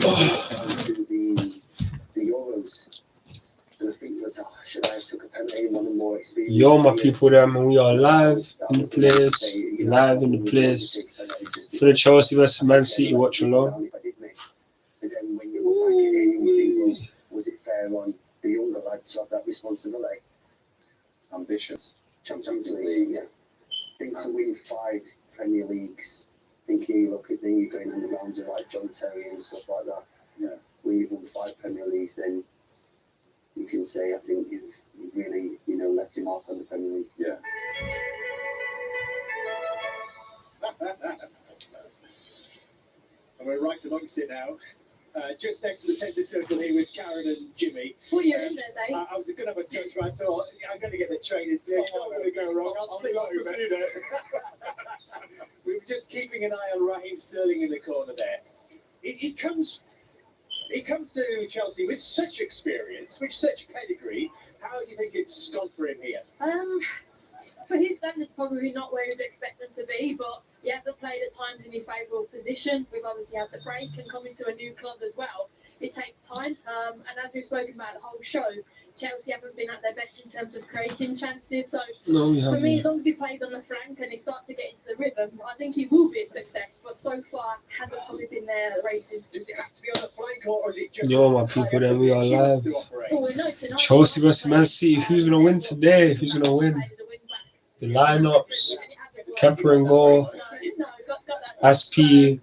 to the Euros. And I think to myself, should I have took a penalty and one of more experienced? Yo, my people, them, we are live in the place. Live in the place. For the Chelsea vs Man City Watchalong. But then when you look back at it and you think, well, was it fair on the younger lads to have that responsibility? Ambitious. Champions League, yeah. I think to win 5 Premier Leagues, thinking you look at then you're going in the rounds of like John Terry and stuff like that. Yeah. When you've won 5 Premier Leagues, then you can say I think you've really, left your mark on the Premier League. Yeah. And we're right amongst it now. Just next to the centre circle here with Karen and Jimmy. What year is it, Dave? I was going to have a touch, but I thought I'm going to get the trainers to. It's not going to go wrong. I'll slip over. We were just keeping an eye on Raheem Sterling in the corner there. It comes to Chelsea with such experience, with such pedigree. How do you think it's gone for him here? For his standards, probably not where you'd expect them to be, but he hasn't played at times in his favourable position. We've obviously had the break and coming to a new club as well. It takes time, and as we've spoken about the whole show, Chelsea haven't been at their best in terms of creating chances. So for me, as long as he plays on the flank and he starts to get into the rhythm, I think he will be a success. But so far, hasn't probably been there at the races. Does it have to be on the flank, or is it just? Yo, my people, then we are live. Oh, we know tonight. Chelsea vs Man City. Who's gonna win today? Who's gonna win? The lineups: Kemper in goal, Aspi,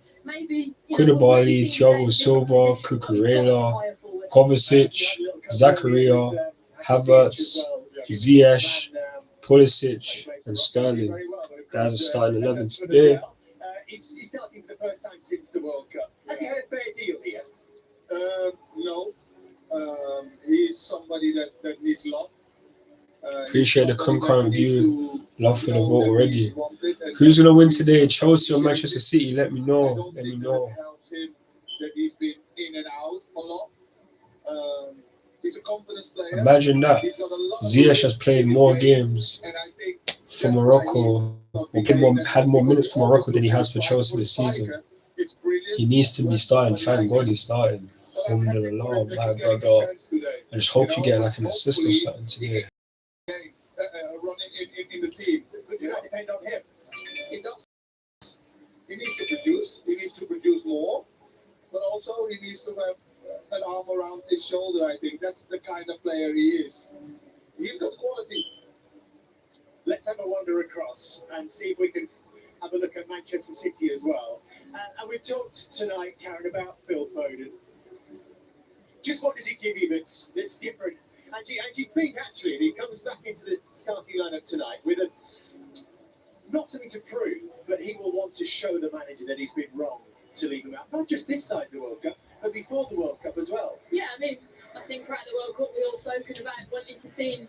Koulibaly, Thiago Silva, Cucurella, Kovacic, Zakaria, Havertz, Ziyech, Pulisic, and Sterling. That's a starting 11 today. He's starting for the first time since the World Cup. Has he had a fair deal here? No. He's somebody that needs love. Appreciate the concurrent view. Love for the vote already. Who's gonna win today? Chelsea or Manchester City? Let me know. Let me know. It helps him that he's been in and out a lot. He's a confidence player. Imagine that. Ziyech has played more games for Morocco, or had more minutes for Morocco than he has for Chelsea this season. He needs to be starting. Thank God he's starting. Alhamdulillah, my brother. I just hope you get like an assist or something today. Running in the team. Does that depend on him? It does. He needs to produce. He needs to produce more, but also he needs to have an arm around his shoulder. I think that's the kind of player he is. He's got quality. Let's have a wander across and see if we can have a look at Manchester City as well. And we've talked tonight, Karen, about Phil Foden. Just what does he give you that's different? And do you think actually that he comes back into the starting lineup tonight with not something to prove, but he will want to show the manager that he's been wrong to leave him out, not just this side of the World Cup, but before the World Cup as well? Yeah, I think throughout the World Cup we all spoken about wanting to see him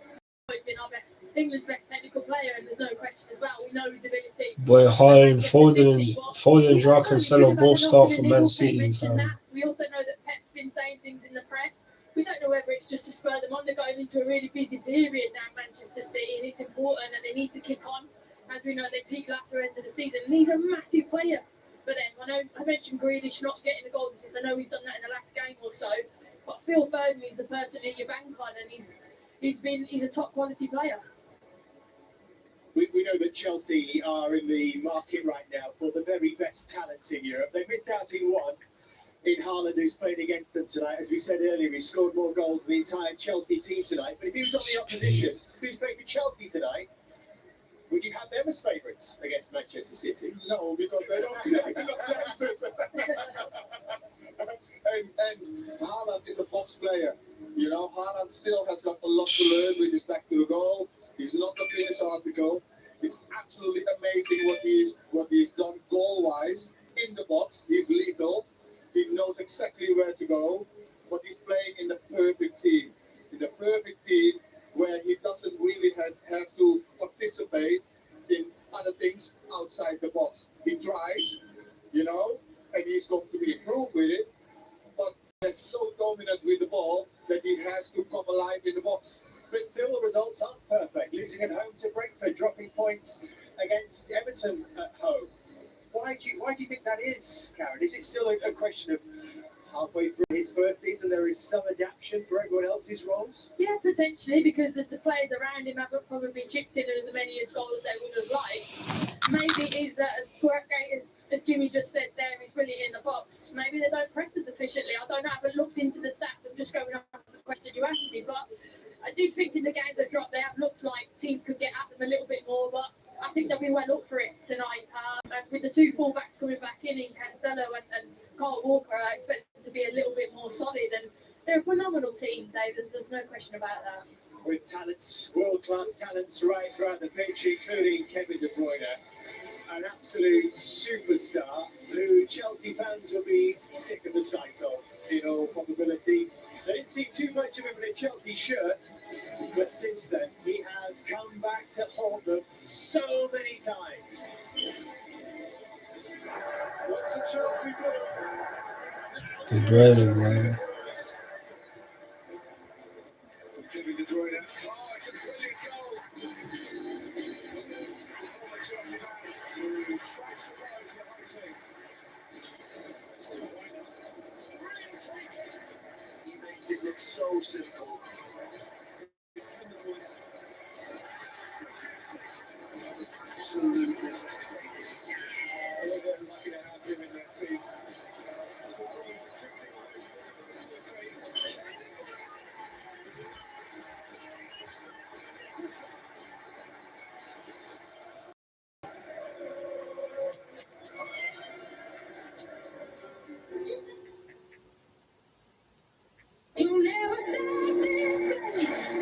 being our England's best technical player, and there's no question as well. We know his ability. Boy, Haaland, Foden and Joao Cancelo both start for Man City. We also know that Pep's been saying things in the press. We don't know whether it's just to spur them on. They're going into a really busy period now, Manchester City, and it's important that they need to kick on. As we know, they peak latter end of the season, and he's a massive player for them. I know I mentioned Grealish not getting the goals assist. I know he's done that in the last game or so, but Phil Foden is the person that you bank on, and he's a top quality player. We know that Chelsea are in the market right now for the very best talents in Europe. They missed out in one. In Haaland, who's played against them tonight. As we said earlier, he scored more goals than the entire Chelsea team tonight. But if he was on the opposition, who's playing for Chelsea tonight, would you have them as favourites against Manchester City? No, because they don't have enough chances. and Haaland is a box player. Haaland still has got a lot to learn with his back to the goal. He's not the finisher article. It's absolutely amazing what he's done goal-wise in the box. He's lethal. He knows exactly where to go, but he's playing in the perfect team. In the perfect team where he doesn't really have to participate in other things outside the box. He tries, and he's going to be improved with it, but he's so dominant with the ball that he has to come alive in the box. But still, the results aren't perfect. Losing at home to Brentford, dropping points against Everton at home. Why do you think that is, Karen? Is it still a question of halfway through his first season, there is some adaptation for everyone else's roles? Yeah, potentially, because the players around him haven't probably chipped in as many as goals as they would have liked. Maybe it is that as great as Jimmy just said there, he's brilliant in the box. Maybe they don't press as efficiently. I don't know, I haven't looked into the stats. I'm just going off the question you asked me, but I do think in the games they've dropped, they have looked like teams could get at them a little bit more, but I think they'll be well up for it tonight. And with the two fullbacks coming back in Cancelo and Kyle Walker, I expect them to be a little bit more solid. And they're a phenomenal team, Dave. There's no question about that. With talents, world-class talents right throughout the pitch, including Kevin De Bruyne, an absolute superstar who Chelsea fans will be sick of the sight of, in all probability. They didn't see too much of him in a Chelsea shirt, but since then he has come back to haunt them so many times. What's the Chelsea goal? De Bruyne, man. Kevin De Bruyne. Oh, it's a brilliant goal. Chelsea man who strikes the ball for the home team. It's De Bruyne. Brilliant take. He makes it look so simple. It's in the corner. Absolutely breathtaking. I love what lucky to have him in that team.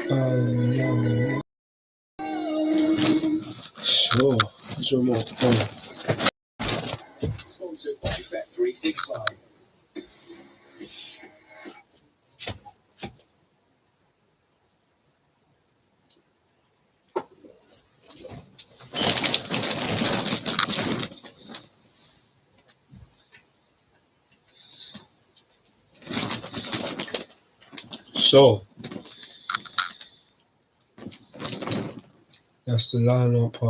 No. So, what's your more? Sponsored by Bet365. So, that's the lineup.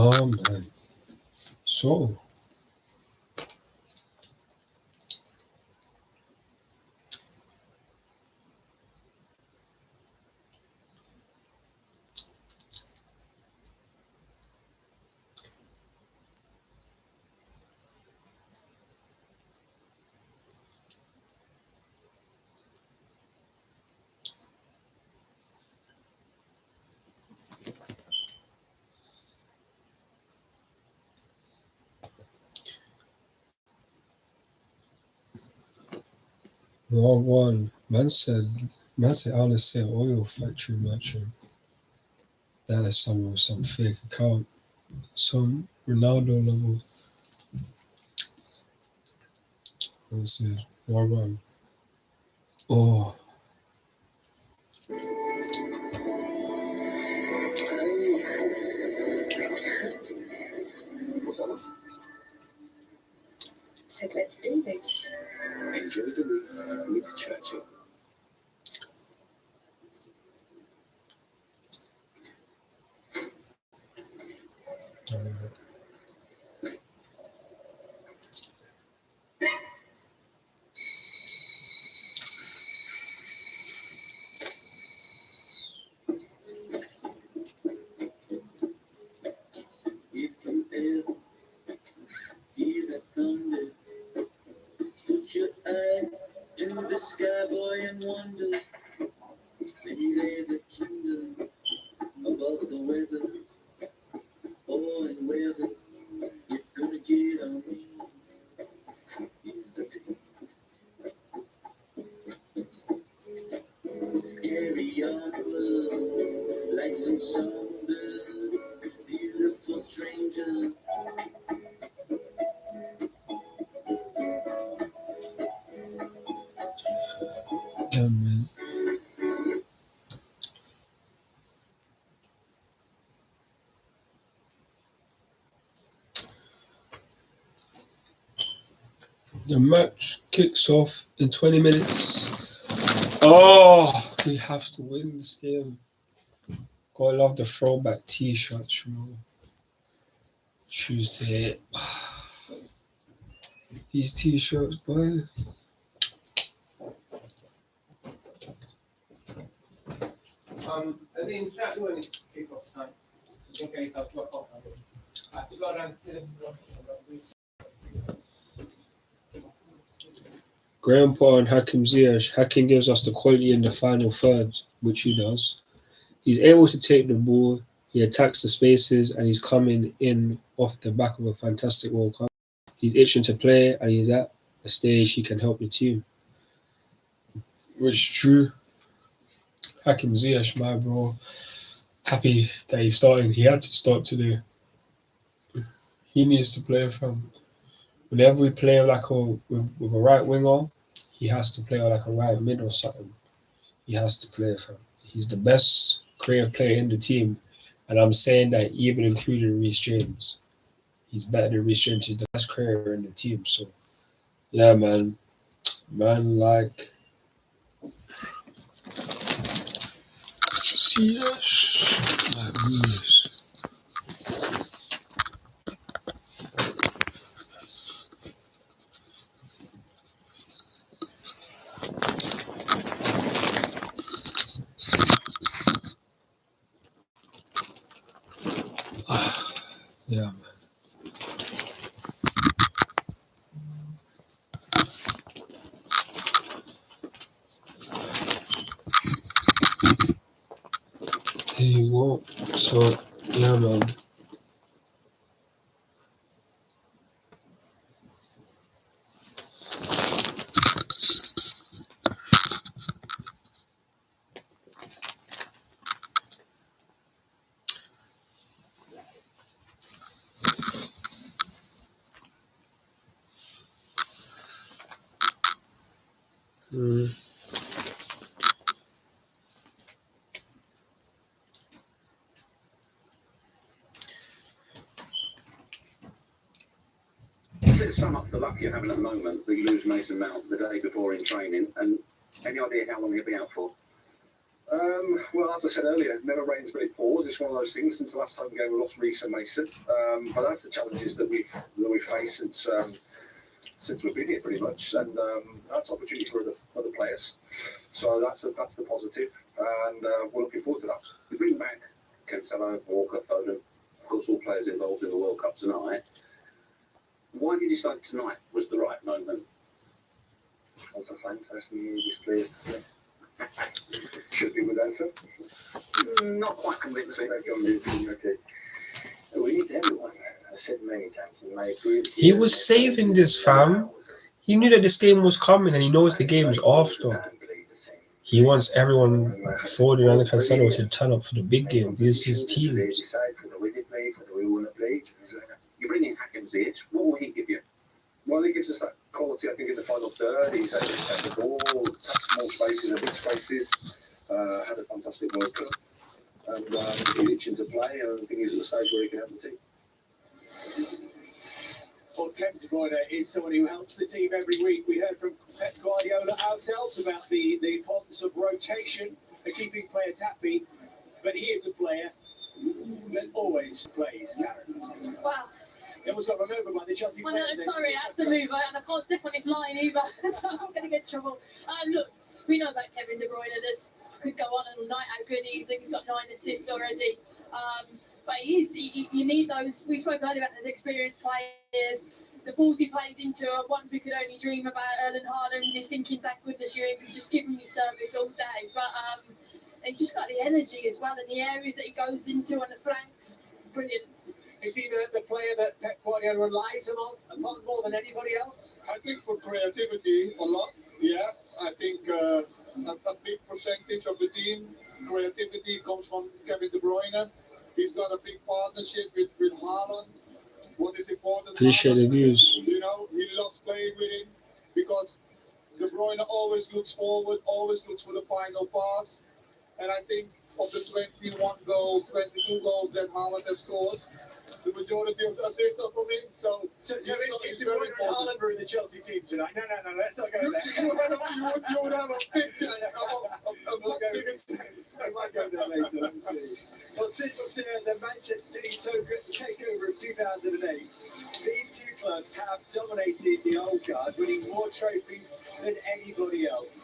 Man. So, World One. Man said Alice said oil factory matching. That is some fake account. Some Ronaldo level. Let's see. World One. Oh, What's that? So let's do this. Enjoy the week with Churchill. If you ever hear that thunder, put your eye to the sky, boy, and wonder. Maybe there's a kingdom above the weather. Oh, and whether you're gonna get on me is up to you. Carry on, love, like some songbird, beautiful stranger. Yeah, man. The match kicks off in 20 minutes. Oh, we have to win this game. God, I love the throwback t-shirts, you know. Tuesday. These t-shirts, boy. I think that one is kick off time. In case I've got off. I have to go downstairs. Grandpa and Hakim Ziyech. Hakim gives us the quality in the final third, which he does. He's able to take the ball, he attacks the spaces, and he's coming in off the back of a fantastic World Cup. He's itching to play, and he's at a stage he can help the team. Which is true. Hakim Ziyech, my bro. Happy that he's starting. He had to start today. He needs to play from. Whenever we play like with a right winger, he has to play like a right mid or something. He has to play from. He's the best creative player in the team, and I'm saying that even including Reece James, he's better than Reece James. He's the best creator in the team. So, yeah, man, like. See this? Like this. Yeah, man. There you go. So, yeah, man. To sum up the luck you're having at the moment, that you lose Mason Mount the day before in training, and any idea how long he'll be out for? Well, as I said earlier, it never rains but it pours. It's one of those things. Since the last home game, we lost Reece and Mason, but that's the challenges that we've faced since we've been here, pretty much, and that's opportunity for other players. So that's the positive, and we're looking forward to that. We bring back Cancelo, Walker, Foden, of course, all players involved in the World Cup tonight. Why did you decide tonight was the right moment? Want to find first these players to play? Should be with answer. Not quite convincing. Okay. We need everyone. I said many times in my career. He was saving this, fam. He knew that this game was coming, and he knows the game's after. He wants everyone, Foden and Cancelo, to turn up for the big game. This is his team. They decide for the way they play, for the way we want to play. You bring in Hakim Ziyech, what will he give you? Well, he gives us that quality, I think, in the final third. He's able to take the ball, touch small spaces and big spaces, had a fantastic World Cup, and he's itching to play, and I think he's at the stage where he can help the team. Well, Kevin De Bruyne is someone who helps the team every week. We heard from Pep Guardiola ourselves about the importance of rotation and keeping players happy, but he is a player that always plays, Karen. Wow. It almost got run over by the Chelsea Well, player. no, sorry, I had to move and I can't step on his line either, so I'm going to get in trouble. Look, we know about Kevin De Bruyne. I could go on all night how good he is. He's got 9 assists already. But you need those. We spoke earlier about those experienced players. The balls he plays into are ones we could only dream about. Erling Haaland, he's thinking backwards, he's just giving you service all day. But he's just got the energy as well, and the areas that he goes into on the flanks, brilliant. Is he the player that Pep Guardiola relies on more than anybody else? I think for creativity, a lot. Yeah, I think a big percentage of the team creativity comes from Kevin De Bruyne. He's got a big partnership with Haaland. What is important? Appreciate the views. You know, he loves playing with him because De Bruyne always looks forward, always looks for the final pass. And I think of the 21 goals, 22 goals that Haaland has scored, the majority of the assists are from him. So if De Bruyne and Haaland were in the Chelsea team tonight, no, let's not go there. You would have a picture of We'll go there. I might go there later. Let's see. Well, since the Manchester City takeover of 2008, these two clubs have dominated the old guard, winning more trophies than anybody else.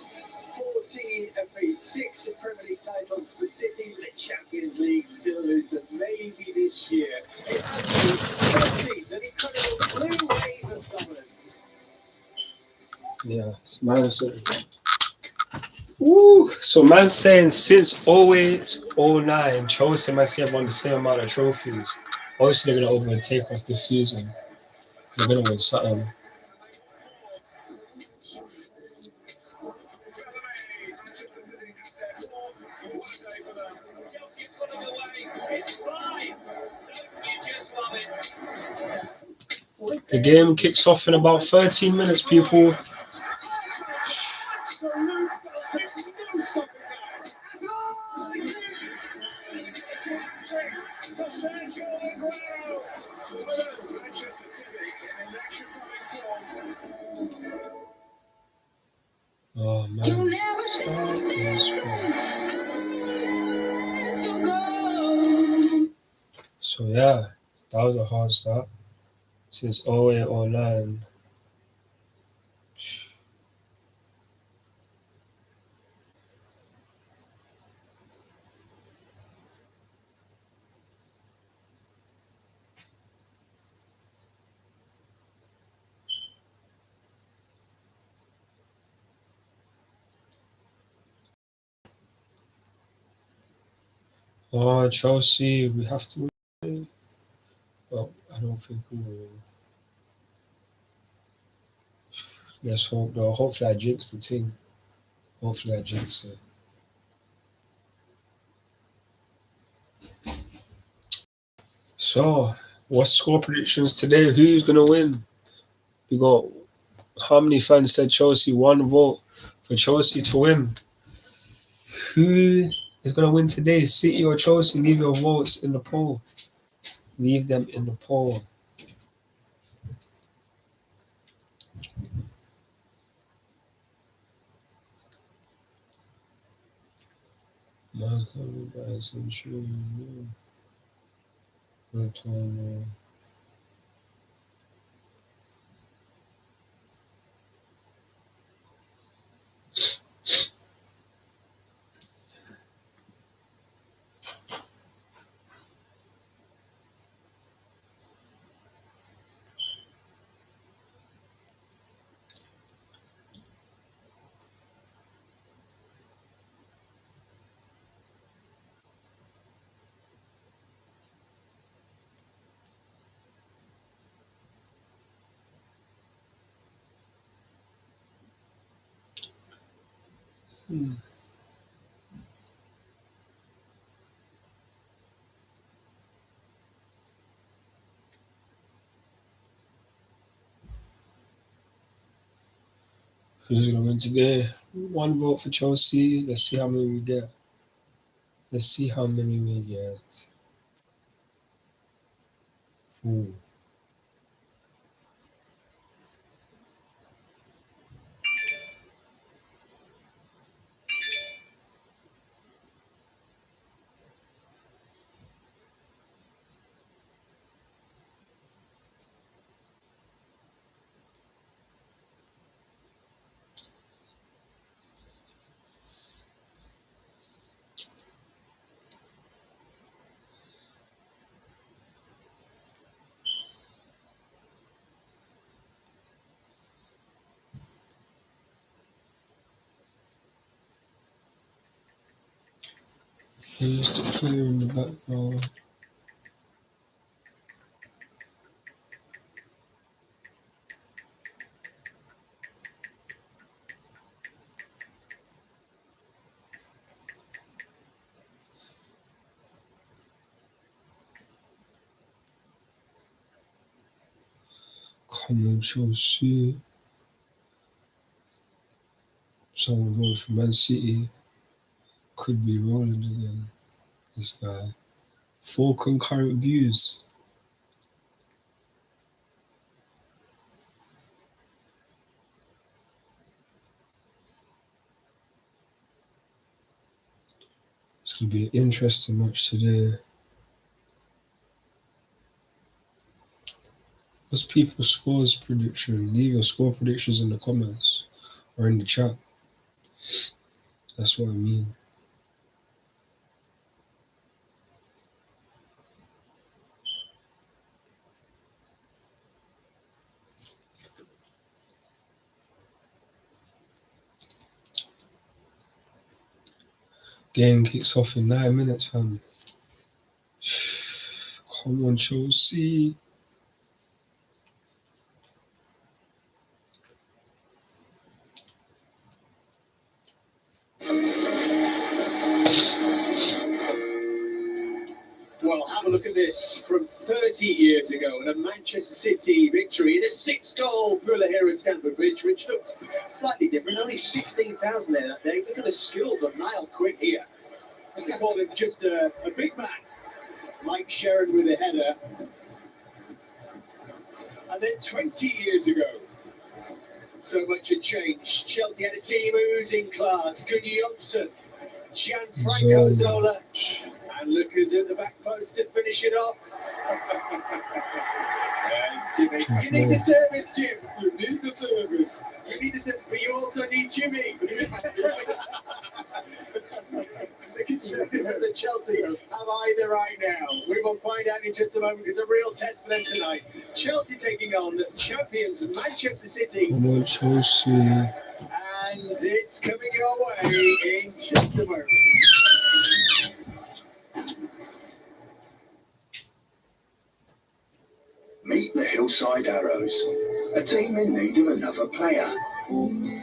14 apiece, 6 Premier League titles for City, the Champions League still lose them, maybe this year. It has been 13, an incredible blue wave of dominance. Yeah, man saying. Woo! So man saying since 08, 09, Chelsea might have won the same amount of trophies. Obviously they're gonna overtake us this season. They're gonna win something. The game kicks off in about 13 minutes, people. Oh man. Start this one. So yeah, that was a hard start. Since 08, 09. Oh, Chelsea, we have to win. Well, I don't think we will. Let's hope, though. Hopefully I jinx the team. Hopefully I jinx it. So, what's score predictions today? Who's going to win? We got, how many fans said Chelsea? 1 vote for Chelsea to win. Who is going to win today? City or Chelsea? Leave your votes in the poll. Leave them in the poll. Man's coming by some true. Who's going to win today? 1 vote for Chelsea. Let's see how many we get. Let's see how many we get. Ooh. Who's the player in the background? Come on, Chelsea. Someone going for Man City could be rolling again. This guy. 4 concurrent views. It's going to be an interesting match today. What's people's scores prediction? Leave your score predictions in the comments or in the chat. That's what I mean. Game kicks off in 9 minutes, fam. Come on, Chelsea. Well, have a look at this from 30 years ago and a Manchester City victory in a 6-goal thriller here at Stamford Bridge, which looked slightly different. Only 16,000 there that day. Look at the skills of Niall Quinn here. I called him just a big man. Mike Sharon with a header. And then 20 years ago, so much had changed. Chelsea had a team oozing class. Gunnar Johnsen, Gianfranco Zola, and Lucas at the back post to finish it off. There's Jimmy. You need the service, Jim. You need the service. You need the service, but you also need Jimmy. The concerns of the Chelsea have either right now. We will find out in just a moment. It's a real test for them tonight. Chelsea taking on champions Manchester City. Come on, Chelsea. And it's coming your way in just a moment. Meet the Hillside Arrows, a team in need of another player.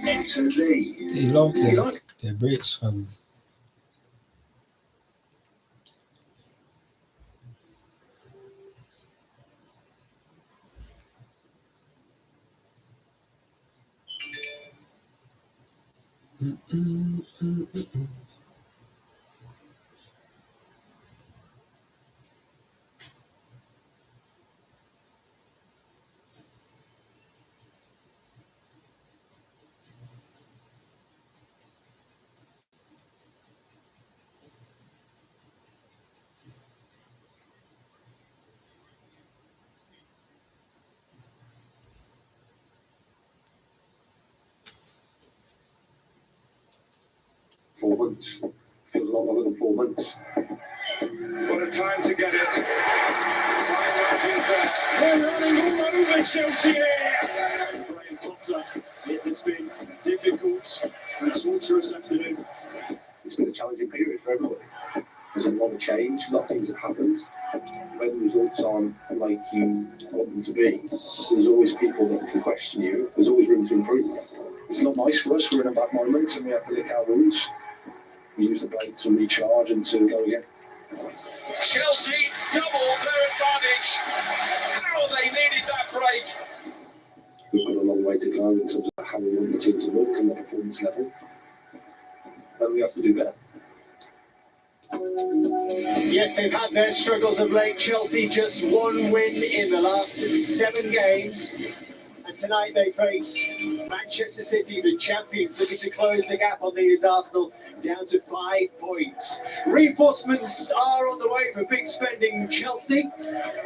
Enter Lee. They love their breaks, fam. Four months. Feels a lot longer than 4 months. What a time to get it. 5 margins there. They're running all over Chelsea here. Graham Potter. It has been difficult and torturous afternoon. It's been a challenging period for everybody. There's a lot of change, a lot of things have happened. When the results aren't like you want them to be, there's always people that can question you. There's always room to improve. It's not nice for us. We're in a bad moment and we have to lick our wounds. We use the break to recharge and to go again. Chelsea double their advantage. How they needed that break. We've got a long way to go in terms of how we want the team to look and the performance level. And we have to do better. Yes, they've had their struggles of late. Chelsea just 1 win in the last 7 games. And tonight they face Manchester City, the champions, looking to close the gap on leaders Arsenal down to 5 points. Reinforcements are on the way for big spending Chelsea.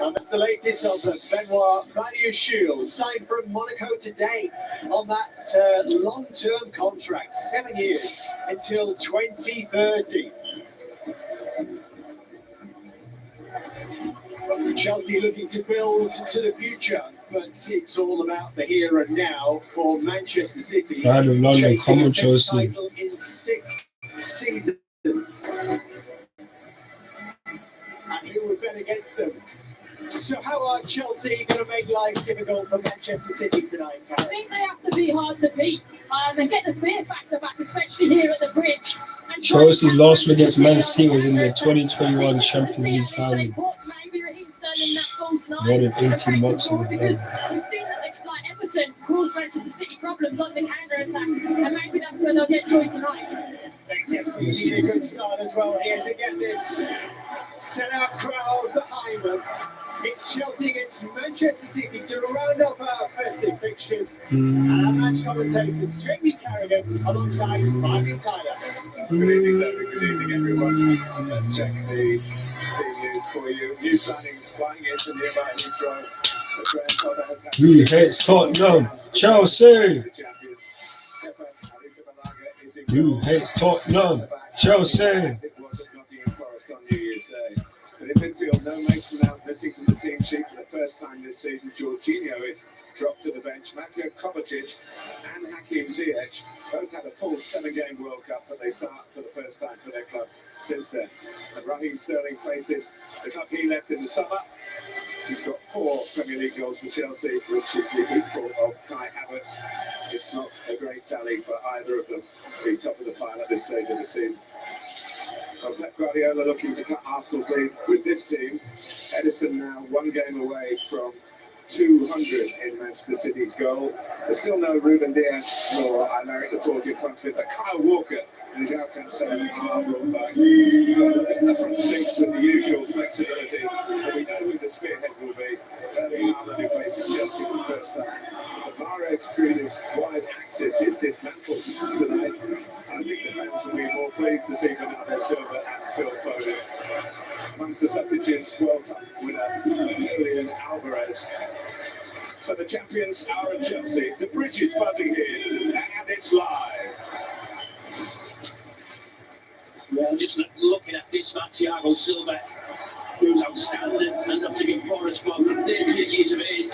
And that's the latest of the Benoit Badiashile, signed from Monaco today on that long-term contract, 7 years until 2030. Chelsea looking to build to the future, but it's all about the here and now for Manchester City. Pride of London, come on, Chelsea. Title in 6 seasons. And who would bet against them? So how are Chelsea going to make life difficult for Manchester City tonight, I think they have to be hard to beat and get the fear factor back, especially here at the Bridge. And Chelsea's last win against Man City was in the 2021 Champions League final. More than 18 months ago. Because we've seen that, like Everton, cause Manchester City problems on the counter-attack, and maybe that's where they'll get joy tonight. They desperately need a good start as well here to get this sellout crowd behind them. It's Chelsea against Manchester City to round up our festive fixtures. And our match commentators, Jamie Carrigan, alongside Martin Tyler. Good evening, David. Good evening, everyone. Let's check the team news for you. New signings flying into nearby Heathrow. The grandfather has had Who hates Tottenham? Chelsea. Who hates Tottenham? Chelsea. It was at Nottingham Forest on New Year's Day. But in midfield, no Mason Mount missing from the team sheet for the first time this season. Jorginho is dropped to the bench. Mateo Kovacic and Hakim Ziyech both had a full 7-game World Cup, but they start for the first time for their club since then. And Raheem Sterling faces the club he left in the summer. He's got 4 Premier League goals for Chelsea, which is the equal of Kai Havertz. It's not a great tally for either of them to be top of the pile at this stage of the season. Well, Pep Guardiola looking to cut Arsenal's lead with this team. Edison now 1 game away from 200 in Manchester City's goal. There's still no Ruben Dias nor Aymeric Laporte in front of it, but Kyle Walker and João Cancelo are brought back. The front 6 with the usual flexibility, but we know who the spearhead will be. Erling Haaland, who faces Chelsea for the first time. The Mahrez through this wide axis is dismantled tonight. I think the fans will be more pleased to see Bernardo Silva and Phil Foden. Amongst the substitutes, World Cup winner Julian Alvarez. So the champions are at Chelsea. The bridge is buzzing here, and it's live. Well, just looking at this man, Thiago Silva, who's outstanding and Nottingham Forest for 38 years of age.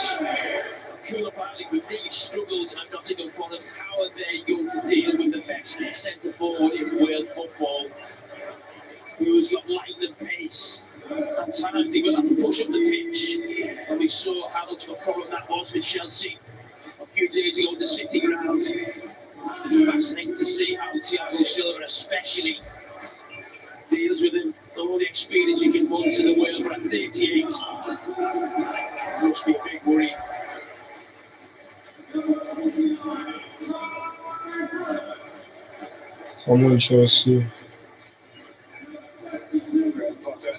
Koulibaly, who really struggled at Nottingham Forest. How are they going to deal with the best centre forward in world football? Who's got light and pace. At times they will have to push up the pitch. And we saw how much of a problem that was for Chelsea a few days ago at the City ground. Fascinating to see how Thiago Silva especially deals with him. All the experience you can put to the world, but at 38 must be a big worry. Come on, Chelsea. Graham Potter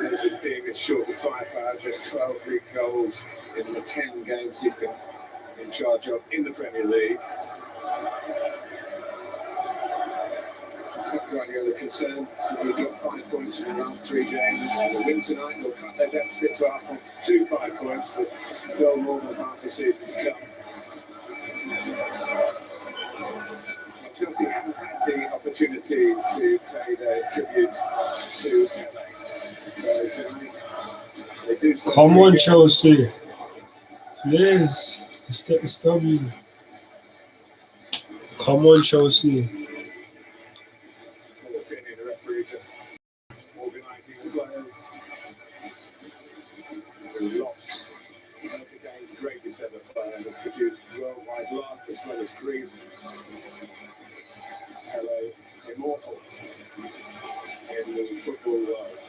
has his team is short of firepower, just 12 league goals in the 10 games he's been in charge of in the Premier League. Pep Guardiola concerned that he dropped 5 points in the last 3 games. The win tonight will cut their deficit to Arsenal to 5 points, but well more than half the season to come. Chelsea haven't had the opportunity to pay their tribute to Pele. So tonight, they do so. Come on, Chelsea. Yes, let's get this W. Come on, Chelsea. 14 in the referee just organising the players who lost one of the game's greatest ever player and has produced worldwide love as well as grief. Pele, immortal in the football world.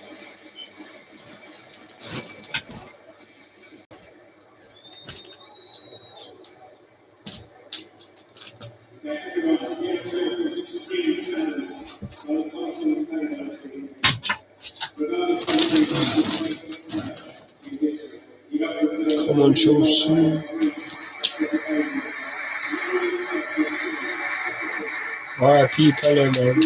Come on, Chelsea. RIP Pele, man.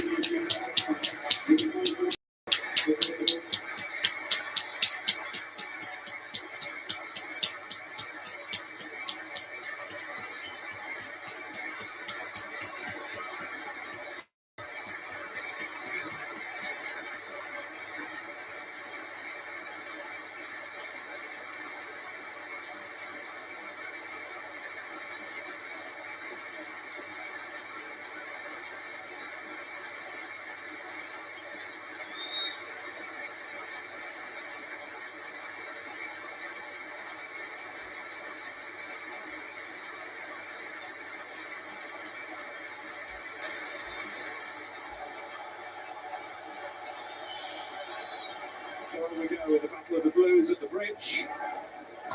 So on we go with the Battle of the Blues at the bridge.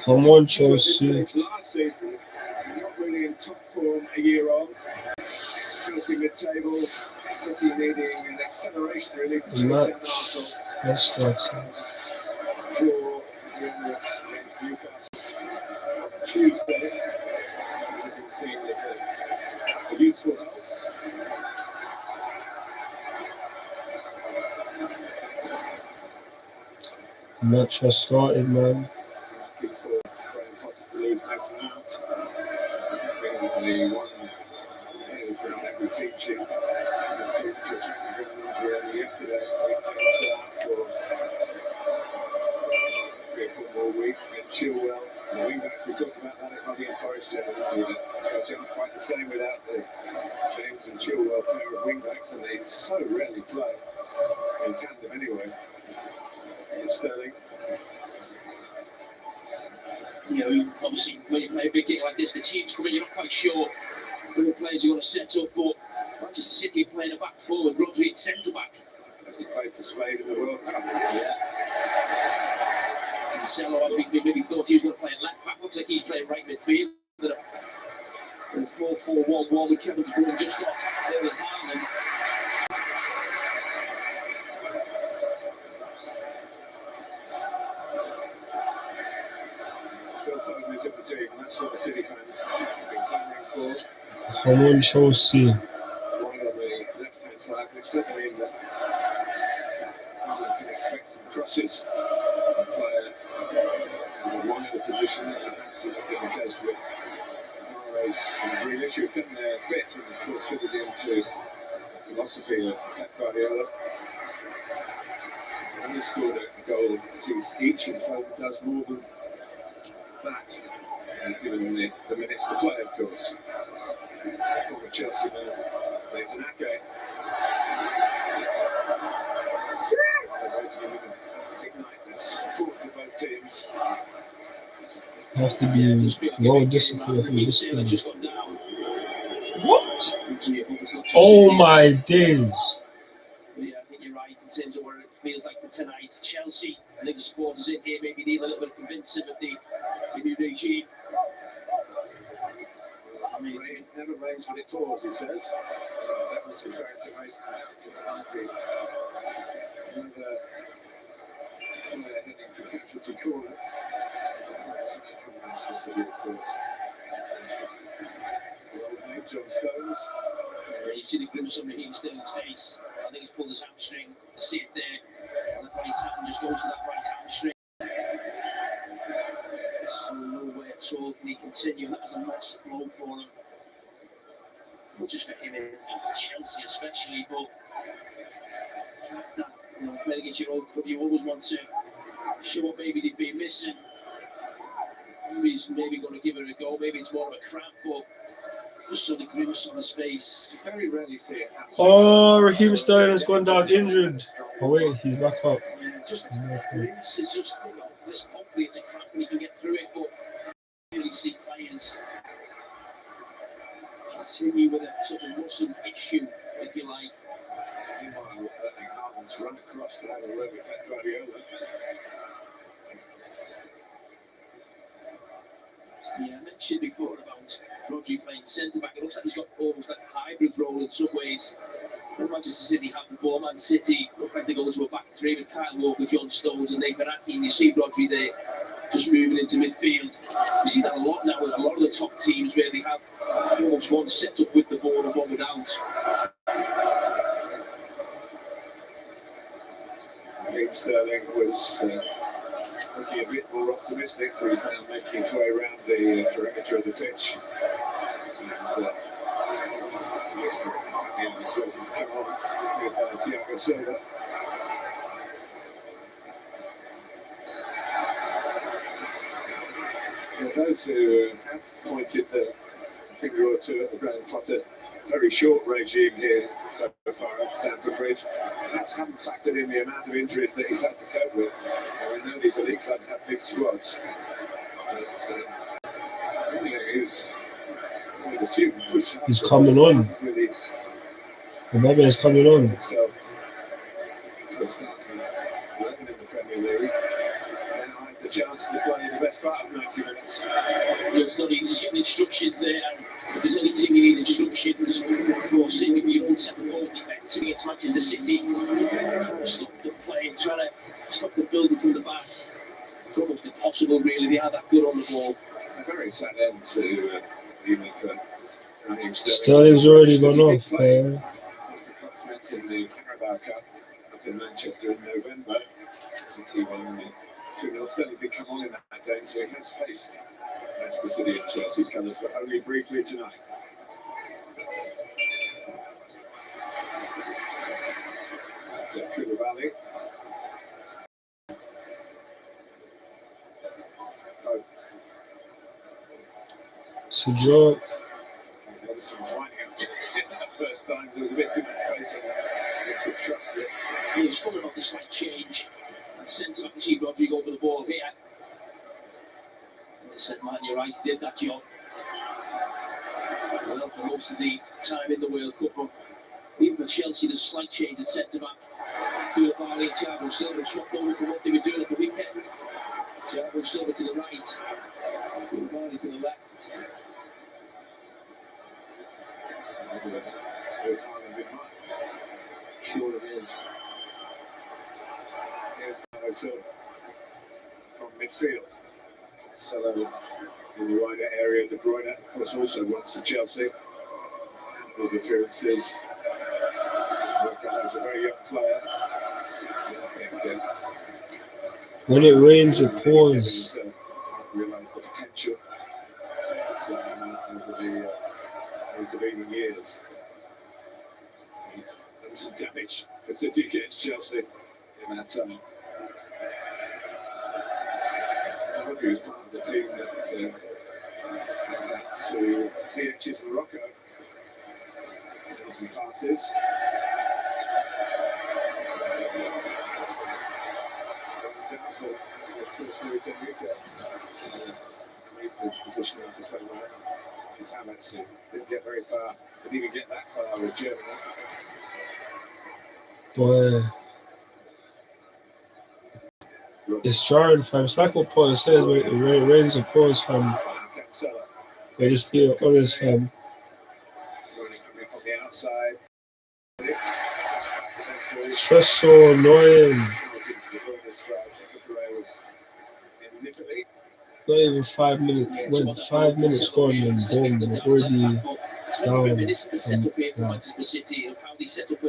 Come on, Chelsea. Last season, not really in top form a year on. Chelsea mid-table, City needing an acceleration really to chase down Arsenal. Let's start. Draw winless against Newcastle on Tuesday. Everything seen as a useful help. Match has started, man. Looking for Graham Potter to lose Mason Mount. It's been the one who's been on every team sheet. The suit to check the injury early yesterday. We've been for 3 or 4 more weeks. And Chilwell, the wing-backs, we talked about that at Nottingham Forest generally. Chelsea aren't quite the same without the James and Chilwell pair of wing-backs, and they so rarely play in tandem anyway. It's Sterling. You know, obviously, when you play a big game like this, the team's coming, you're not quite sure who the players you're going to set up, but Manchester City are playing a back four with Rodri at centre-back. As he played for Spain in the World Cup. Yeah. Cancelo, as we maybe thought he was going to play at left-back, looks like he's playing right midfield. In a 4-4-1-1 with Kevin De Bruyne just off the hand. And is in the team, and that's what the City fans have been clamouring for. Come on, Chelsea. Wide on the left-hand side, which doesn't mean that you can expect some crosses and play in a wider position, perhaps is the case with Mahrez and Grealish, who've done their bit and of course fitted into the philosophy of Pep Guardiola. And they scored a goal each, and so does more than that. He's given them the minutes to play, of course. Former Chelsea man, Nathan Ake. They're waiting to ignite this support for both teams. Have to be well disciplined. just got down. What? Oh my days. Yeah, I think you're right in terms of where it feels like for tonight. Chelsea, I think the supporters in here maybe need a little bit of convincing of the new regime. I mean, it never rains when it pours, he says. That was referring to Mason Mount, and it might be another player heading for casualty corner. That's from Manchester City, of course. The old mate, John Stones. You see the grimace on Raheem Sterling's face. I think he's pulled his hamstring. I see it there. And the right hand just goes to that right hamstring. So no way at all can he continue. That was a massive blow for him. Not just for him in Chelsea especially, but that, you know, playing against your old club, you always want to show what maybe they've been missing. He's maybe going to give it a go. Maybe it's more of a cramp, but just saw the grimace on his face. You very rarely see it happen. Oh, Raheem Sterling has gone down injured. Oh wait, he's back up. Yeah, just grimace is just, you know, listen, hopefully it's a cramp and he can get through it, but you really see players continue with a sort of muscle issue, if you like. Meanwhile, Havertz run across to have a word with Pep Guardiola. Yeah, I mentioned before about Rodri playing centre-back. It looks like he's got almost like a hybrid role in some ways. When Manchester City have the ball, Man City look like they go into a back three with Kyle Walker, John Stones and Nathan Ake, and you see Rodri there just moving into midfield. You see that a lot now with a lot of the top teams where they have almost one set up with the ball and one without. Raheem Sterling was looking a bit more optimistic, but he's now making his way around the perimeter of the pitch. And he's waiting to come on with Thiago Silva. Those who have pointed the finger or two at the Graham Potter very short regime here so far at Stamford Bridge, perhaps haven't factored in the amount of injuries that he's had to cope with. We know these elite clubs have big squads, but he's coming on. The Mbappe is coming on. Himself to a starting 11 in the Premier League. Now has the chance to play in the best part of 90 minutes. It's not easy getting instructions there, and If there's any team you need instructions for seeing if you can set the ball defensively against Manchester City, trying to stop the play, trying to stop the building from the back. It's almost impossible, really. They are that good on the ball. A very sad end to evening for Raheem Sterling's already gone off. Off the Clubs met in the Carabao Cup up in Manchester in November. City won 2-0. Sterling did come on in that game, so he has faced Manchester City and Chelsea's colours, but only briefly tonight. Koulibaly. Ziyech. Edison's winding up to hit that first time. There was a bit too much pace on it to trust it. He spoke about the slight change and centre back to see Rodrigo over the ball here. As I said, man, you're right, he did that job well for most of the time in the World Cup. But even for Chelsea, there's a slight change at centre back. Koulibaly and Thiago Silva swapped over from what they were doing at the weekend. Thiago Silva to the right, Koulibaly to the left. That's Haaland in mind. Sure it is. Here's Thiago Silva from midfield. Marcelo in the wider area. De Bruyne, of course, also wants to Chelsea. Handful of appearances. Workout is a very young player. I think, When it rains, it pours. Realise the potential over the intervening years. He's done some damage for City against Chelsea in that time. I hope he was part of the team that went out to Ziyech's Morocco. There were some passes. Doubtful, of course, Luis Enrique. His position after spending around his havertz, who didn't get very far, didn't even get that far with Germany. Boy, it's jarring, fam. It's like what Paul says, when it rains, it pours, fam. They just be honest, fam. Running up on the outside. It's just so annoying. Not even 5 minutes. When 5 minutes gone and boom, we're already down.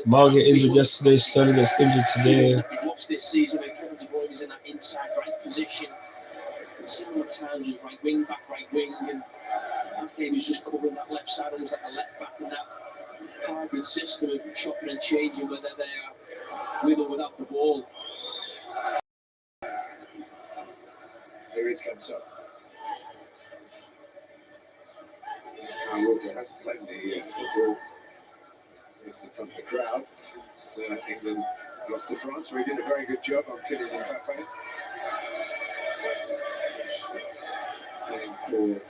Mal get injured yesterday, Sterling gets injured today. We've watched this season where Kevin De Bruyne was in that inside right position. And similar times with right wing, back right wing, and Ake was just covering that left side, almost like a left back in that hybrid system of chopping and changing, whether they're with or without the ball. Here is Cancelo. Walker hasn't played the football. He's in front of the crowd since England lost to France, where he did a very good job on Kylian Mbappe. Playing for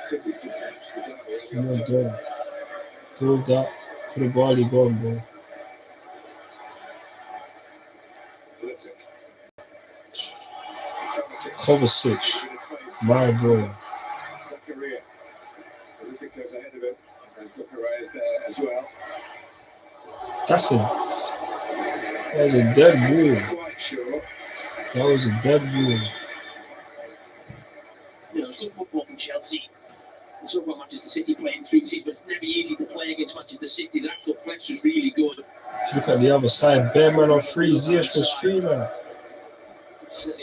City since the derby. Pulled that. Could have already gone, bro. Pulisic. Kovacic, my boy. Zakaria. Pulisic goes ahead of him, and Kukurea is there as well. That was a dead ball. Quite sure. That was a dead ball. You know, it's good football from Chelsea. We talk about Manchester City playing through teams, but it's never easy to play against Manchester City. The actual pressure is really good. If you look at the other side, bare man on free. Ziyech was free, man.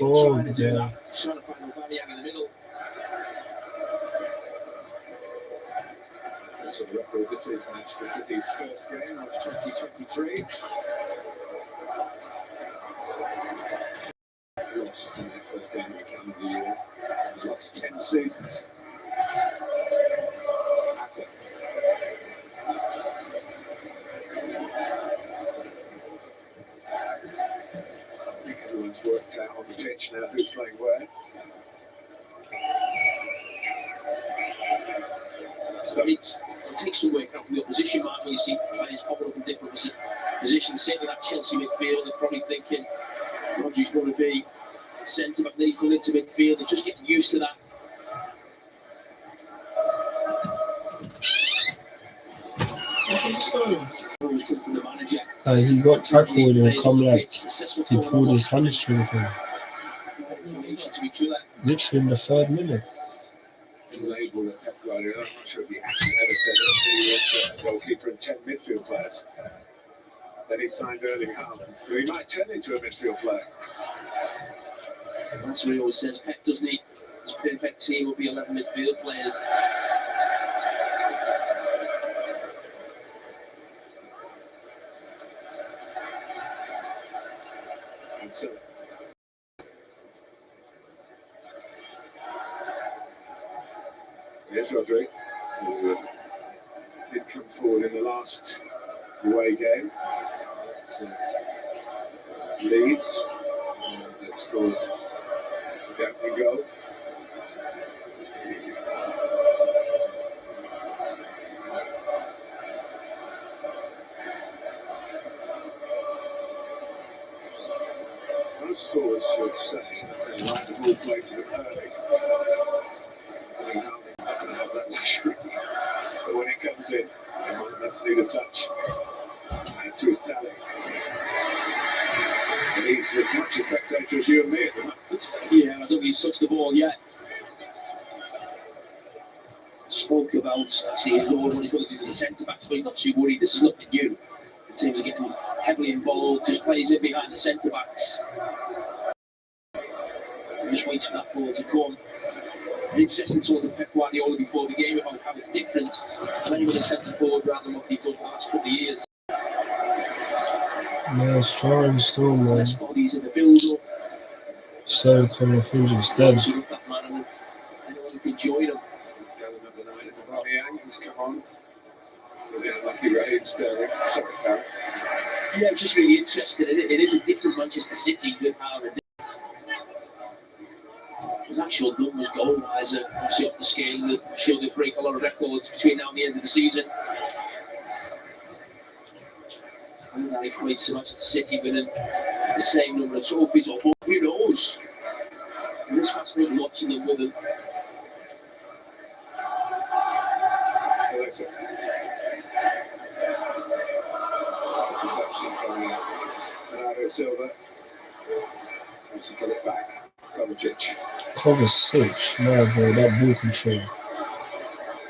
Oh, Trying to find Aubameyang in the middle. That's for the record. This is Manchester City's first game of 2023. Lost in their first game of the calendar year. They lost 10 seasons. I think everyone's worked out on the pitch now who's playing where. It takes some work out from the opposition, Mark, when you see players popping up in different positions. Sitting in that Chelsea midfield, they're probably thinking Rodri's going to be centre back, then he's coming into midfield. They're just getting used to that. Rules come from the manager. He got tackled and come like he pulled his hamstring from him. To each other. Literally in the 3rd minute. The label that Pep Guardiola, I'm not sure if he actually ever said it, he wants a goalkeeper and 10 midfield players. Then he signed Erling Haaland, who he might turn into a midfield player. That's what he always says. Pep doesn't he? His perfect team will be 11 midfield players. And so, here's Rodri, who did come forward in the last away game. Leeds, that scored the opening goal. Most forwards would say that they like the ball played to them early. I think Haaland's not going to have that luxury. But when it comes in, they might just need a touch. Add to his tally. And he's as much a spectator as you and me at the moment. Yeah, I don't think he's touched the ball yet. Spoke about actually his role when he's going to do for the centre backs, but he's not too worried. This is nothing new. The teams are getting heavily involved, just plays in behind the centre backs. Just waits for that ball to come. An interesting talk to Pep Guardiola before the game about how it's different playing with a centre forward rather than what they've done for the last couple of years. Yeah, strong still, man. Less bodies in the build-up. So coming through instead. So look that man and anyone who can join him. The other number 9, Aubameyang, has come on. With the unlucky Raheem Sterling. Sorry, Barry. Yeah, I'm just really interested in it. It is a different Manchester City with Haaland. His actual numbers goal-wise are obviously off the scale. I'm sure they'll break a lot of records between now and the end of the season. And that equates to Manchester City winning the same number of trophies or more. Who knows? And it's fascinating watching them with them. Reception from Bernardo Silva. Tries to get it back. Kovacic, my boy, that ball control.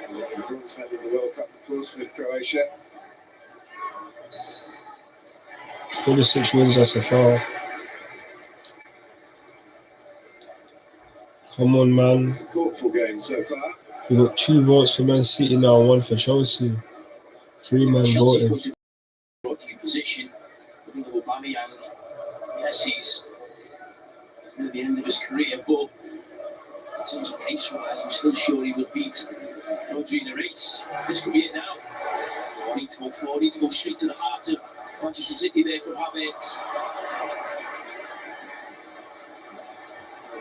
The bronze medal in the World Cup, of course, with Croatia. Pulisic wins us a foul. Come on, man. It's a thoughtful game so far. We got 2 votes for Man City now, 1 for Chelsea. 3 men voted. Position with Aubameyang. Yes, he's near the end of his career, but in terms of pace-wise, I'm still sure he would beat Rodri in a race. This could be it now. I need to go forward, need to go straight to the heart of Manchester City there from havertz.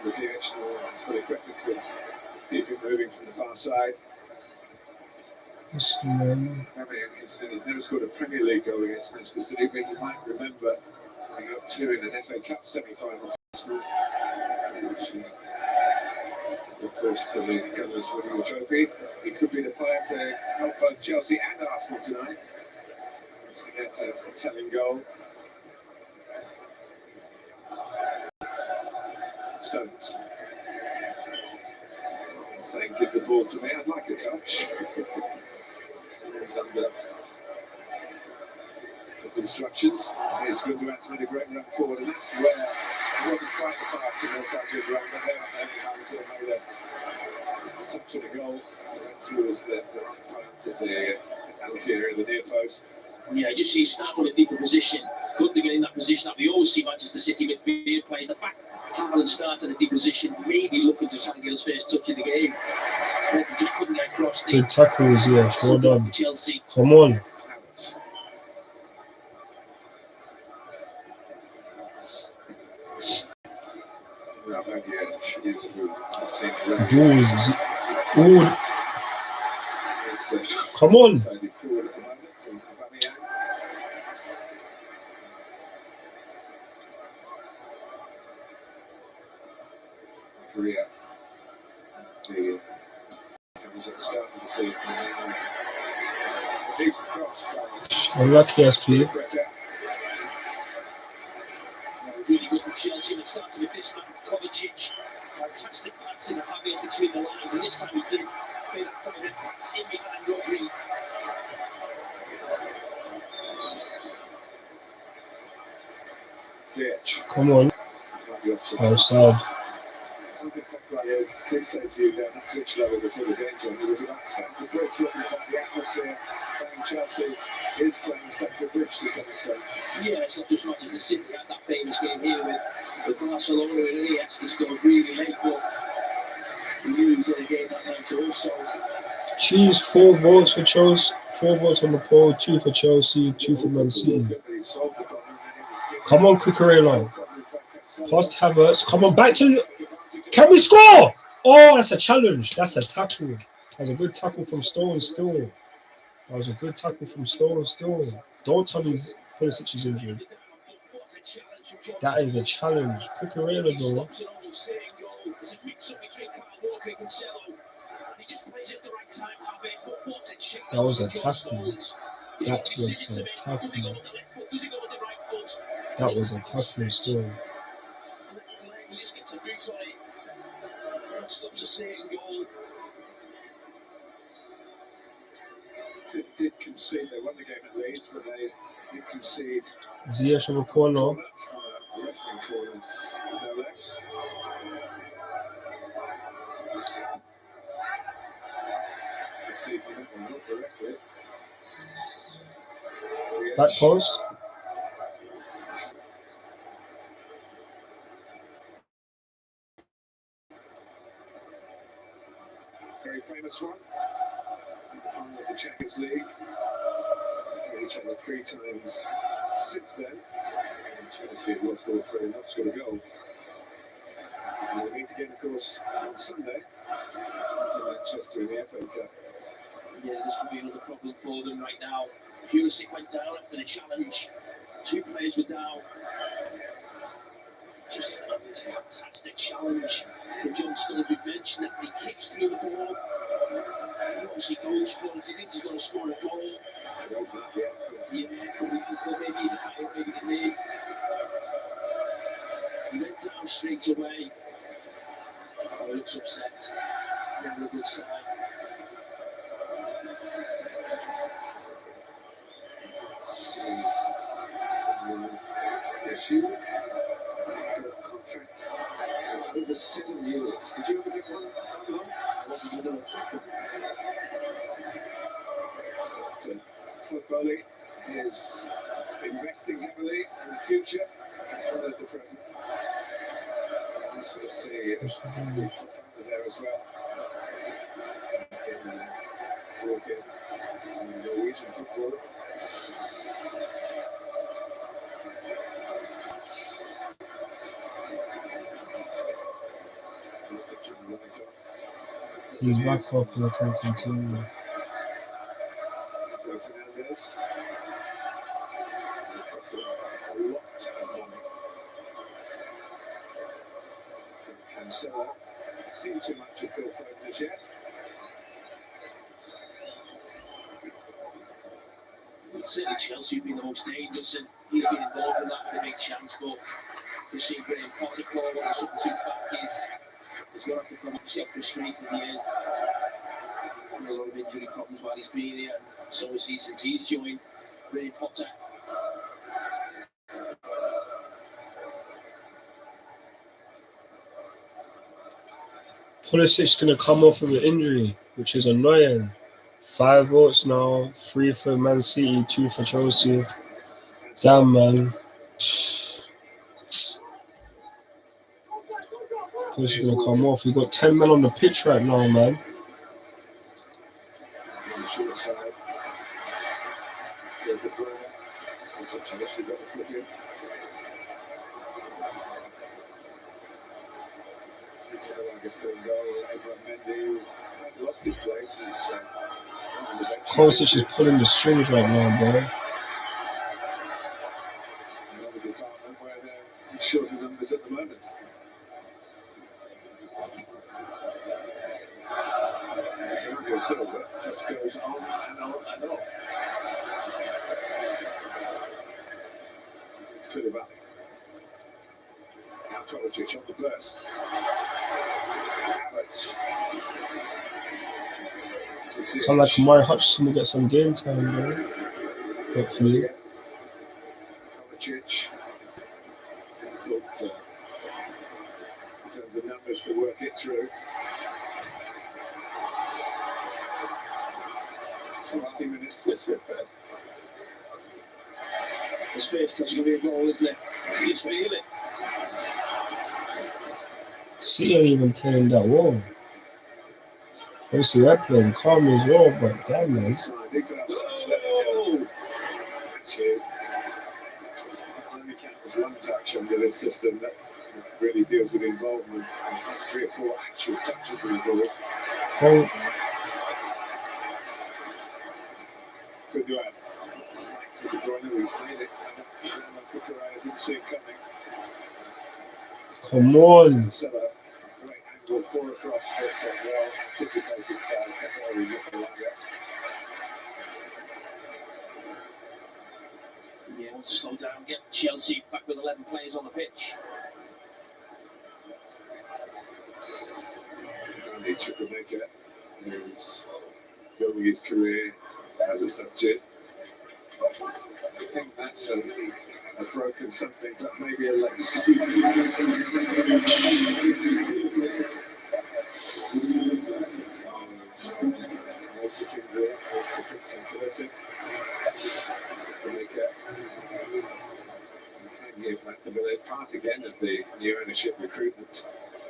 The ziyech azpilicueta could keep him moving from the far side. Yes, man. He's never scored a Premier League goal against Manchester City, but you might remember he got 2 in an FA Cup semi-final. Of course, to the Gunners winning the trophy. He could be the player to help both Chelsea and Arsenal tonight. He's going to get a telling goal. Stones saying, give the ball to me, I'd like a touch. He's under instructions. Here's Gundogan's made a great run forward, and that's where it wasn't quite the fast and quite good run, but there made a touch and a goal. Went towards the right part of the penalty area, the near post. Yeah, just see start from a deeper position. Gundogan in that position that we always see Manchester City midfield players. The fact Haaland started in a deep position, maybe looking to try and get his first touch in the game. But he just couldn't get across the good tackles, yeah, well done. Chelsea. Come on. Balls. Forward. Come on. Korea. The comes at the start of the season. Decent cross from Unlucky SP. Azpilicueta. It's really good for Chelsea. It started with this man, Pulisic. Fantastic pass in the Javier between the lines, and this time he did play that private pass in behind Rodri. Ziyech. Come on. Might be offside. Offside. I think Pep did say to you down at pitch level before the game, John, he was about Stamford Bridge, looking at the atmosphere, playing Chelsea is playing Stamford Bridge to some extent. Yeah, it's not just Manchester City had that famous game here with Barcelona and Iniesta scores really late, but we knew he was in a game that night also. Jeez, 4 votes for Chelsea, 4 votes on the poll, 2 for Chelsea, 2 for Man City. He solved the problem, and it Come on, Cucurella. was Past Havertz. Come on, back to. Can we score? Oh, that's a challenge. That's a tackle. That was a good tackle from Stone still. That was a good tackle from Stone still. Don't tell me Pulisic is injured. That is a challenge. Cucurella, though. That was a tackle. That was a tackle. That was a tackle still. He just gets a boot on it. That stops a second goal. City did concede. They won the game at Leeds, but they did concede Ziyech on the corner. from a wrestling corner, no less. Let's see if you get one up directly. Back post. Very famous one. At the final of the Champions League. They've played each other 3 times since then. And Chelsea have lost all 3 and not scored a goal. And they meet again, of course, on Sunday to Manchester in the FA Cup. Yeah, this could be another problem for them right now. Pulisic went down after the challenge. 2 players were down. Just, it's a fantastic challenge from John Stones. We've mentioned that he kicks through the ball. He obviously goes for it. He thinks he's going to score a goal. They go for that, yeah. Yeah, maybe even higher, maybe the knee. He went down straight away. Oh, he looks upset. It's never a good sign. Issue. Contract over 7 years. Did you ever get one? I wasn't going to Todd Bowley is investing heavily in the future as well as the present. I also see a good founder there as well. Brought in Norwegian football. He's back up and can continue. So Fernandez. A lot of money. Cancelo. Seen too much of Phil Foden as yet. Certainly Chelsea have been the most dangerous, and he's been involved in that with a big chance, but to see Graham Potter call what the substitute back is, he's going to have to come and see how frustrated he is. Had a lot of injury problems while he's been here, and so has he since he's joined Graham Potter. Pulisic's going to come off with an injury, which is annoying. 5 votes now, 3 for Man City, 2 for Chelsea. Damn, man. Pulisic's going to come off. We've got 10 men on the pitch right now, man. On the short side. The Bruyne. Which actually got the foot in. It's like a still goal. Abraham Mendy had lost his place. He's on the bench. Pulisic is pulling the strings right now, bro. Another department where they're short of numbers at the moment. Silva just goes on and on and on. Koulibaly. Now Pulisic on the burst. Havertz. Kind of like Kamari Hutchinson to get some game time, though. Hopefully. Pulisic. Difficult in terms of numbers to work it through. 20 minutes. His face touch going to be a goal, isn't it? You just feel it. See, ain't even playing that well. Obviously, we're playing calm as well, but damn, man. Oh! Actually, only counts one touch under this system that really deals with involvement. It's like 3 or 4 actual touches with the ball. Oh, Good to have. It's like De Bruyne, we've played it. I didn't see it coming. come on. So, great angle, 4 across, but well anticipated by looking like that. Yeah, wants to slow down, get Chelsea back with 11 players on the pitch. Nietzsche could make it. Who's building his career as a subject. I think that's a broken something, but maybe a less. Noticing there is to pulisic. Can give that to be part again of the new ownership recruitment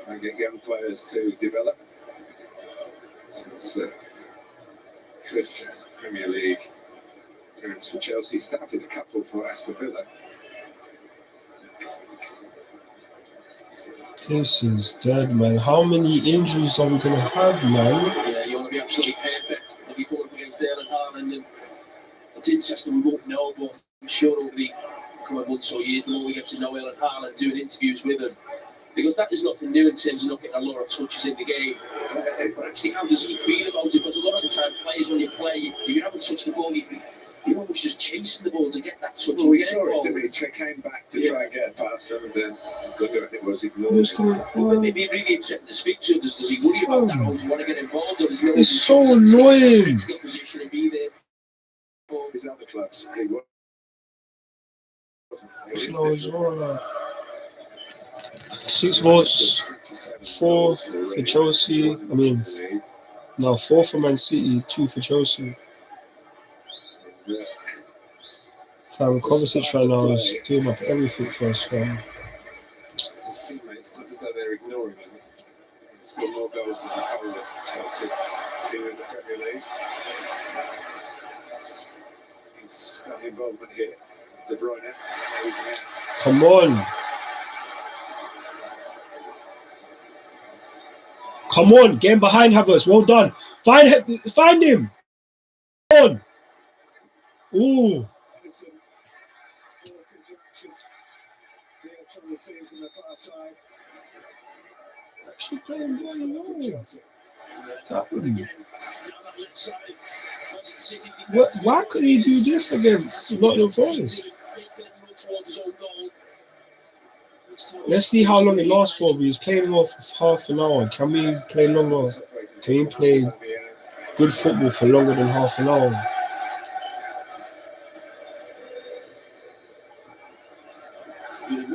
and get young players to develop. So it's 5th Premier League appearance for Chelsea. Started a couple for Aston Villa. This is dead, man. How many injuries are we going to have, man? Yeah, you want to be absolutely perfect if you go up against Erling Haaland. And it's interesting, we won't know, but I'm sure over the coming months or years, the more we get to know Erling Haaland, doing interviews with him, because that is nothing new in terms of not getting a lot of touches in the game. But actually, how does he feel about it? Because a lot of the time, players, when you play, you haven't touched the ball, you're almost just chasing the ball to get that touch. Well, we saw it, Dimitri came back to try and get a pass, and I think was ignored. It'd be really interesting to speak to him. Does he worry about that, or does he want to get involved? Or It's so annoying. To get position and be there for his other clubs. He was. Slow as well. 6 votes, 4 for Chelsea. 4 for Man City, 2 for Chelsea. Fam, Kovacic right now is doing up everything for us, fam. His teammates look as though they're ignoring him. He's scored more goals than the whole of Chelsea team in the Premier League. He's got involvement here. De Bruyne. Come on. Come on, get him behind Havertz. Well done. Find him. Come on. Ooh. Actually playing very well. Why couldn't he do this against Nottingham Forest? Let's see how long it lasts for. He's playing off for half an hour. Can we play longer? Can we play good football for longer than half an hour?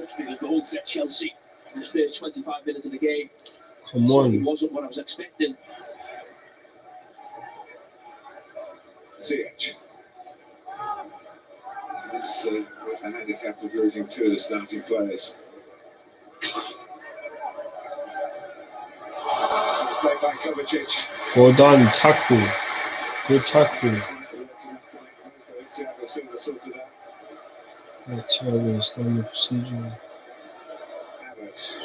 much bigger goals at Chelsea in the first 25 minutes of the game. Come on. It wasn't what I was expecting. Ziyech. This with the handicap of losing two of the starting players. So it's led by Kovacic. Well done, tackle. Good tackle. Thiago Silva sorted out. Let Thiago stand the procedure. Havertz.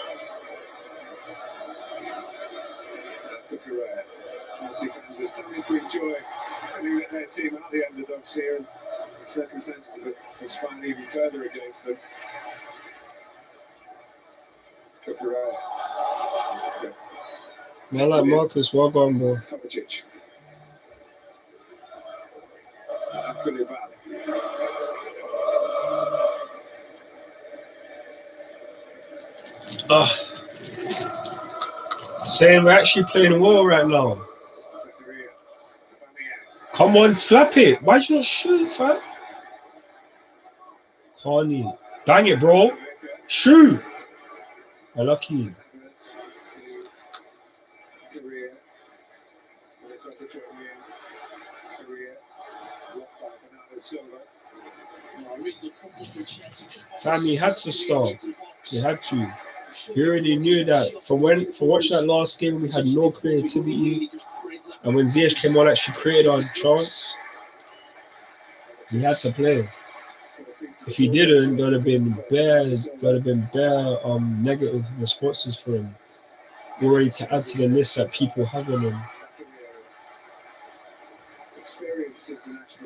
Cucurella. Chelsea fans are starting to enjoy feeling that their team are the underdogs here, and the circumstances have conspired even further against them. Cucurella. Man like Marcus, well gone, bro. Kovacic. Koulibaly. Saying we're actually playing well right now. Come on, slap it. Why'd you not shoot, fam? Carney. Bang it, bro. Shoot. I'm lucky. Fam, he had to stop. He had to. He already knew that from watching that last game, we had no creativity. And when Ziyech came on, actually created our chance. He had to play. If he didn't, there would have been bare negative responses for him. Already to add to the list that people have on him.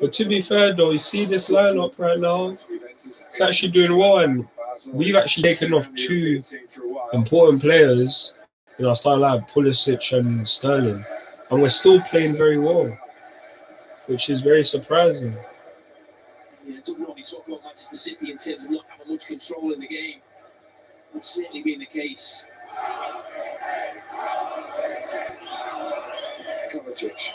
But to be fair though, you see this lineup right now, it's actually doing well, and we've actually taken off two important players in our starting lineup, Pulisic and Sterling, and we're still playing very well, which is very surprising. Yeah, don't normally talk about Manchester City in terms of not having much control in the game. That's certainly been the case. Kovacic.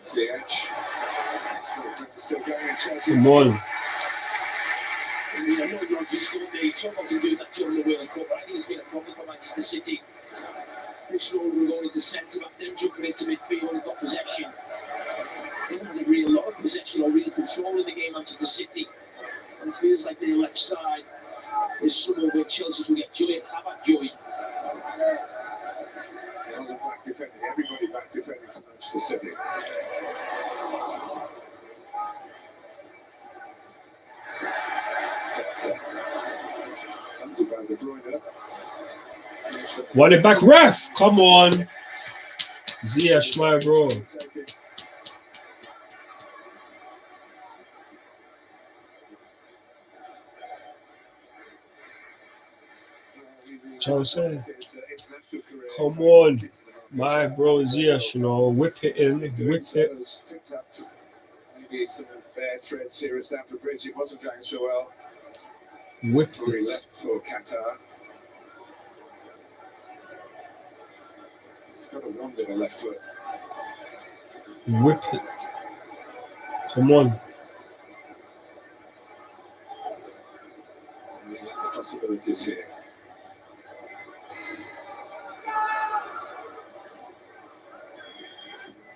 Ziyech. Still going in Chelsea. Come on. I know Rodri's got the trouble to do that during the World Cup, but I think it's been a problem for Manchester City. This role we're going into centre back, then jumping into midfield and got possession. They don't have a real lot of possession or real control in the game, Manchester City. And it feels like their left side is somewhere where Chelsea can get joy and have that joy. Back defending, everybody back defending for Manchester City. Want it back, ref? Come on. Ziyech, my bro. Chelsea. Come on. My bro Ziyech, you know, whip it in, whip it. Maybe some bad threads here at Stamford Bridge. It wasn't going so well. Whip Before he it. left for Qatar. He's got a wand in the left foot. Whip it. Come on. The possibilities here.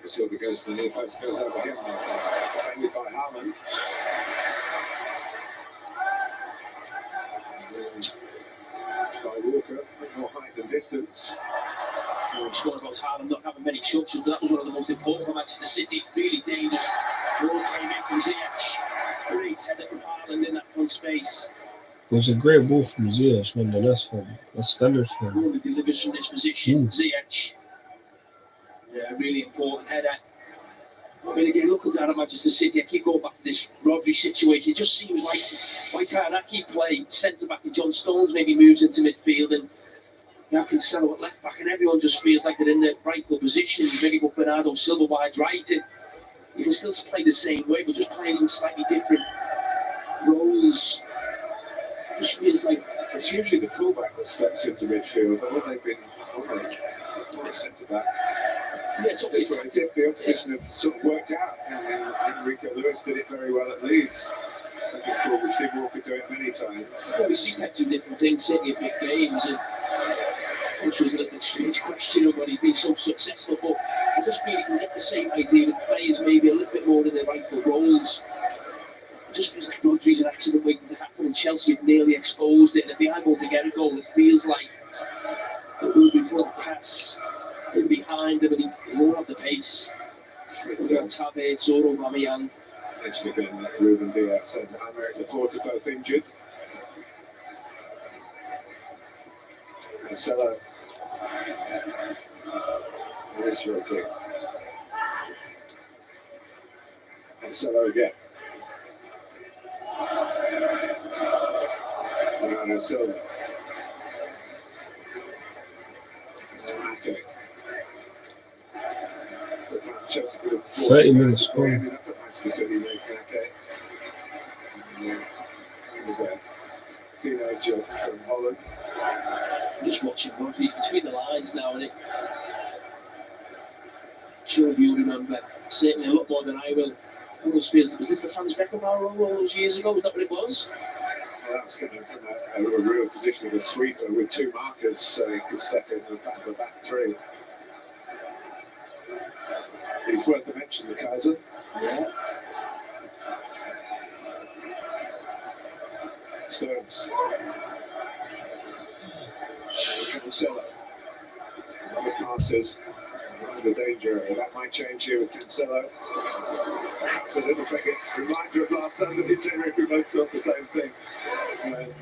Silva goes to the near post, goes over him. Defended by Haaland. By Walker, a bit more height than distance. Just one about Haaland not having many shots, but that was one of the most important for Manchester City. Really dangerous. Ball came in from Ziyech. Great header from Haaland in that front space. It was a great ball from Ziyech, nonetheless, for him. That's standard for him. Really delivers from this position, Ziyech. Yeah, really important header. I mean, again, looking down at Manchester City, I keep going back to this Rodri situation. It just seems like, why can't Aki play centre-back and John Stones maybe moves into midfield and now Cancelo at left-back, and everyone just feels like they're in the rightful position. Maybe put Bernardo Silva wide right, and you can still play the same way, but just plays in slightly different roles. It just feels like it's usually the fullback that steps into midfield, but when they've been or a centre-back. Yeah, it's as if the opposition have sort of worked out, and Enrico Lewis did it very well at Leeds. Stepping forward, we've seen Walker do it many times. Well, we see Pep do different things, certainly in big games, and which was a little bit strange question of when he's been so successful, but I just feel he can get the same idea with players maybe a little bit more in their rightful roles. It just feels like Rodri's an accident waiting to happen, and Chelsea have nearly exposed it, and if they are going to get a goal, it feels like it will be for a pass in behind them, and he won't have the pace. Havertz or Aubameyang. Mentioned again that Ruben Diaz and Aymeric Laporte are both injured. Marcelo. Where's Rodri? Marcelo again. Bernardo Silva. time Chelsea could have 30 minutes They score. ended up at Manchester City late in that game. He was a teenager from Holland. Just watching Rodri between the lines now, and it. Sure, you'll remember certainly a lot more than I will. Almost feels, was this the Franz Beckenbauer role all those years ago? Was that what it was? Well, that was coming from a real position of a sweeper with two markers, so he could step in the back of the back three. He's worth a mention, the Kaiser. Yeah. Stones. Cancelo. Other passes. The danger. That might change here with Cancelo. That's a little bit reminder of last Sunday. We both thought the same thing. And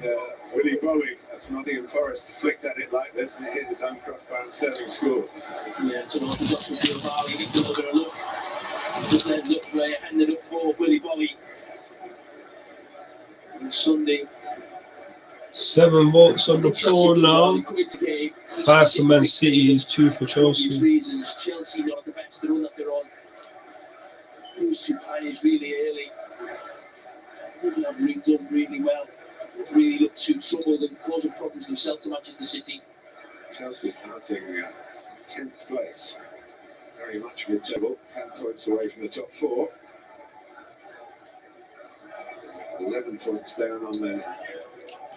Willy Bowie of Nottingham Forest flicked at it like this and it hit his own crossbar and Sterling scored. Yeah, to the Dutch from Phil Barley. He took a look. Just ended up where ended up for Willy Bowie. On Sunday. 7 votes on the poll now. 5 for Man City, 2 for Chelsea. Reasons Chelsea not the best run that they're on. Those two players really early. They have done really well. They really look too troubled and causing problems themselves to Manchester City. Chelsea starting 10th place. Very much mid-table, 10 points away from the top 4. 11 points down on their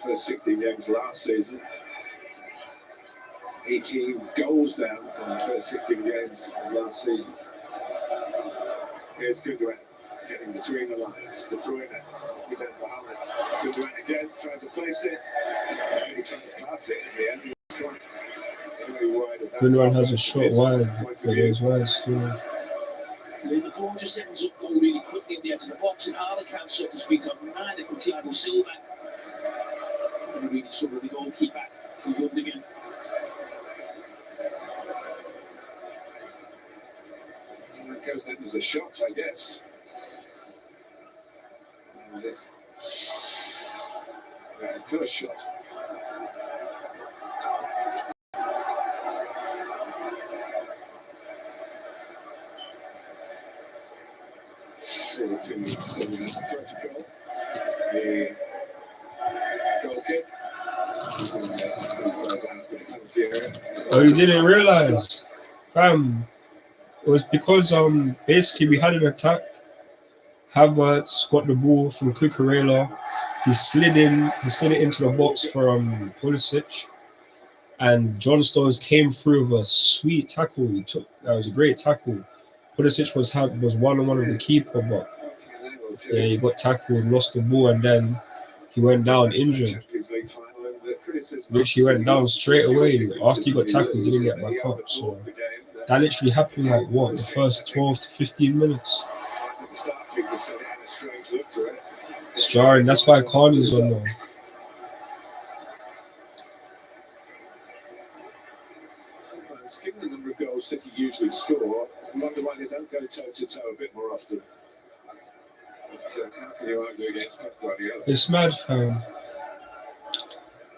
first 16 games last season. 18 goals down on the first 16 games of last season. Here's Gundogan getting between the lines. De Bruyne, with that behind. Gundogan again, trying to place it. He tried to pass it in the end. Gundogan has a short wide, but it's wide still. Then the ball just ends up going really quickly at the edge of the box, and Harlan can't shut his feet up. Neither can Thiago Silva. And really struggled the goalkeeper from Gundogan. That goes down as a shot, I guess. And first shot. To protocol. The goal kick. Oh, you didn't realise? Fam, it was because basically we had an attack. Havertz got the ball from Cucurella. He slid it into the box for Pulisic. And John Stones came through with a sweet tackle. That was a great tackle. Pulisic was 1-on-1 with the keeper, but yeah, he got tackled, lost the ball, and then he went down injured. Which he went down straight away after he got tackled, didn't get back up. So that literally happened like what, the first 12 to 15 minutes. It's jarring. That's why Carney's on there. Sometimes, given the number of goals City usually score, I wonder why they don't go toe-to-toe a bit more often. But how can you argue against Pep Guardiola? It's mad, fam.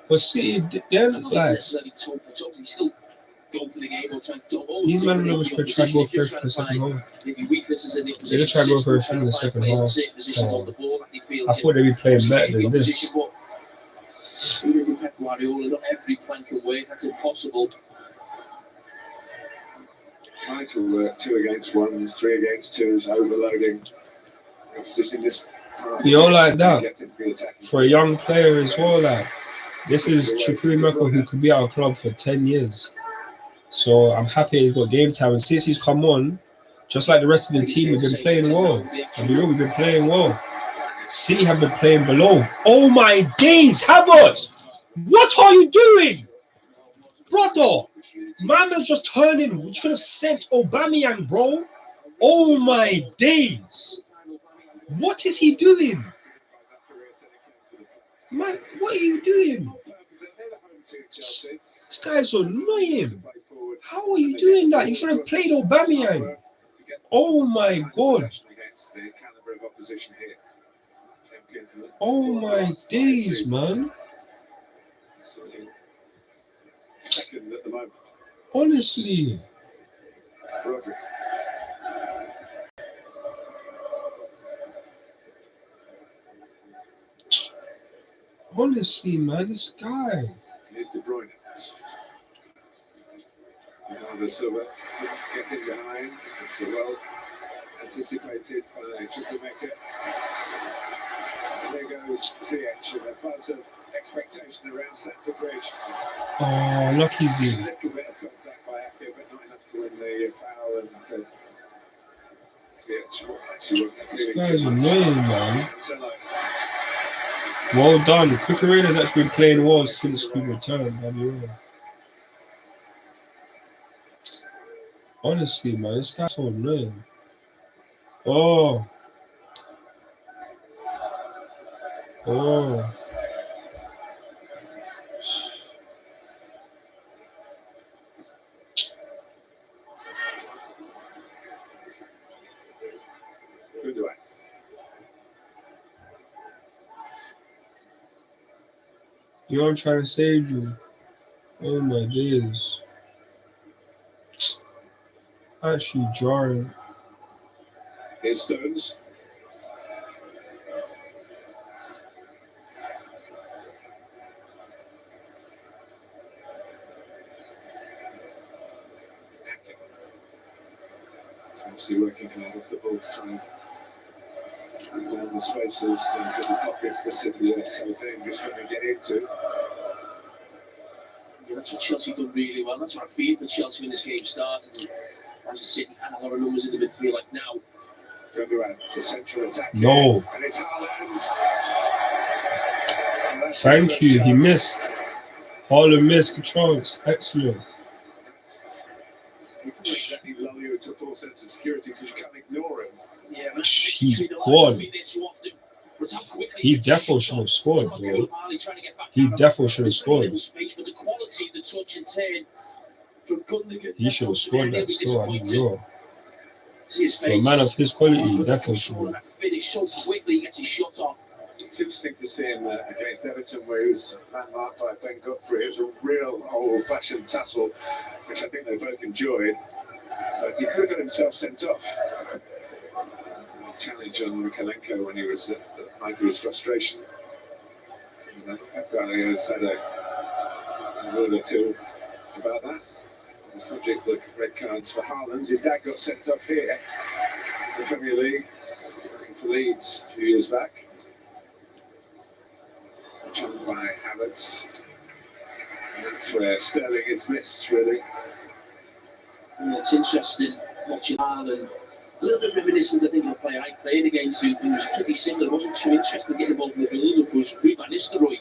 But see, they're like... These men never try to go for everything in the second half. They just try to go for everything in the second half. I thought they'd be playing better than this. Pep Guardiola, not every plan can work, that's impossible. Try to work 2 against 1s, 3 against 2s, overloading the opposition. This you know, like that, for a young player as well, like, this is Chukwuemeka who could be at our club for 10 years. So I'm happy he's got game time. And since he's come on, just like the rest of the team, we've been playing well. We've been playing well. City have been playing below. Oh my days, Havertz! What are you doing? Brother, man was just turning. We should have sent Aubameyang, bro. Oh my days. What is he doing? Man, what are you doing? This guy's annoying. How are you doing that? You should have played Aubameyang. Oh my God. Oh my days, man. Second at the moment. Honestly. Honestly, man, this guy. Here's De Bruyne. Bernardo Silva getting behind. It's well anticipated by Chukwuemeka. And there goes ziyech, and a buzz of expectation around Stamford Bridge. Oh, lucky A Z. little bit of contact by Ake, but not enough to win the foul. And ziyech actually wasn't This doing guy's too much. annoying, man. Marcelo. Well done. Cucurella's actually been playing well since we returned, by the way. Honestly, man, this guy's so annoying. Oh. Oh. Good way. You know I'm trying to save you. Oh my days. Actually jarring. Here's Stones. Obviously working hard off the ball from down the spaces and for the pockets that City are so dangerous when they get into. Yeah, that's what Chelsea done really well. That's what I feared for Chelsea when this game started. And as a City had a lot of numbers in the midfield like now. Gundogan, it's a central attack. No. And it's Haaland. Thank you. He missed. Haaland missed the chance. Excellent. He doesn't exactly lull you into a full sense of security because you can't ignore him. Yeah, but He's gone. He definitely should have scored, bro. He definitely should have scored. But the quality, the touch and turn from Gundogan. He should have scored that still. I don't know. His For a man of his quality, he definitely should have. Finish so quickly, he gets his shot off. It's interesting to see him against Everton, where he was landmarked by Ben Godfrey. It was a real old-fashioned tussle, which I think they both enjoyed. But he could have got himself sent off. Challenge on Mikalenko when he was at the height of his frustration. Pep Guardiola's had a word or two about that. The subject of red cards for Haaland. His dad got sent off here in the Premier League, working for Leeds a few years back. Jumped by havertz. And that's where Sterling is missed, really. And it's interesting watching Haaland. A little bit reminiscent, I think, of a player I played against who was pretty similar. Wasn't too interested in getting involved in the build-up. Was Rui van Nistelrooy.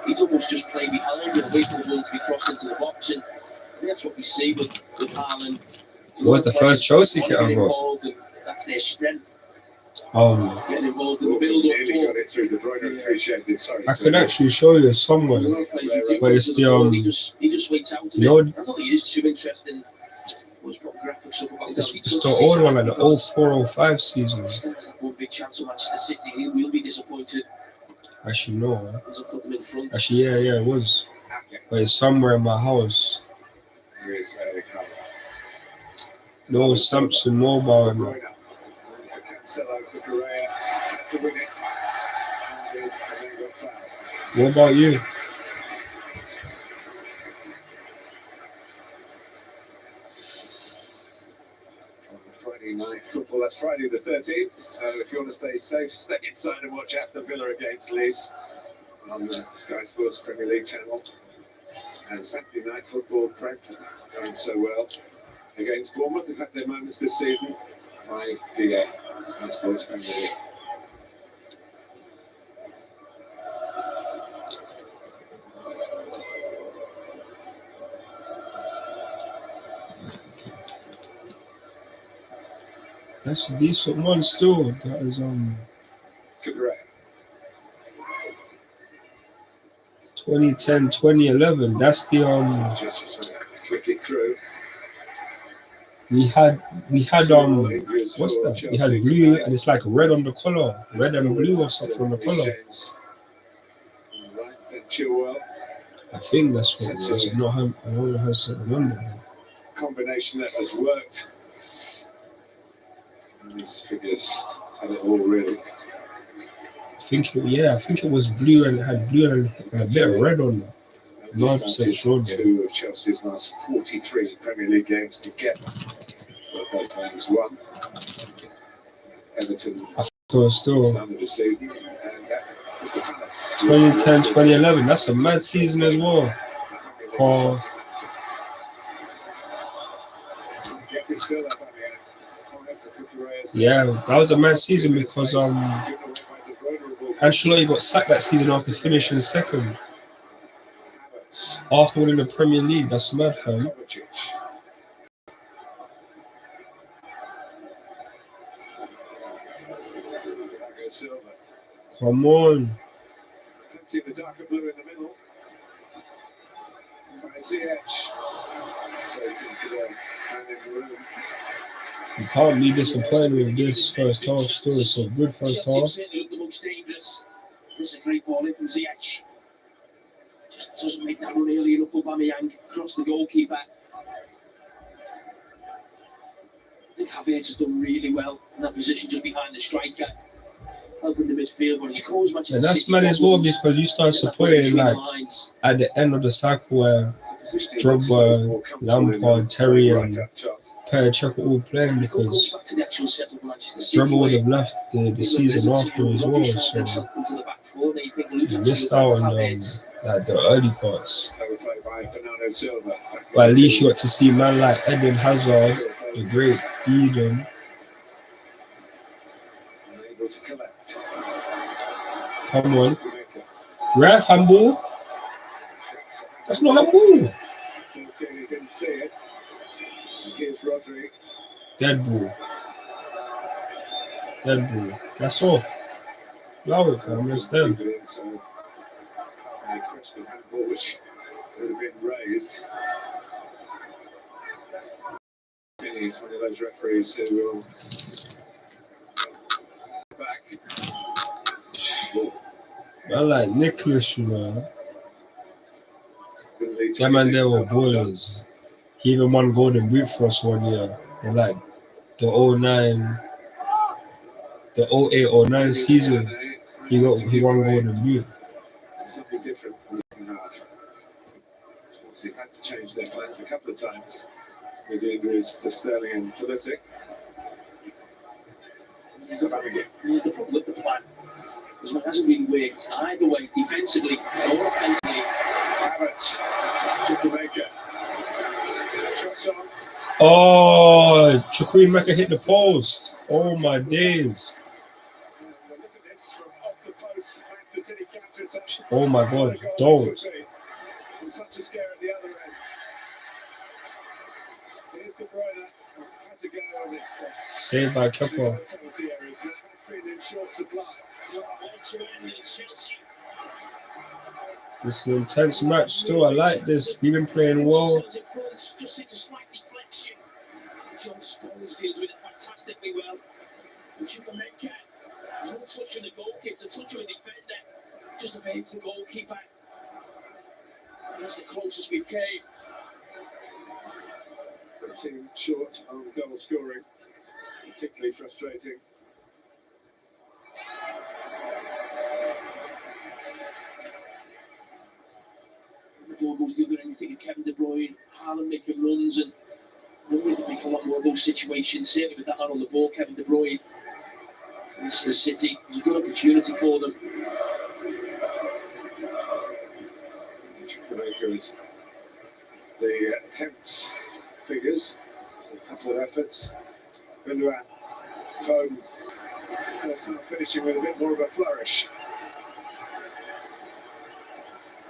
He'd almost just play behind and wait for the ball to be crossed into the box. And that's what we see with Haaland. What was the first Chelsea kit I got? That's their strength. Getting involved in the build-up. Nearly got it through De Bruyne. Appreciated. Sorry. I could actually show you someone, but it's the He just waits out a you know, bit. I don't think he is too interested in. It's the old one, like the old 405 season. One big chance of Manchester City. He will be disappointed. Actually, no. Doesn't put them in front. Actually, yeah, it was. But it's somewhere in my house. Here is No, Samsung Mobile. De Bruyne. For Cancelo, for Correa to win it. And then got fouled. What about you? Friday night football. That's Friday the 13th. So if you want to stay safe, stay inside and watch Aston Villa against Leeds on the Sky Sports Premier League channel. And Saturday night football, Brentford going so well against Bournemouth. They've had their moments this season. 5 p.m. Sky Sports Premier League. That's a decent one still. That is Correa. 2010, 2011. That's the Just flick it through. we had what's that? We had blue and it's like red on the collar, red and blue or something on the collar. Right, then Chilwell. I think that's what it was. I don't know how to remember. Combination that has worked. And these figures had it all really. I think it was blue and it had blue and a bit of red on it. And we 9% sure, started 2 of Chelsea's last 43 Premier League games together. Both those games won. Everton So still started the season, and Crystal Palace 2010, 2011. That's a mad season as well. Call Yeah, that was a mad season because Ancelotti got sacked that season after finishing second. After winning the Premier League, that's mad, fam. Come on. Plenty of the darker blue in the middle. By ziyech. Goes into the man in the room. You can't be disappointed with this first half. Still, it's a good first half. Certainly the most dangerous. This is a great ball in from Ziyech. Just doesn't make that run early enough. Aubameyang across the goalkeeper. I think Havertz has done really well in that position just behind the striker, helping the midfield. But he calls Manchester And that's City mad as well problems. because you start supporting like at the end of the cycle where Drogba, Lampard, Terry, and Perchuk all playing because Drogba would have left the season after as well, so you missed out on like the early parts. But at least you got to see man like Eden Hazard, the great Eden. Come on, ref handball. That's not handball. Dead ball. That's all. Allow it, fam. It's them. Which would have been raised. He's one of those referees who will back. I like Nicholas, you know. That man there were ballers. He even won Golden Boot for us one year. And like the 09, the 08 or 09 season, he won Golden Boot. Something different from the half. Chelsea had to change their plans a couple of times with the injuries to Sterling and pulisic. The problem with the plan is it hasn't really worked either way, defensively or offensively. Havertz, Chukwuemeka. Shots on. Oh, Chukwuemeka hit the post. Oh my days. Look at this from off the post. Manchester City counter-attack. Oh my God, don't. Such a scare at the other end. Here's De Bruyne. Has a go on this. Saved by Kepa. That's been in short supply. It's an intense match still. I like this. We've been playing well. Just a slight deflection. John Stones deals with it fantastically well. But you can make it. There's no touch on the goalkeeper, it's a touch on the defender. Just evades the goalkeeper. That's the closest we've came. The team short on goal scoring, particularly frustrating. The ball goes the other end, you think of Kevin De Bruyne, Haaland making runs, and we can make a lot more of those situations. Certainly with that man on the ball, Kevin De Bruyne. Manchester City, it's a good opportunity for them. The attempts figures, a couple of efforts. Gundogan, Foden, and it's now finishing with a bit more of a flourish.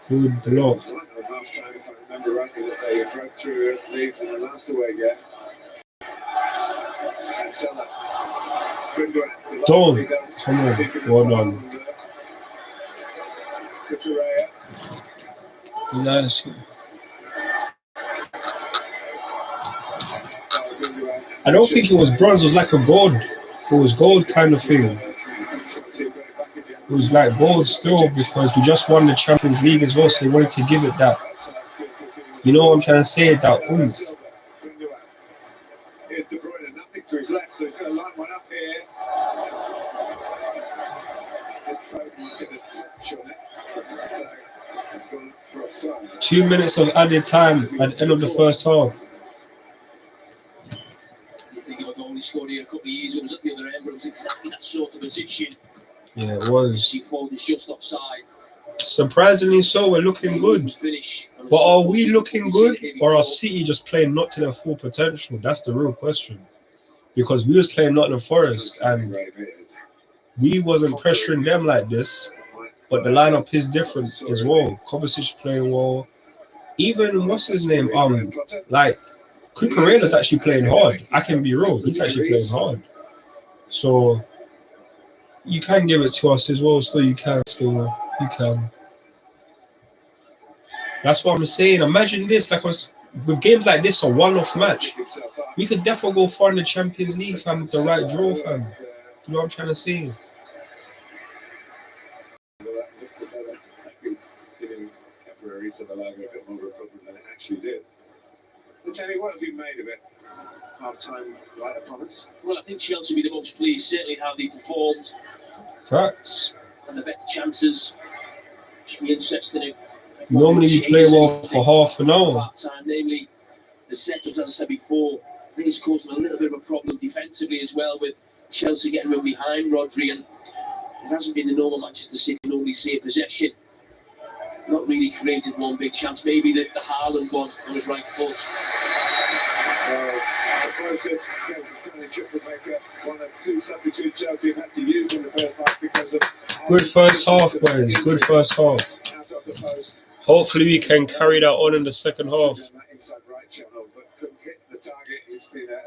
Good block. Half time, if I remember rightly, that they broke through leads in the last away game. And Salah, Gundogan, Don't. Come on. Well done. Kukurea. Nice. I don't think it was bronze. It was like a gold. It was gold kind of thing. It was like gold still because we just won the Champions League as well, so they wanted to give it that. You know what I'm trying to say? That oomph. Here's De Bruyne, nothing to his left, so he's going to line one up here. Has gone for offside. 2 minutes of added time at the end of the first half. You think of a goal he scored here a couple of years ago, was at the other end, but it was exactly that sort of position. Yeah, it was. He falls just offside. Surprisingly so, we're looking good. Finish. But are we looking good, or are City just playing not to their full potential? That's the real question. Because we was playing Nottingham Forest and we wasn't pressuring them like this, but the lineup is different as well. Kovacic playing well. Even what's his name? Like Cucurella's actually playing hard. I can be real, he's actually playing hard. So you can give it to us as well. You can. That's what I'm saying. Imagine this, like us with games like this, a one-off match. We could definitely go far in the Champions League, fam, with the right draw, fam. You know what I'm trying to say? Giving Caprarisa a bit more of a problem than it actually did. Well, Jenny, what have you made of it? Half-time right upon us. Well, I think Chelsea will be the most pleased, certainly how they performed. Facts. And the better chances. Should be interesting if normally you play well for half an hour. Namely, the setups, as I said before, I think it's caused them a little bit of a problem defensively as well, with Chelsea getting run behind Rodri, and it hasn't been the normal Manchester City normally see a possession. Not really created one big chance. Maybe the Haaland one on his right foot. The process came from the triple maker, one of two substitutes Chelsea have had to use in the first half because of. Good first half, boys. Good first half. Out of the post. Hopefully we can carry that on in the second half.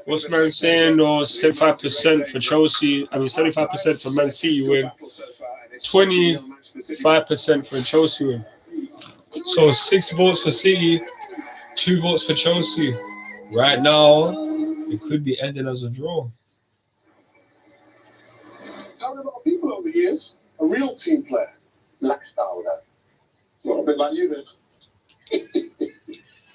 What's man saying? Or 75% for Chelsea. 75% for Man City win. 25% for Chelsea win. So 6 votes for City, 2 votes for Chelsea. Right now, it could be ending as a draw. How a lot of people over the years, a real team player. Black style, that. Well, a bit like you then.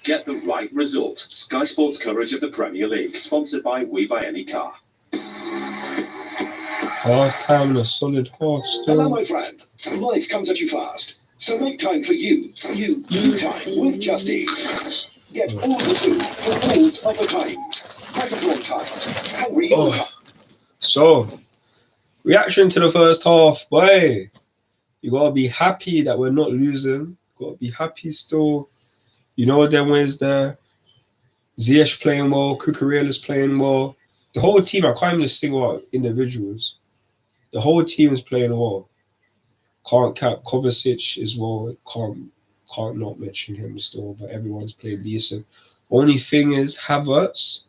Get the right result. Sky Sports coverage of the Premier League, sponsored by We Buy Any Car. Half time and a solid half Hello, still. my friend. Life comes at you fast, so make time for you time with Just Eat. Get all the food for all of the times. Private long times. Hungry all the time. So, reaction to the first half, boy. You gotta be happy that we're not losing. Gotta be happy still. You know them ways there. Ziyech playing well, Cucurella's playing well. The whole team, I can't even single out individuals. The whole team is playing well. Can't cap Kovacic as well. Can't not mention him still, but everyone's playing decent. Only thing is, Havertz,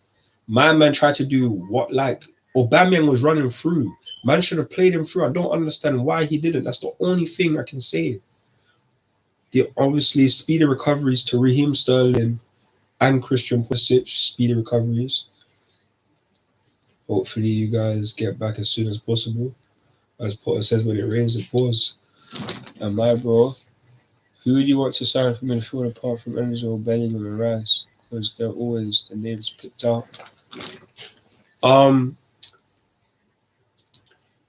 my man tried to do what like Aubameyang was running through. Man should have played him through. I don't understand why he didn't. That's the only thing I can say. The obviously speedy recoveries to Raheem Sterling and Christian Pulisic, speedy recoveries. Hopefully you guys get back as soon as possible. As Potter says, when it rains, it pours. And my bro, who do you want to sign for midfield apart from Enzo, Bellingham and Rice? Because they're always the names picked out.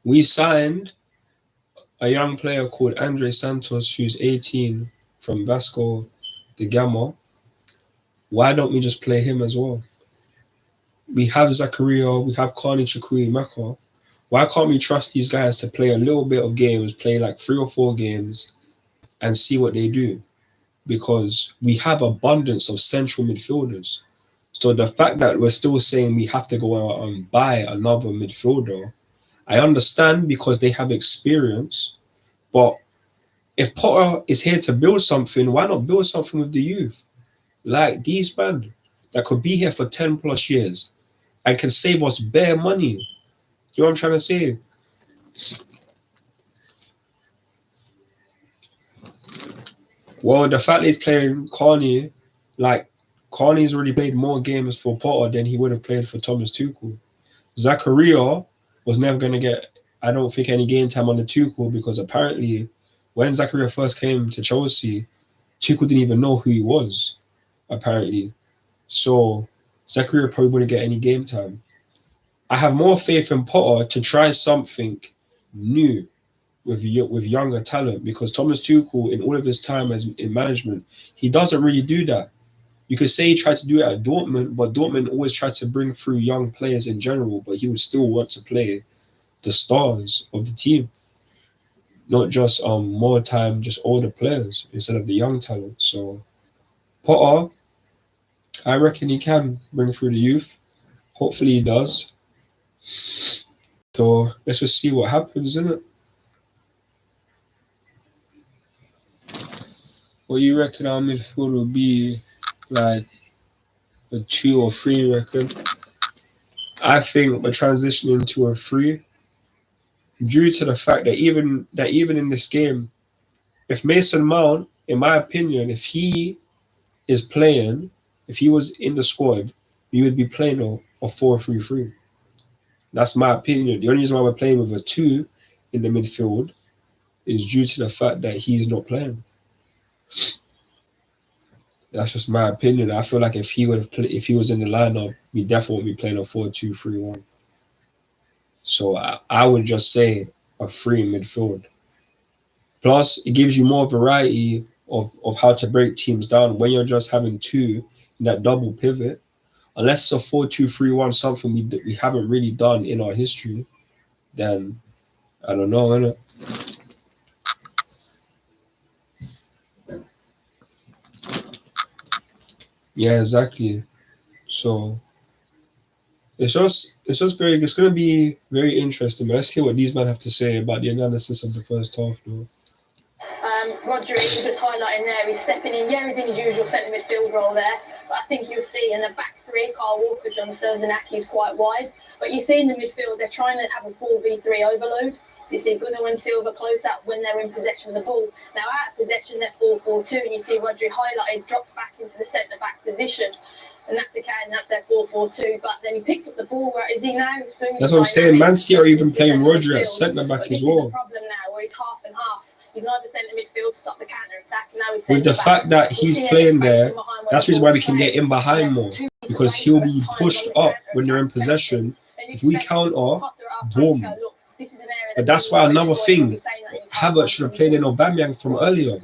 We signed a young player called Andre Santos, who's 18, from Vasco da Gama. Why don't we just play him as well? We have Zakaria, we have Carney Chukui Maka. Why can't we trust these guys to play a little bit of games, play like 3 or 4 games, and see what they do? Because we have abundance of central midfielders. So the fact that we're still saying we have to go out and buy another midfielder, I understand because they have experience, but if Potter is here to build something, why not build something with the youth? Like these men that could be here for 10 plus years and can save us bare money. You know what I'm trying to say? Well, the fact that he's playing Carney, like Carney's already played more games for Potter than he would have played for Thomas Tuchel. Zakaria was never going to get, I don't think, any game time on the Tuchel because apparently when Zakaria first came to Chelsea, Tuchel didn't even know who he was, apparently. So Zakaria probably wouldn't get any game time. I have more faith in Potter to try something new with younger talent, because Thomas Tuchel, in all of his time as in management, he doesn't really do that. You could say he tried to do it at Dortmund, but Dortmund always tried to bring through young players in general, but he would still want to play the stars of the team, not just more time, just older players instead of the young talent. So Potter, I reckon he can bring through the youth. Hopefully he does. So let's just see what happens, innit? What you reckon our midfield will be? Like a 2 or 3, reckon? I think we're transitioning to a 3 due to the fact that even in this game, if Mason Mount, in my opinion, if he is playing, if he was in the squad, we would be playing a 4-3-3. That's my opinion. The only reason why we're playing with a 2 in the midfield is due to the fact that he's not playing. That's just my opinion. I feel like if he was in the lineup, we definitely would be playing a 4-2-3-1. So I would just say a 3 midfield. Plus, it gives you more variety of how to break teams down when you're just having 2 in that double pivot. Unless it's a 4-2-3-1, something we haven't really done in our history, then I don't know, innit? Yeah, exactly. So it's going to be very interesting. But let's hear what these men have to say about the analysis of the first half, though. Rodri, just highlighting there, he's stepping in. Yeah, he's in his usual centre midfield role there, but I think you'll see in the back 3, Kyle Walker, John Stones and Aki's quite wide. But you see in the midfield, they're trying to have a 4-v-3 overload. So you see Gunnar and Silva close up when they're in possession of the ball. Now out of possession, they're 4-4-2, and you see Rodri highlighted, drops back into the centre-back position. And that's okay, and that's their 4-4-2. But then he picks up the ball. Where is he now? That's what I'm saying. Man City are even playing Rodri at centre-back as well. This is the problem now, where he's half and half. He's neither centre midfield to stop the counter attack. Now he's with the fact that he's playing there, that's the reason why we can get in behind more, because he'll be pushed up when they're in possession. If we counter, boom. But that's why another thing, Havertz should have played in Aubameyang from earlier.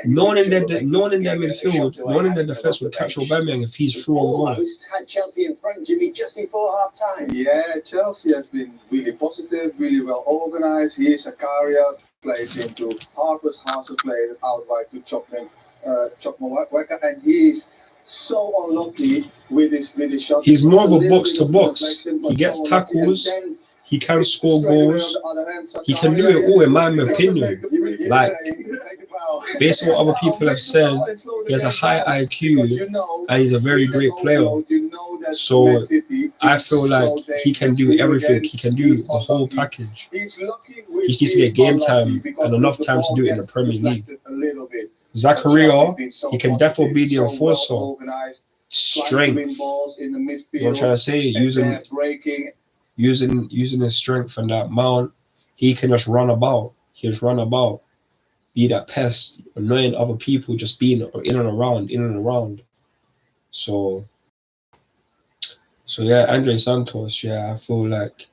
No one in their midfield, no one in their defense would catch Aubameyang if he's through on goal. Almost had Chelsea in front, Jimmy, just before half time. Yeah, Chelsea has been really positive, really well organised. Here's Zakaria, plays into Harper's plays out wide to Chopman Weka, and he's so unlucky with his shot. He's more of a box-to-box. He gets tackles. He can score goals. He can do it all, in my opinion. Like, based on what other people have said, he has a high IQ and he's a very great player. So I feel like he can do everything. He can do the whole package. He just needs to get game time and enough time to do it in the Premier League. Zakaria, he can definitely be the enforcer. Strength. You know what I'm trying to say? Using his strength and that Mount, he can just run about. He just run about. Be that pest, annoying other people, just being in and around. So yeah, Andre Santos, yeah, I feel like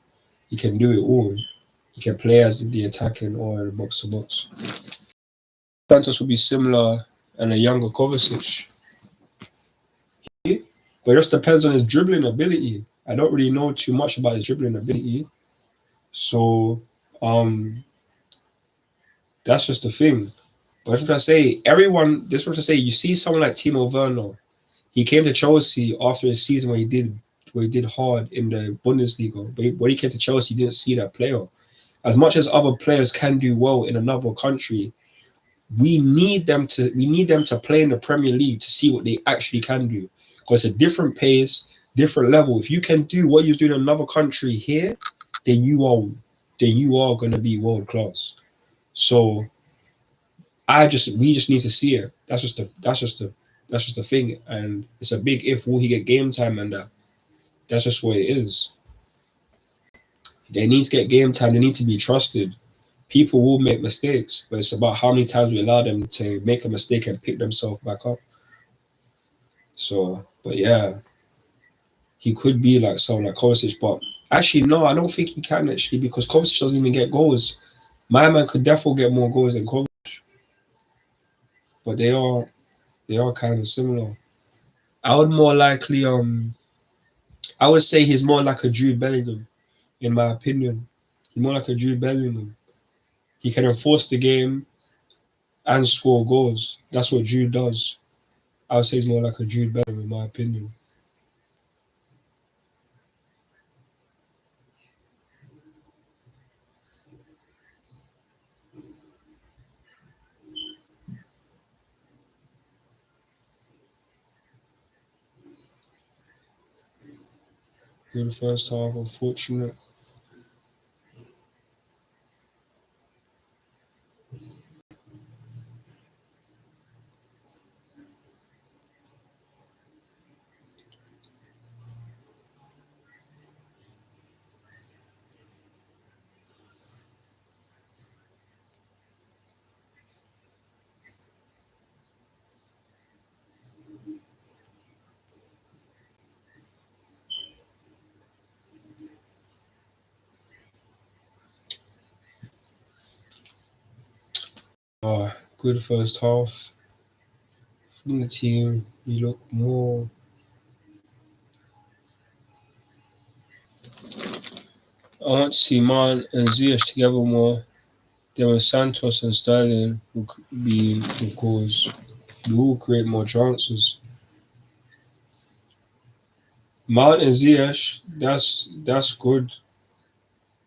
he can do it all. He can play as the attacking or the box-to-box. Santos will be similar and a younger Kovacic. But it just depends on his dribbling ability. I don't really know too much about his dribbling ability. So, that's just the thing. But that's what I say. You see someone like Timo Werner. He came to Chelsea after a season where he did hard in the Bundesliga. But when he came to Chelsea, he didn't see that player. As much as other players can do well in another country, we need them to play in the Premier League to see what they actually can do. Because it's a different pace, different level. If you can do what you're doing in another country here, then you are going to be world class. So we just need to see it. That's just the thing, and it's a big if. Will he get game time and that? That's just what it is. They need to get game time. They need to be trusted. People will make mistakes, but it's about how many times we allow them to make a mistake and pick themselves back up. So, but yeah, he could be like someone like Kovacic, but actually no, I don't think he can actually, because Kovacic doesn't even get goals. My man could definitely get more goals than Kovac, but they are kind of similar. I would more likely I would say he's more like a Jude Bellingham, in my opinion. He's more like a Jude Bellingham. He can enforce the game and score goals. That's what Jude does. I would say he's more like a Jude Bellingham, in my opinion. In the first half, unfortunate. Good first half. From the team, we look more. I want to see Man and Ziyech together more. Then with Santos and Sterling will be the cause. We will create more chances. Mount and Ziyech, that's good.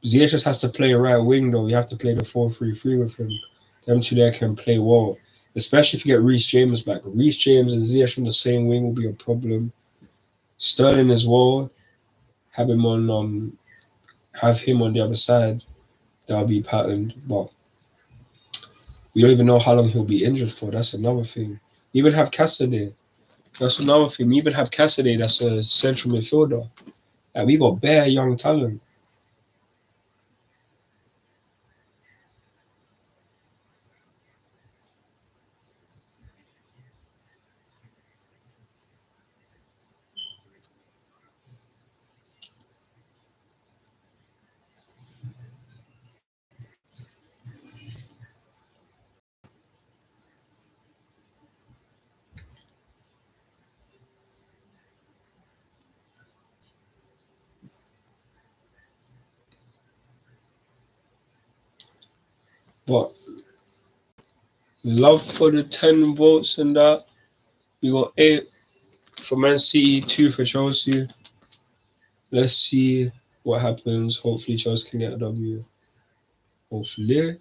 Ziyech just has to play right wing though. You have to play the 4-3-3 with him. Them two there can play well. Especially if you get Reece James back. Reece James and Ziyech from the same wing will be a problem. Sterling as well. Have him on the other side. That'll be patterned. But we don't even know how long he'll be injured for. That's another thing. We even have Cassidy. That's another thing. We even have Cassidy that's a central midfielder. And we got bare young talent. But love for the 10 votes and that. We got 8 for Man City, 2 for Chelsea. Let's see what happens. Hopefully Chelsea can get a W. Hopefully.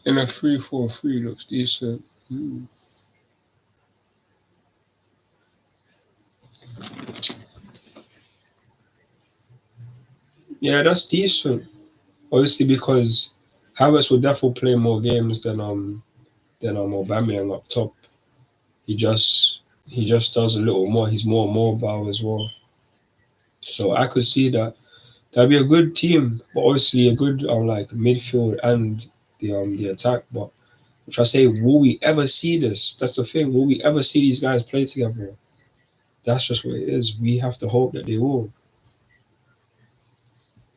And a 3-4-3 looks decent. Yeah, that's decent. Obviously because Havertz will definitely play more games than Aubameyang up top. He just does a little more. He's more mobile as well. So I could see that. That'd be a good team, but obviously a good like midfield and the attack. But which I say, will we ever see this? That's the thing. Will we ever see these guys play together? That's just what it is. We have to hope that they will.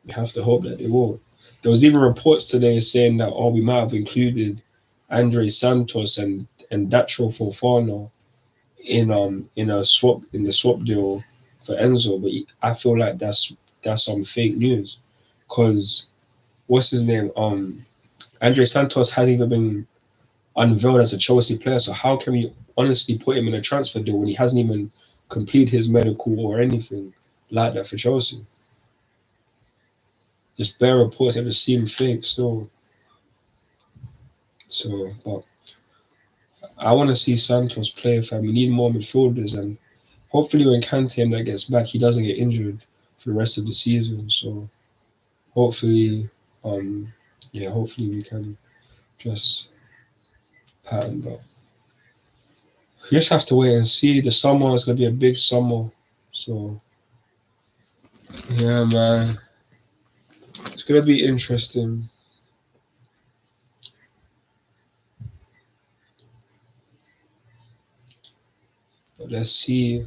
We have to hope that they will. There was even reports today saying that we might have included Andre Santos and Datro Fofana in a swap in the swap deal for Enzo, but I feel like that's some fake news, because what's his name? Andre Santos hasn't even been unveiled as a Chelsea player, so how can we honestly put him in a transfer deal when he hasn't even completed his medical or anything like that for Chelsea? Just bare reports that just seem fake still. So, but I want to see Santos play. If we need more midfielders, and hopefully when Kante and that gets back, he doesn't get injured for the rest of the season. So hopefully, hopefully we can just pattern. But we just have to wait and see. The summer is gonna be a big summer, so yeah, man, it's gonna be interesting. let's see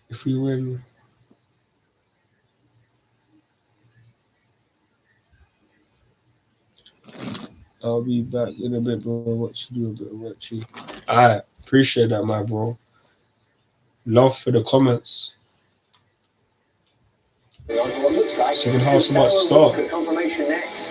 if we win. I'll be back in a bit, bro. What you do a bit of work, too. Alright, appreciate that, my bro. Love for the comments. Second half's about to start. Confirmation next.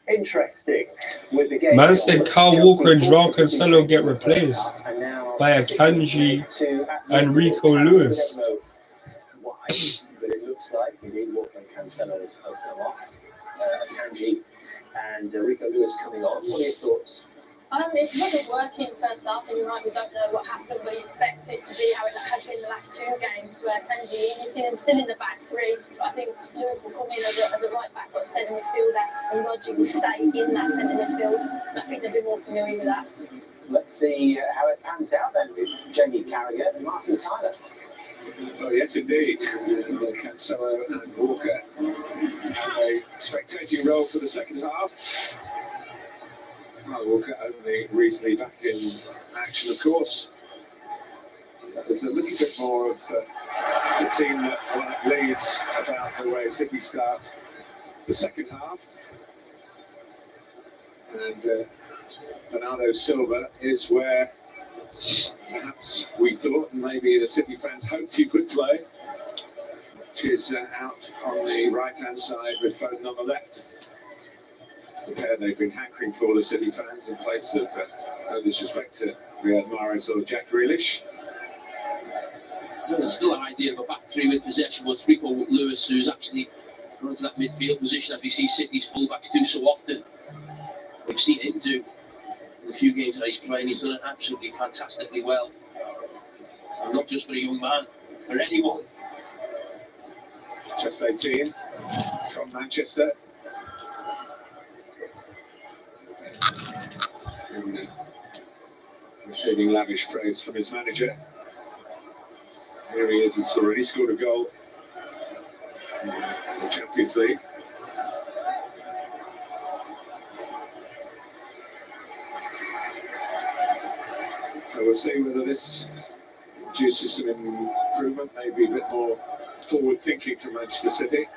Interesting. With the game, Man said Kyle Walker and Joao Cancelo get replaced by Akanji and Rico Lewis. Why? But it looks like indeed Walker and Cancelo have come off. Akanji and Rico Lewis coming on. What are your thoughts? It wasn't working first half, and you're right, we don't know what happened, but you expect it to be how it has been the last two games, where Kanji, you see him still in the back three. I think Lewis will come in as a right back, but centre midfielder, and Rodri will stay in that centre midfield. And I think they'll be more familiar with that. Let's see how it pans out then with Jamie Carragher and Martin Tyler. Oh, yes, indeed. Cancelo and Walker have a spectating role for the second half. Walker only recently back in action, of course. There's a little bit more of the team that won at Leeds about the way City start the second half. And Bernardo Silva is where perhaps we thought, and maybe the City fans hoped he would play, which is out on the right-hand side with Foden on the left. It's the pair they've been hankering for, the City fans, in place of, no disrespect to Riyad Mahrez or Jack Grealish. There's still an idea of a back three with possession, but it's Rico Lewis who's actually gone to that midfield position, as we see City's fullbacks do so often. We've seen him do in the few games that he's playing. He's done it absolutely fantastically well. And not just for a young man, for anyone. Just 18 from Manchester. And, receiving lavish praise from his manager. Here he is, he's already scored a goal in the Champions League. So we'll see whether this produces some improvement, maybe a bit more forward thinking from Manchester City.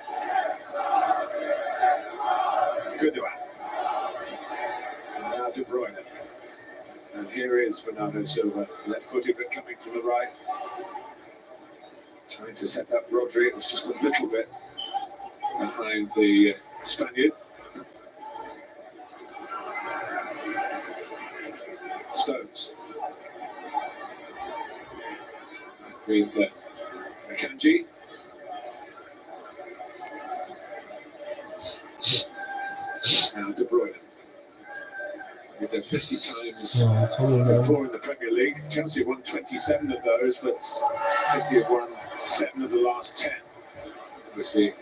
Good one. Now De Bruyne. And here is Bernardo Silva, left-footed but coming from the right. Trying to set up Rodri, it was just a little bit behind the Spaniard. Stones. With Akanji. Now De Bruyne. With their 50 times before in the Premier League. Chelsea won 27 of those, but City have won 7 of the last 10. Obviously,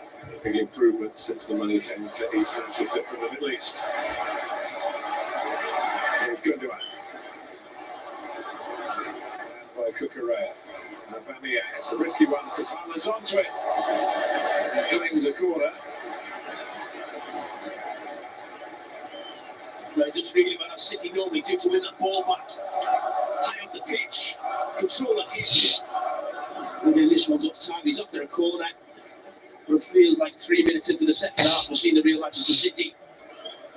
big improvement since the money came to East Manchester from the Middle East. Here's Gundogan. And by Cucurella. And Bamia, it's a risky one because Haaland's onto it. And claims a corner. But it does really matter. City normally do to win that ball back. High up the pitch, control the pitch. And then this one's off target, he's off there a corner. But it feels like 3 minutes into the second half, we're seeing the real Manchester City.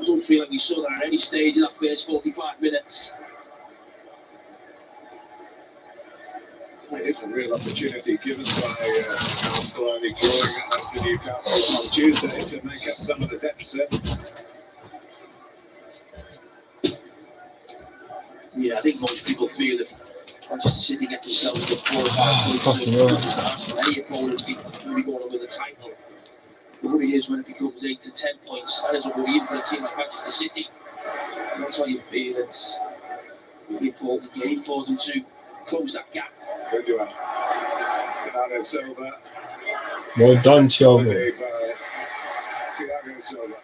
I don't feel like we saw that at any stage in that first 45 minutes. It is a real opportunity given by Arsenal only drawing at home to Newcastle on Tuesday to make up some of the deficit. Yeah, I think most people feel that Manchester City get themselves to 4 or 5 points. Just Arsenal, any opponent will be going on with the title. The worry is when it becomes 8 to 10 points. That is a worry for a team like Manchester City. And that's why you feel it's a really important game for them to close that gap. Good job. Bernardo Silva. Well done, Thiago. Thiago Silva.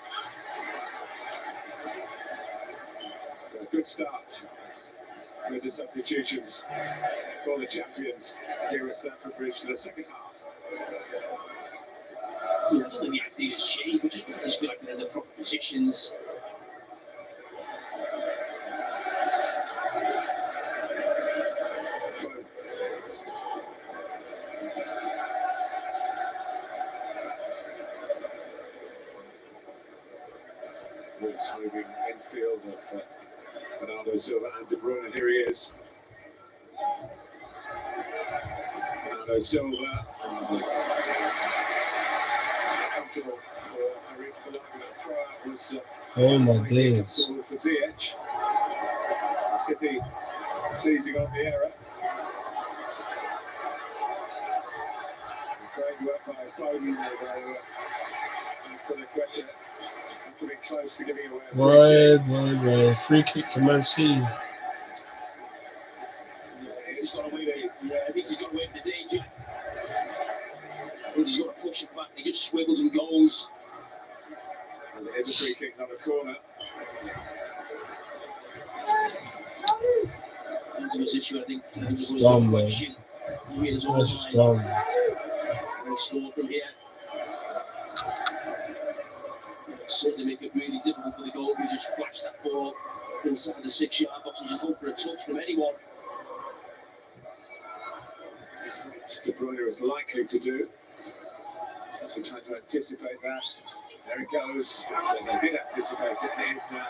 A good start with the substitutions for the champions here at Stamford Bridge for the second half. Yeah, I don't think the idea has changed, but just players feel like they're in the proper positions. Wolves moving infield of Bernardo Silva and De Bruyne. Here he is. Bernardo Silva. Comfortable for Havertz. The throw-out was Oh my days. for Ziyech. City seizing on the error. Great work by Foden there. Azpilicueta. Close to giving away Why, free kick to Man City. Yeah, he's got away there. I think he's got away with the danger. I think he's got to push it back. He just swivels and goes. And it is a free kick, not a corner. That's his issue, I think. There's Dumb, no man. question. He is all That's mine. dumb. And score from here. Certainly make it really difficult for the goalkeeper to just flash that ball inside the 6-yard box and just hope for a touch from anyone. De Bruyne is likely to do. Especially trying to anticipate that. There it goes. They did anticipate it. It is now.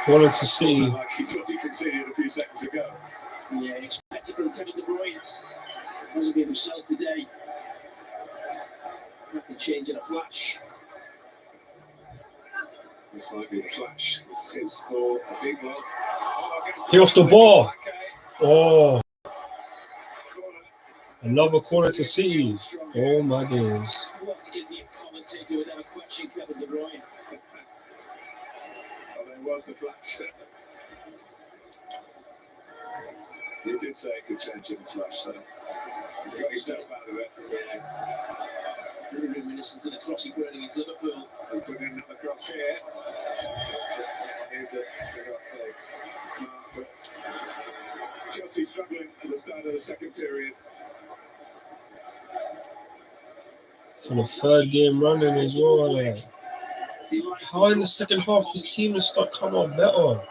Wanted to see. Like he thought he conceded a few seconds ago. Yeah, expected from Kevin De Bruyne. Hasn't been himself today. That can change in a flash. This might be the flash. This is for a big one. He off the ball. Oh. Another corner to City. Oh my days. What idiot commentator would ever question Kevin De Bruyne? Well, there was the flash. You did say it could change in the flash, so you got yourself out of it. Yeah. Very reminiscent of the cross he put in against Liverpool. And put in another cross here. Here's a big off play. Chelsea struggling at the start of the second period. For the third game running as well. Like. How in the second half this team has start coming out better?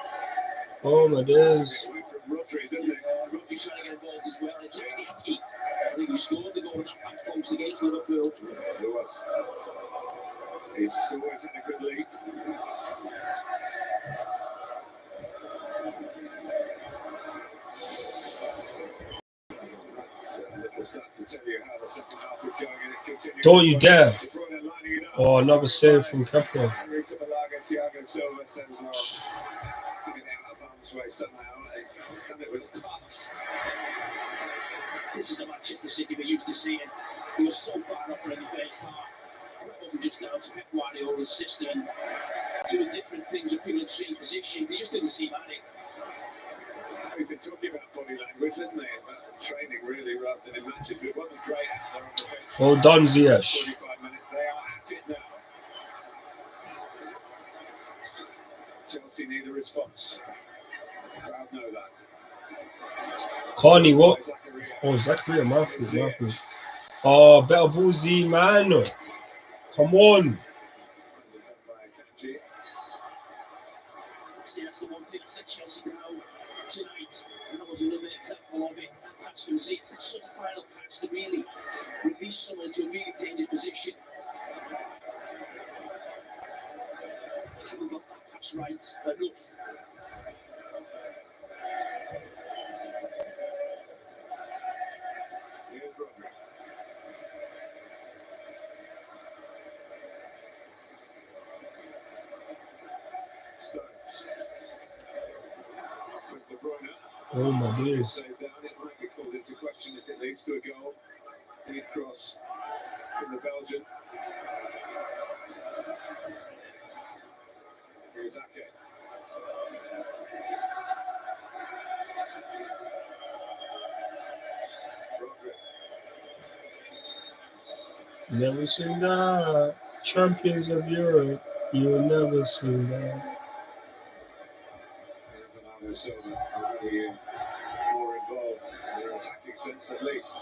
Oh my days. Rodri, didn't they? Rodri trying to get involved as well. It's actually a key. I think he scored the goal with that back post against Liverpool. It was. He's always had a good lead. To tell you how the second half is going, and it's continuing. Don't you dare. Oh, another save from Kepa. Thiago Silva says, well, getting out of harm's way somehow. He's done it with a pass. This is the Manchester City we're used to seeing. He was so far up in the first half. It wasn't just down to Pep Guardiola's system and doing different things and picking a strange position. They just didn't seem at it. We've been talking about body language, isn't it? About training, really, rather than in matches. But it wasn't great out there on the bench. Well done, Ziyech. 45 minutes, they are at it now. Chelsea need a response. The crowd know that. Carney, what? Oh, Zachary, Matthew. Oh, better ball, Z, man. Come on. See, that's the one thing that's let Chelsea down tonight. And that was another example of it. That pass from Ziyech, that's such a final pass to really release someone to a really dangerous position. Haven't got that pass right enough. Here's Rodri. Stones. With De Bruyne. Oh my days. Saved down. It might be called into question if it leads to a goal. Big cross from the Belgian. Miyazaki. Rodri. Never seen that. Champions of Europe. You'll never see that. Bernardo Silva already more involved in their attacking sense at least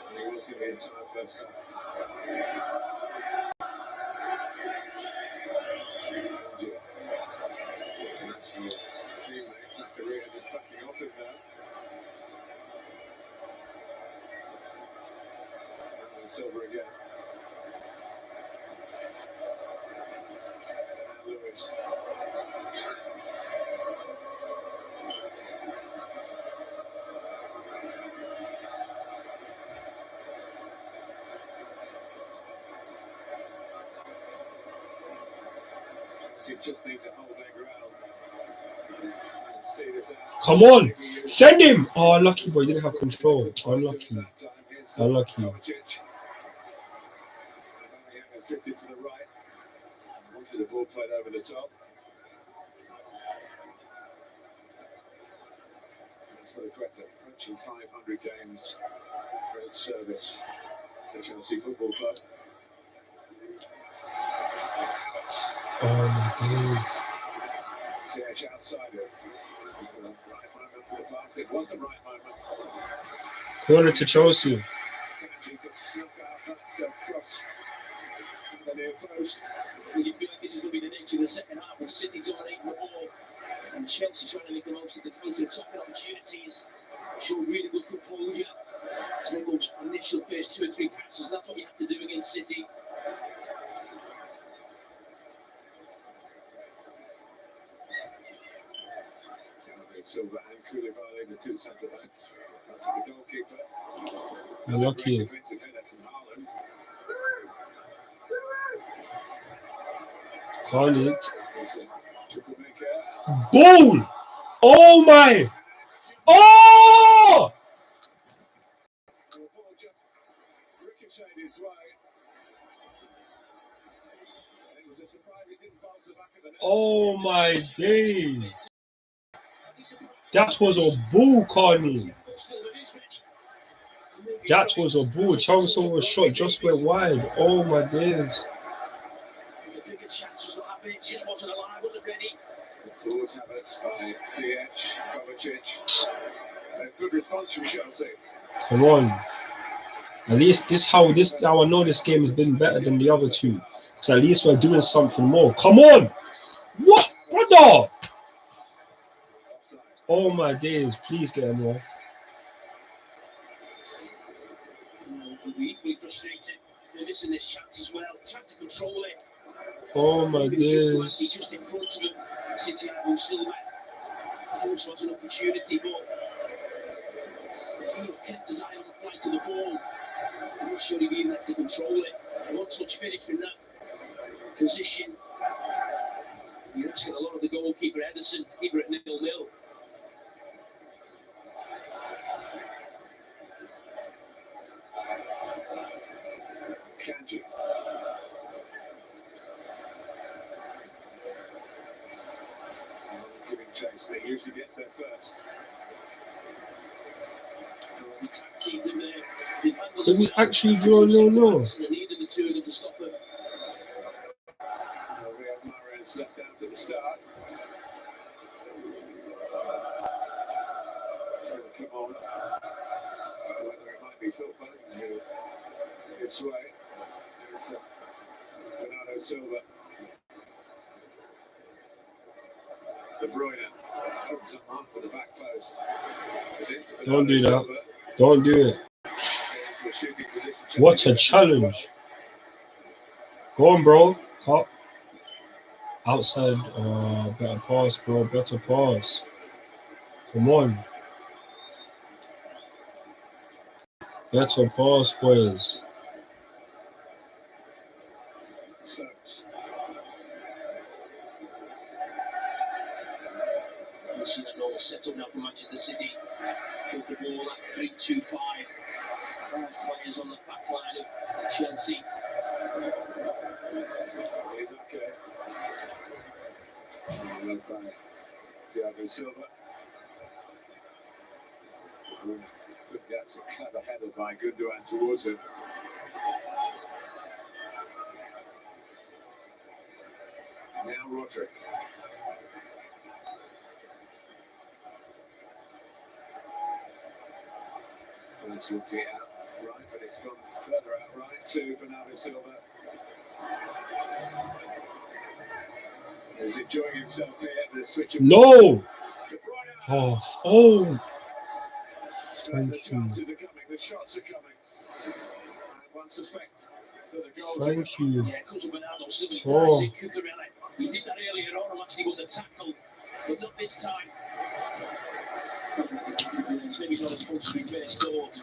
than he was in the entire first half. International teammate Zakaria just backing off him now. Bernardo Silva again. And Lewis. Chelsea just need to hold their ground and see this out. Come on. Send him. Oh, unlucky, boy. He didn't have control. Unlucky. Unlucky. Kovacic. Aubameyang has drifted to the right. Wanted the ball played over the top. Azpilicueta, approaching 500 games for his service to Chelsea Football Club. Oh, my days. Ziyech outside it. Looking for the right moment for the pass. It was the right moment. Corner to Chelsea. Kanji just snuck out that cross the near post. Well, you feel like this is going to be the nature of the second half, with City dominating the ball and Chelsea trying to make the most of the counter-attacking opportunities. Showed really good composure to make those initial first 2 or 3 passes. That's what you have to do against City. Silva and Koulibaly, the two centre backs. Back to the goalkeeper. Unlucky. Defensive header from Haaland. Call it. There's a triple maker. Ball! Oh, my! Oh! And the ball just ricocheted his way. And it was a surprise it didn't bounce the back of the net. Oh, my days. That was a ball, Carney. That was a ball. Chelsea was shot, just went wide. Oh, my days. The bigger chance was what happened. It just wasn't alive, wasn't ready. Towards havertz by ziyech, Kovacic. A good response from Chelsea. Come on. At least this how I know this game has been better than the other two. Because at least we're doing something more. Come on! What, brother? Oh my days! Please get him off. We'll be equally frustrated. They're missing this chance as well. Trying to control it. Oh my Maybe days! just in front of him. Santiago Silva. Also has an opportunity, but he kept his eye on the flight of the ball. I'm not sure he even had to control it. One touch finish from that position. You're asking a lot of the goalkeeper Ederson to keep it at 0-0. Kanji. Giving chase. They usually gets there first. Could we actually draw 0-0? Neither the two of them to stop them. Riyad Mahrez left out at the start. So come on. Whether it might be Phil Foden who gives way. There's Bernardo Silva. De Bruyne opens up mark for the back post. Don't do that. Don't do it. What a challenge. Go on, bro. Cut. Outside. Better pass, bro. Better pass. Come on. Better pass, boys. Stokes. We've seen that normal setup now for Manchester City. With the ball at 3-2-5. 5 players on the back line of Chelsea. Here's okay. Led by Thiago Silva. Good gets a clever header by Gundogan towards him. Now Rodri. Spurs looked it out right, but it's gone further out right to Bernardo Silva. He's enjoying himself here. The switch of No! De Bruyne. Oh! The Thank you. chances are coming, the shots are coming. And one suspect that the goals are Thank you. Yeah, it comes from Bernardo Silva. He Oh. dives in Cucurella. He did that earlier on, and actually won the tackle, but not this time. It's maybe not as supposed to be first thought.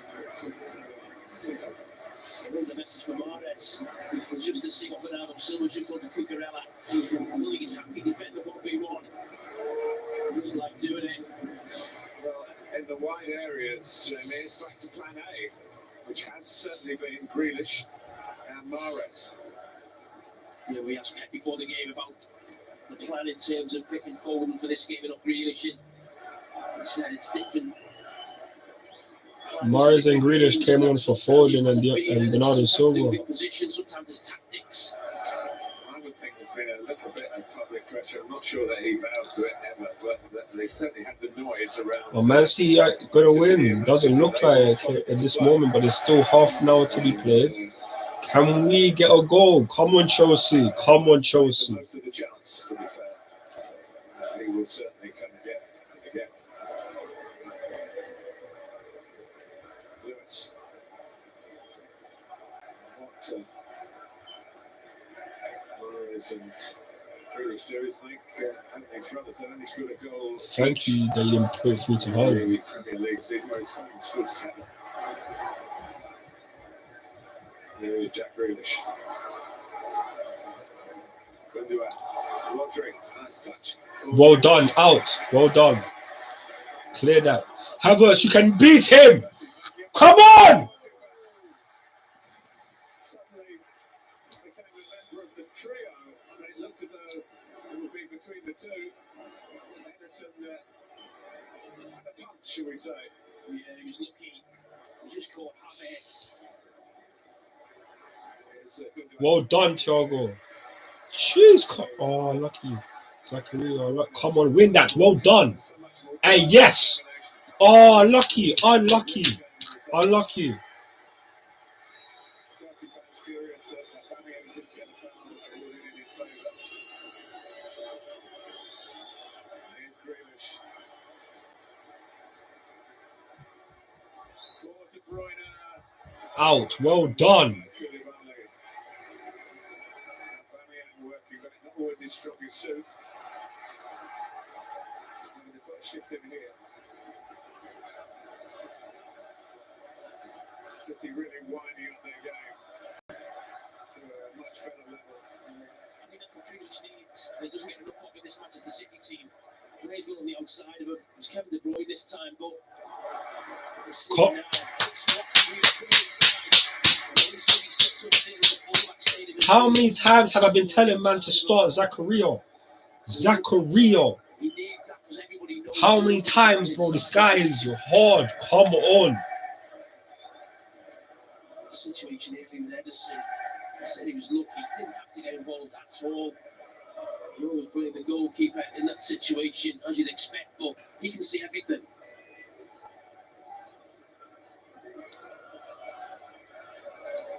I wrote the message for Mahrez, just to see what Bernardo Silva just done to Cucurella. I know he's happy defender 1v1. He doesn't like doing it. Well, in the wide areas, Jamie, it's back to plan A, which has certainly been Grealish and Mahrez. Yeah, we asked Pep before the game about the plan in terms of picking Foden for this game and not Grealish. And he said it's different. Mahrez and Grealish came on for Foden and Bernardo Silva. Sometimes it's tactics. I would think there's been a little bit of public pressure. I'm not sure that he vows to it ever, but they certainly had the noise around. Well, Man City are gonna win. Doesn't look like it at this moment, but there's still half an hour to be played. Can we get a goal? Come on, Chelsea. Come on, Chelsea. Most of the chance, to be fair. He will certainly come and get it again. Lewis. What Mahrez and Grealish do is make Anthony's brothers only scored a goal. Thank you that you didn't put it through to Holland. The Premier League season where he's scored 7. Here is Jack Grealish. Gundogan. Rodri. Nice touch. Well done. Out. Well done. Clear that. Havertz, you can beat him. Come on. Suddenly became a member of the trio. I mean, it looked as though it would be between the two. Henderson and a punch, shall we say. Yeah, he was lucky. He just caught havertz. Well done, Thiago. Jeez. Oh, lucky. Zakaria. Come on, win that. Well done. And yes. Oh, lucky. Unlucky. Unlucky. Out. Well done. Not always his strongest suit. And they've got a shift in here. City really winding up their game to a much better level. I think that's what Grealish needs. He doesn't get enough of in this Manchester City team. He's going on the outside of him. It's Kevin De Bruyne this time, but how many times have I been telling man to start Zakaria? Zakaria. How many times, bro? This guy is hard. Come on. Situation here with Ederson. I said he was lucky. He didn't have to get involved at all. He always putting the goalkeeper in that situation, as you'd expect, but he can see everything.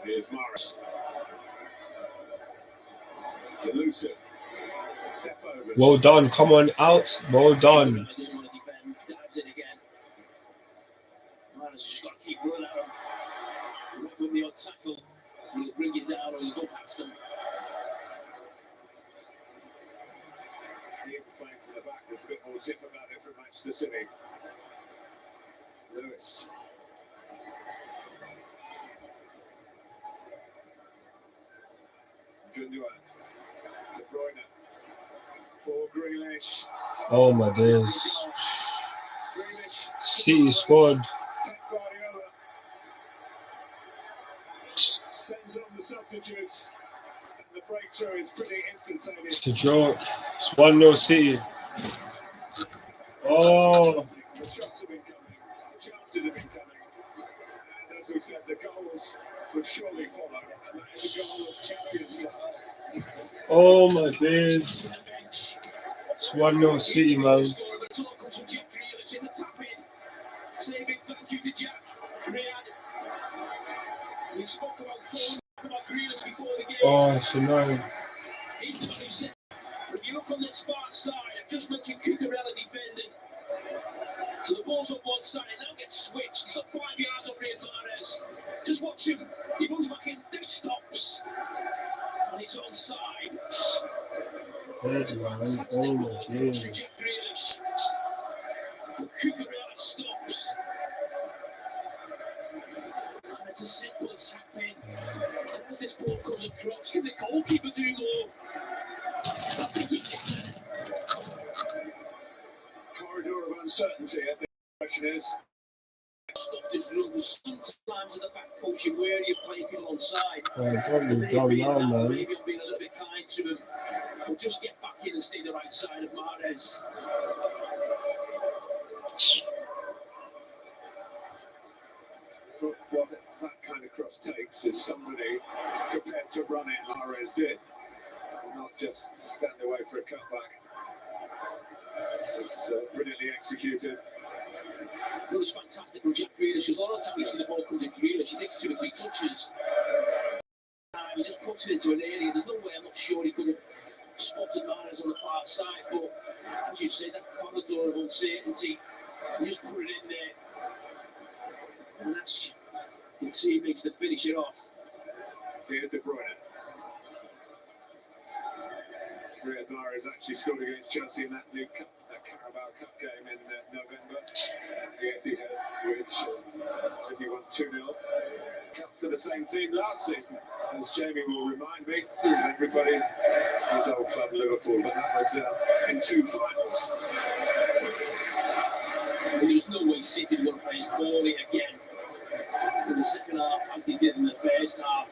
Here's Mahrez. Elusive. Step over. Well done. Come on, out. Well done. Doesn't want to defend. Dives in again. Mahrez just got to keep running at him. With the odd tackle, he'll bring you down or you'll go past them. Playing from the back, there's a bit more zip about it from Manchester City. Lewis. Gundogan. De Bruyne. For Grealish. Oh my days. Grealish. City squad. Pep Guardiola sends on the substitutes. And the break breakthrough is pretty instantaneous. It's a joke. It's 1-0 City. Oh, The shots have been coming, the chances have been coming, and as we said, the goals would surely follow, and that is a goal of champions class. oh my days. It's 1-0 City, man. Say a big thank you to Jack. We spoke about Grealish before the game. Oh, it's annoying. He's the one who said, when you look on this far side, I've just mentioned Cucurella defending. So the ball's on one side, and now gets switched. He's got 5 yards on Riyad Mahrez. Just watch him. He runs back in, then he stops. And he's onside. That's man. Oh my days. Jack Grealish. And Cucurella stops. And it's a simple tap-in. And as this ball comes across, can the goalkeeper do more? I think he can. Corridor of uncertainty, I think the question is. Stopped his run. Sometimes at the back post, you're wary of playing people onside. Oh, don't be dumb now, man. Maybe I'm being a little bit kind to him. But just get back in and stay the right side of Mahrez. What that kind of cross takes is somebody prepared to run it, Mahrez did, not just stand away for a cutback. This is brilliantly executed. It was fantastic from Jack Grealish. Because a lot of the time you see the ball comes in Grealish, he takes 2 or 3 touches. He just puts it into an area. There's no way, I'm not sure he could have spotted Mahrez on the far side. But as you say, that corridor of uncertainty, you just put it in there. And that's your teammates to finish it off. Here, De Bruyne. Riyad Mahrez actually scored against Chelsea in that League Cup, that Carabao Cup game in November. The Etihad, which City won 2-0. Cup to the same team last season, as Jamie will remind me, everybody, his old club Liverpool, but that was in 2 finals. And there's no way City were going to play as poorly again in the second half as they did in the first half.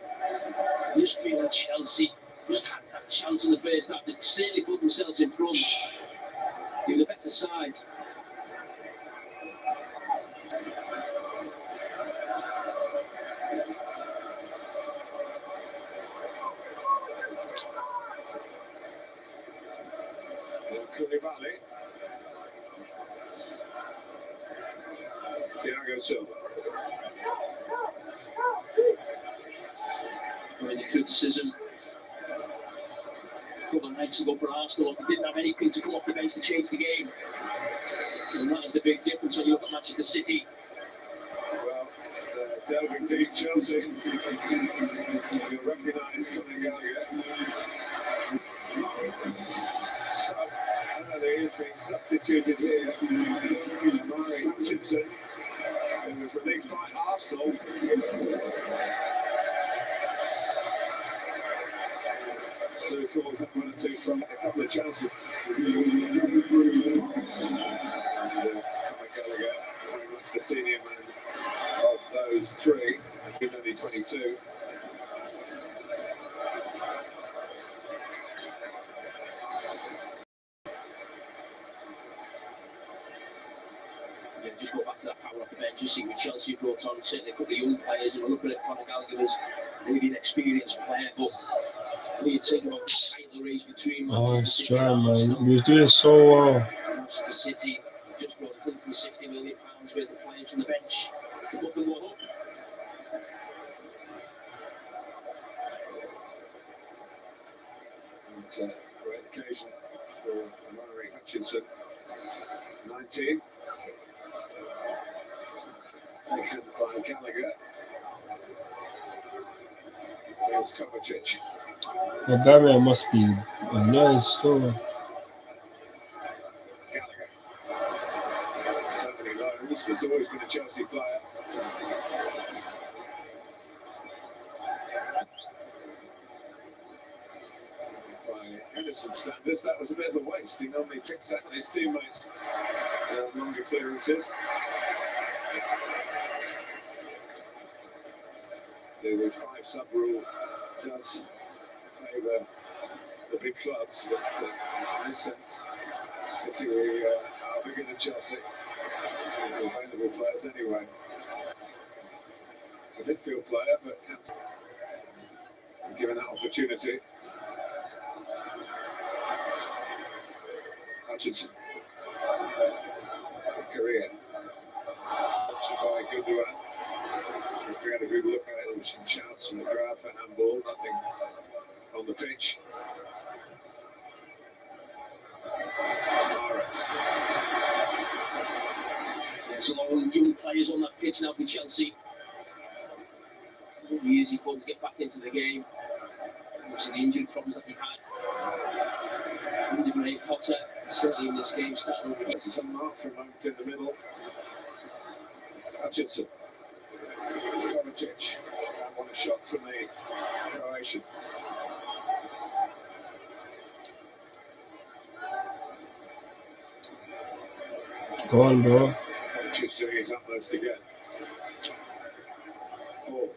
I just feel that Chelsea just had that chance in the first half to certainly put themselves in front. They were the better side. Koulibaly. Thiago Silva. I mean, the criticism a couple of nights ago for Arsenal, they didn't have anything to come off the bench to change the game. And that is the big difference when you look at Manchester City. Well, delving deep, Chelsea. You'll recognise Conor Gallagher. He's been substituted here. Murray Hutchinson, who was released by Arsenal. Lewis Hall's had 1 or 2 from a couple of chances. Conor Gallagher, very much the senior man of those 3. He's only 22. Just go back to that power off the bench, just see what Chelsea brought on, certainly a couple of young players, and we're looking at Conor Gallagher as maybe an experienced player, but when you think about the title race between Manchester City and Arsenal, He was doing so well. Manchester City just brought £160 million worth of players from the bench to put them all up. It's a great occasion for Murray Hutchinson, 19. Taken by Gallagher. There's Kovacic. Bulgaria must be a nice store. Gallagher. So many loans. He's always been a Chelsea player. By Henderson's standards, that was a bit of a waste. He normally picks that with his teammates. Longer clearances. The 5 sub rule does favour the big clubs, but in this sense, City are bigger than Chelsea. Available players anyway. It's a midfield player, but can't given that opportunity. Hutchinson. Korea. By Gundogan. If we had a good look at it, there was some chance from the crowd for handball, nothing on the pitch. There's a lot of young players on that pitch now for Chelsea. It won't be easy for them to get back into the game. Obviously, the injury problems that we've had. Under Graham Potter, certainly in this game, starting over again. There's a mark for a moment in the middle. Hutchinson. Kovacic. That one a shot from the Croatian. Go on, bro. Kovacic doing his utmost again. Oh.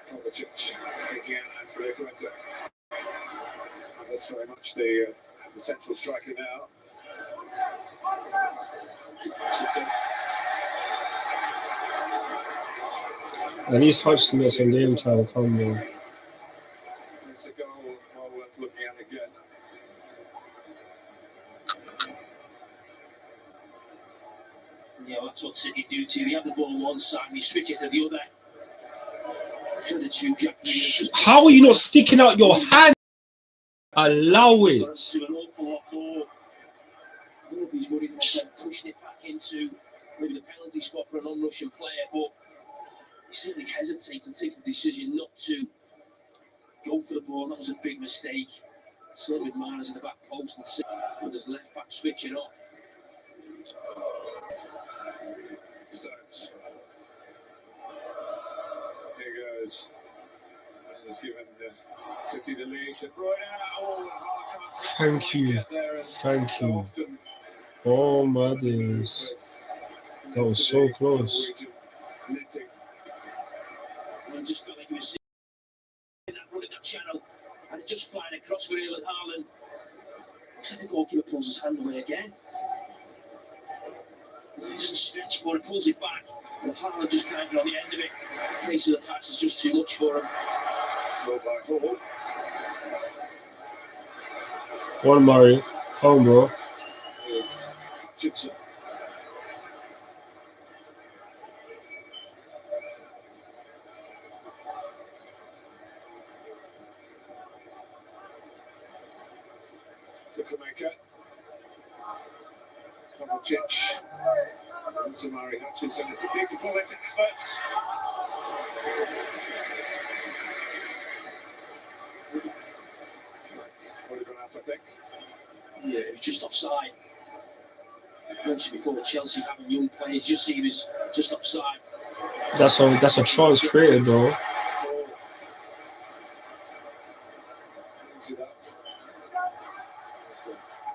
Kovacic. Again, azpilicueta. That's very much the central striker now. At least Hodgson gets some game time, come on. It's a goal well worth looking at again. Yeah, well, that's what City do too. They have the ball on one side and they switch it to the other. How are you not sticking out your hand? Allow it. Do an awful lot more. One of these worried about pushing it back into maybe the penalty spot for a non-Russian player, but he certainly hesitates and takes the decision not to go for the ball. That was a big mistake. Certainly with Marnes in the back post and his left back switching off. Stones. Here goes. And has given City the lead to Bruyne. Thank you. Thank you. Oh my days. That was so close. I just felt like he was sitting that run in that channel and just flying across for Erling Haaland. Looks like the goalkeeper pulls his hand away again. He doesn't stretch for it, pulls it back, and Haaland just can't get on the end of it. The pace of the pass is just too much for him. Go by Hall. Go on, Murray. Come on, bro. Here's Hutchinson. Lukameka. Kovacic. Samari Hutchinson. It's a decent ball into Havertz. Would have gone up, I think. Yeah, it was just offside. I mentioned before Chelsea having young players, just see he was just offside. That's a chance created, bro. Into that.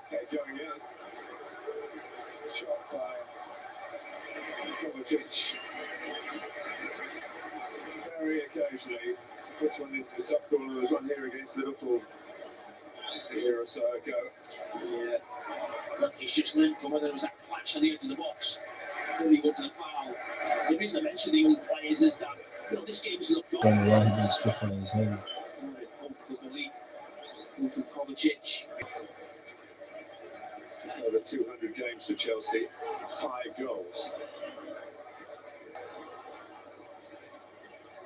Okay, going in. Shot by Kovacic. Very occasionally puts one into the top corner. There was one here against Liverpool a year or so ago. Yeah. Look, he's just linked from whether there was that clash on the edge of the box. Then he went to the foul. The reason I mention the young players is that, this game's not gone. Don't know why he didn't stick on his head. Hope with belief. Luka Kovacic. Just over 200 games for Chelsea, 5 goals.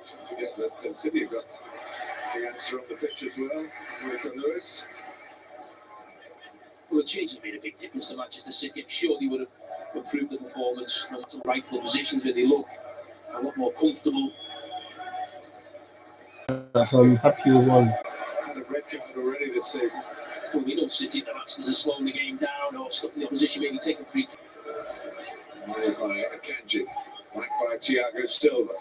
Don't forget that City have got the answer on the pitch as well. Rico Lewis. Well, the change has made a big difference to Manchester City. I'm sure they would have improved the performance. Not some rightful positions where they look a lot more comfortable. I'm happy with one. Had a red card already this season. Well, we know City, the Masters are slowing the game down or stopping the opposition, maybe taking free. Made by Akanji, back by Thiago Silva.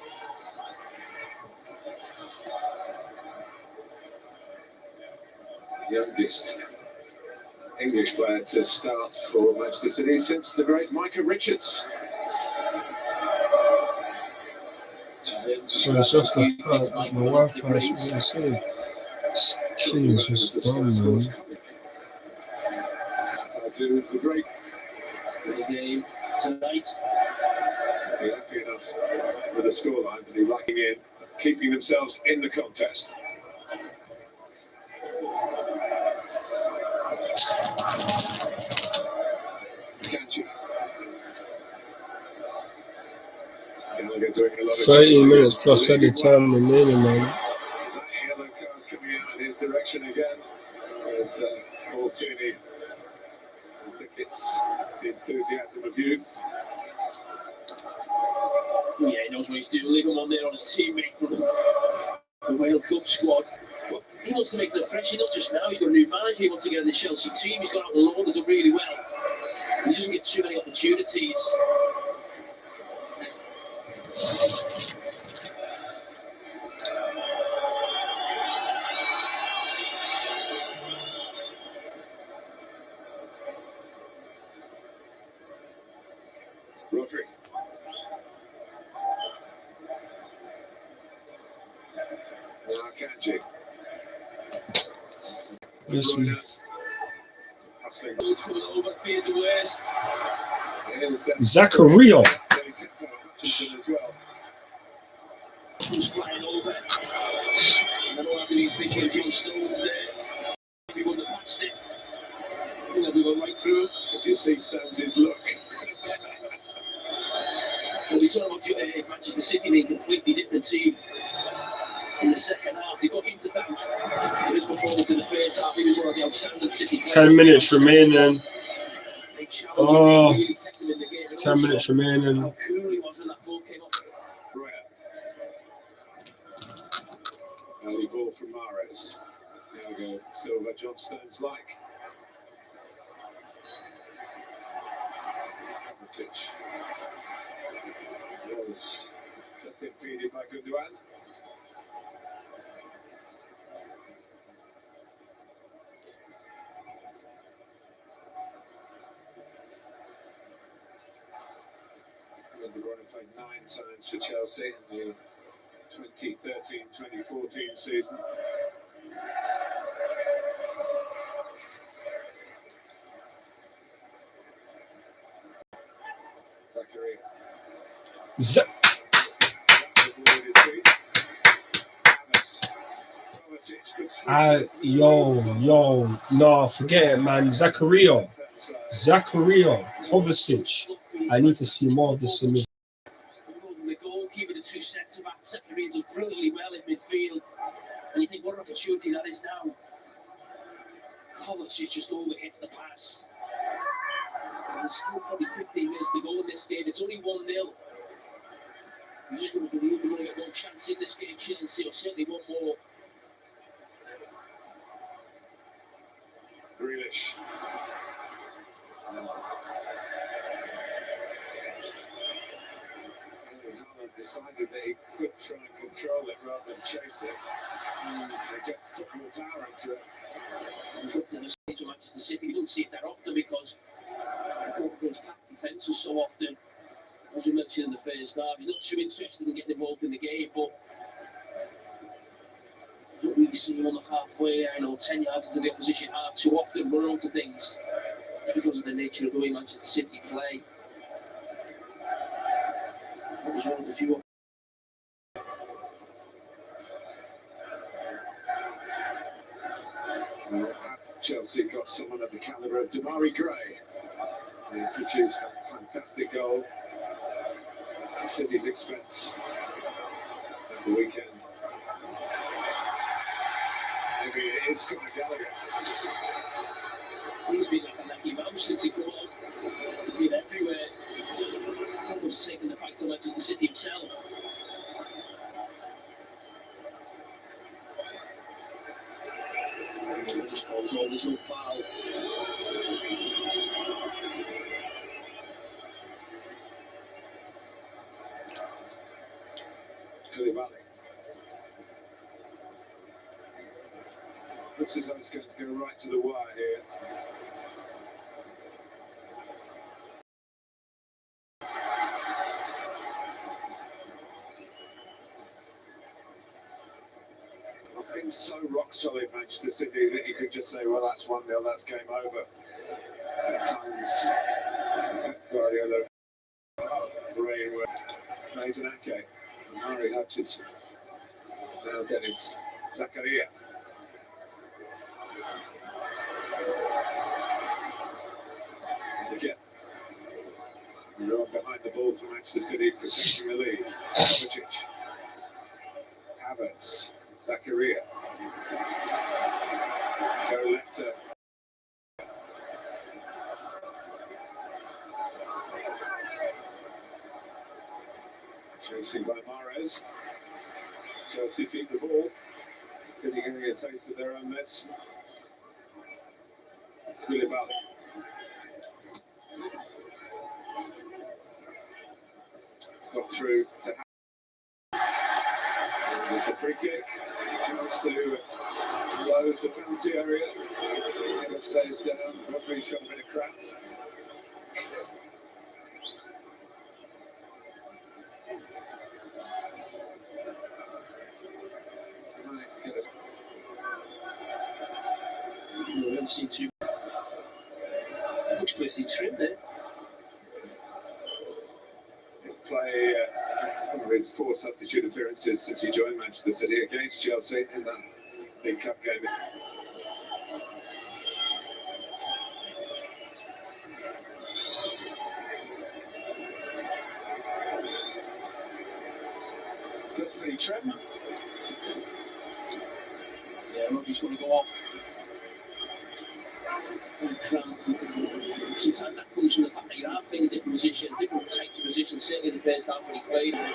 Youngest English player to start for Manchester City since the great Micah Richards. So it's just the fact that my Wi-Fi is really saying this thing is just dumb, man. That's how I do the break. The game tonight. Be happy enough with the scoreline, but they're liking in, keeping themselves in the contest. Kanji. Gallagher doing a lot of 30 minutes chasing. plus added time remaining, man. That yellow card coming out in his direction again. As Paul Tierney, I think it's the enthusiasm of youth. Yeah, he knows what he's doing. Leave him on there on his teammate from the World Cup squad. But he wants to make an impression, not just now. He's got a new manager. He wants to get in the Chelsea team. He's got out on loan and done really well. He doesn't get too many opportunities. Rodri. Now Kanji. Listen, Passing. Ball's coming over, feared the worst. Zakaria. Hutchinson as well. Who's flying over. I don't know how to thinking John Stones there. He wouldn't have passed it. I think they'll go right through. Did you see Stones' look? When we talk about Manchester City being a completely different team in the second half, they got him to thank for his performance in the first half. He was one of the outstanding City players. 10 minutes remaining. They challenged Oh, him, really kept him in the game. And 10 also minutes remaining. how cool he was when that ball came up. Right. Early ball from Mahrez. There we go. Silva, John Stones like. Havertz. Was just impeded by Gundogan. De Bruyne played 9 times for Chelsea in the 2013-2014 season. Zachary. No, forget it, man. Zakaria, Kovacic. I need to see more of this in me. The goalkeeper, the two centre backs, Zachary does brilliantly well in midfield. And you think, what an opportunity that is now. Kovacic just overhits the pass. And there's still probably 15 minutes to go in this game. It's only 1-0. You're just going to believe they're going to get one chance in this game, Chelsea, or certainly one more. Grealish. Haaland decided that he could try and control it rather than chase it. They just took more power into it. He's looked at the stage of Manchester City. We don't see it that often because the goal goes back defences so often. As we mentioned in the first half, he's not too interested in getting involved in the game, but you don't really see him on the halfway line or 10 yards into the opposition half too often running onto things. It's because of the nature of the way Manchester City play. That was one of the few. Chelsea got someone at the calibre of Damari Gray. He produced that fantastic goal at City's expense at the weekend. Maybe it is Conor Gallagher. He's been like a lucky mouse since he came on. He's been everywhere. Almost taking the fight to Manchester City himself. He just falls on his own foul. Koulibaly. Looks as though it's going to go right to the wire here. been so rock solid, Manchester City, that you could just say, well, that's 1-0, that's game over. At times, Pep Guardiola, brain work, Nathan Ake, Murray Hutchinson, now Dennis Zakaria. And again, you're on behind the ball for Manchester City, protecting the lead. Kovacic, Havertz, Zakaria, go left. Chasing by Mahrez. Chelsea keep the ball. City getting a taste of their own medicine. Koulibaly. It's got through to and there's a free kick. Chance to load the penalty area. It stays down. Referee's got a bit of crap. We haven't seen too much closely trim there. He'll play one of his 4 substitute appearances since he joined Manchester City against Chelsea in that League Cup game. That's pretty trim. Yeah, Rodgers going to go off. Sometimes that comes from the fact that you are playing a different position, different types of positions, certainly in the first half when he played. And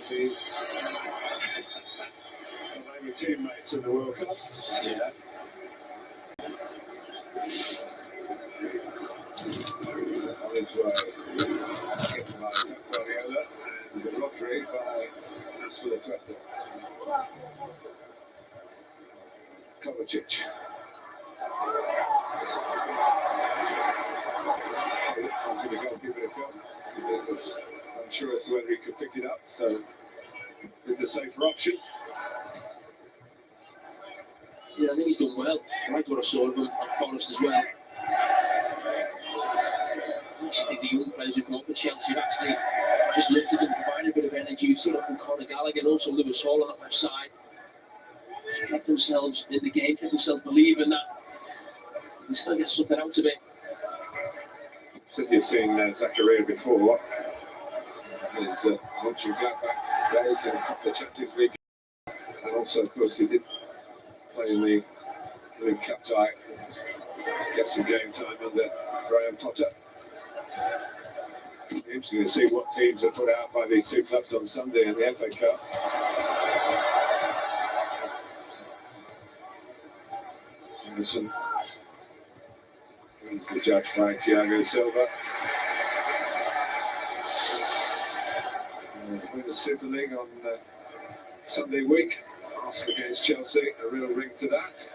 his favourite teammates in the World Cup. Yeah. On his way. Hit by Pep Guardiola and Rodri by azpilicueta. Kovacic. Onto the goalkeeper to come. He was unsure as to whether he could pick it up, so with the safer option. Yeah, I think he's done well. I liked what I saw of him at Forest as well. I think the young players who've come up for Chelsea have actually just lifted them, provided a bit of energy. You've seen it from Conor Gallagher and also Lewis Hall on the left side. Just kept themselves in the game, kept themselves believing that they still get something out of it. City have seen Zakaria before. His Mönchengladbach days in a couple of Champions League. And also, of course, he did play in the League Cup tie. Get some game time under Graham Potter. Interesting to see what teams are put out by these two clubs on Sunday in the FA Cup. Anderson is the judge by Thiago Silva. Win the Super League on Sunday week. Arsenal against Chelsea, a real ring to that.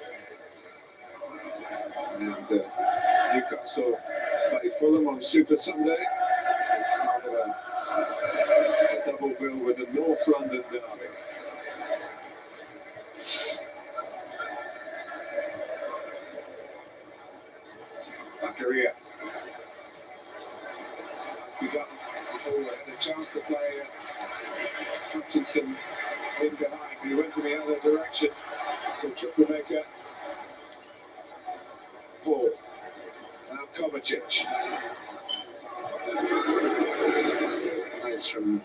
And Newcastle play Fulham on Super Sunday. Part of a double bill with the North London derby. Zakaria. That's the gun forward. The chance to play Hutchinson in behind. He went in the other direction. The Chukwuemeka. Ball. Now Kovacic. Nice from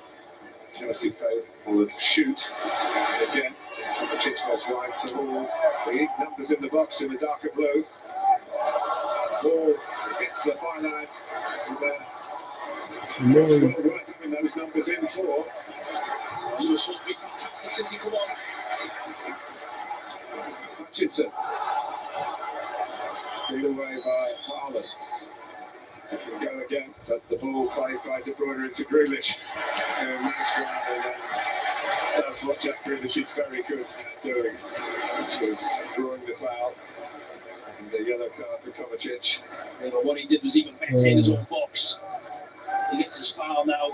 Chelsea faithful of shoot. And again, Kovacic goes wide to Hall. The numbers in the box in the darker blue. Ball gets the byline. And we're having those numbers in for. You were something fantastic since he come on. Hutchinson. Beat away by Haaland. It can go again, but the ball played by De Bruyne into Grealish. Nice grab, and that's what Jack Grealish is very good at doing, which was drawing the foul. And the yellow card for Kovacic. Yeah, but what he did was even better in his own box. He gets his foul now.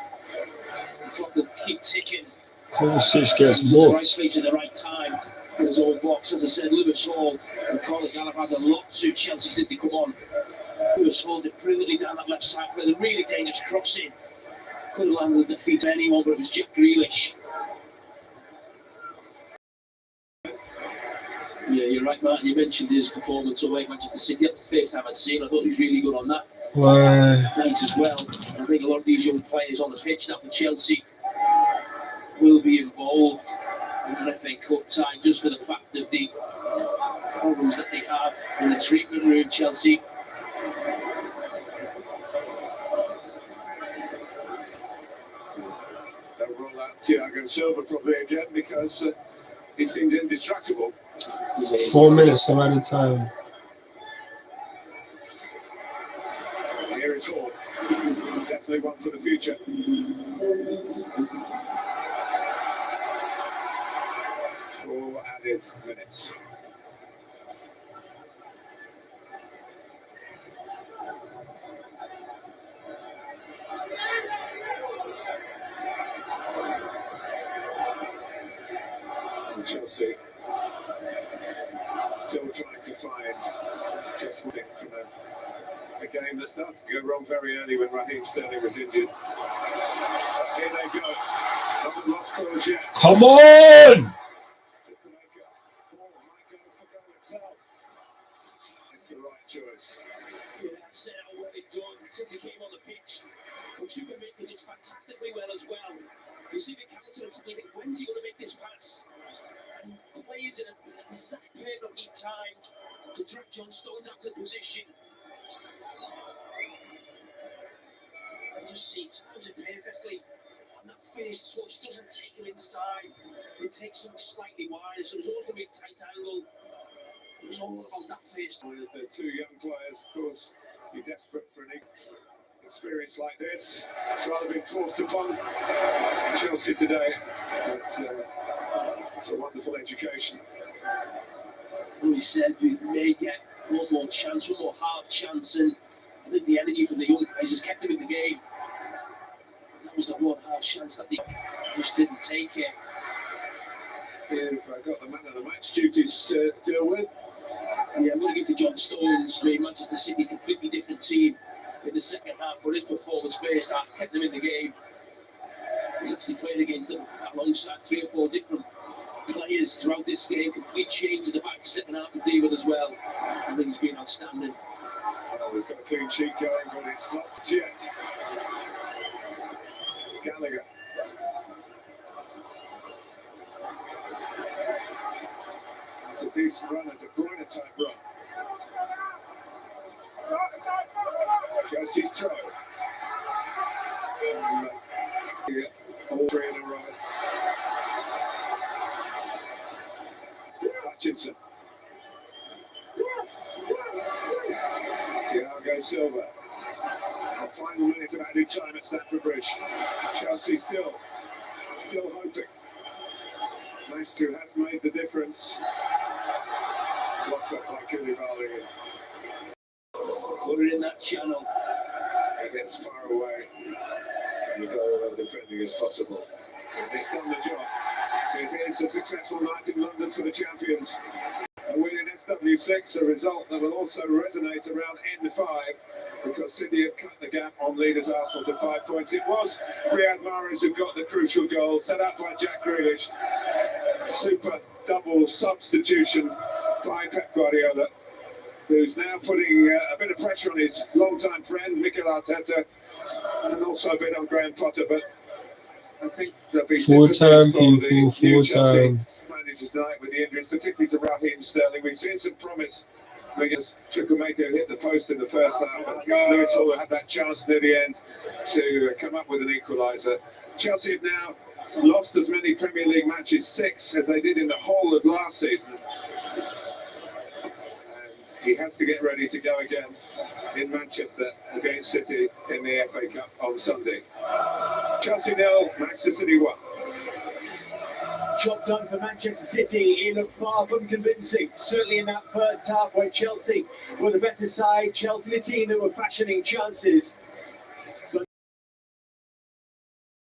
The clock will keep ticking. Pulisic gets Right booked. space at the right time in his own box. As I said, Lewis Hall and Conor Gallagher had a lot to Chelsea since they come on. Lewis Hall did brilliantly down that left side for a really dangerous crossing. Could have landed the feet of anyone, but it was Jack Grealish. Yeah, you're right, Martin. You mentioned his performance away at Manchester City. That's the first time I'd seen him. I thought he was really good on that Why? night as well. And I think a lot of these young players on the pitch now for Chelsea will be involved in the FA Cup tie just for the fact of the problems that they have in the treatment room, Chelsea. They'll roll out Thiago Silva probably again because he seems indestructible. 4 minutes of added time. Here is Hall. Definitely one for the future. 4 added minutes. And Chelsea still trying to find just one thing from a game that started to go wrong very early when Raheem Sterling was injured. Here they go. Not a lost cause yet. Come on! It's the right choice. Yeah, that's well done. City came on the pitch. But Chukwuemeka did it fantastically well as well. You see the counter and you think, when's he going to make this pass? And he plays in an exact perfectly timed to drag John Stones out of position. You just see it times it perfectly. And that first touch doesn't take him inside. It takes him slightly wider, so it's always going to be a tight angle. It was all about that first. The two young players, of course, you're desperate for an experience like this. It's rather been forced upon Chelsea today, but it's a wonderful education. We said we may get one more chance, one more half chance, and I think the energy from the young guys has kept them in the game. That was the one half chance that they just didn't take it. You've got the man of the match duties to deal with. Yeah, I'm going to give to John Stones. I mean, Manchester City, completely different team in the second half, but his performance first half kept them in the game. He's actually played against them alongside 3 or 4 different players throughout this game. Complete change in the back second half to deal with as well. I think he's been outstanding. Well, he's got a clean sheet going, but it's not yet. Gallagher. It's a decent run, a De Bruyne type run. Chelsea's throw. All 3 in a row. Hutchinson. Thiago Silva. A final minute of added time at Stamford Bridge. Chelsea still hoping. Maestro has made the difference. Blocked up by Koulibaly. Put it in that channel. It gets far away. And the goal of defending as possible. And it's done the job. It is a successful night in London for the champions. A win in SW6, a result that will also resonate around N5 because City have cut the gap on leaders Arsenal to 5 points. It was Riyad Mahrez who got the crucial goal, set up by Jack Grealish. Super double substitution by Pep Guardiola, who's now putting a bit of pressure on his long-time friend Mikel Arteta, and also a bit on Graham Potter. But I think there'll be Full-time from people, the new Chelsea full-time. managers tonight with the injuries, particularly to Raheem Sterling. We've seen some promise. Because Chukwuemeka hit the post in the first half, and Lewis Hall had that chance near the end to come up with an equaliser. Chelsea have now lost as many Premier League matches, 6, as they did in the whole of last season. And he has to get ready to go again in Manchester against City in the FA Cup on Sunday. Chelsea 0, Manchester City 1. Job done for Manchester City in far from convincing. Certainly in that first half where Chelsea were the better side. Chelsea the team that were fashioning chances.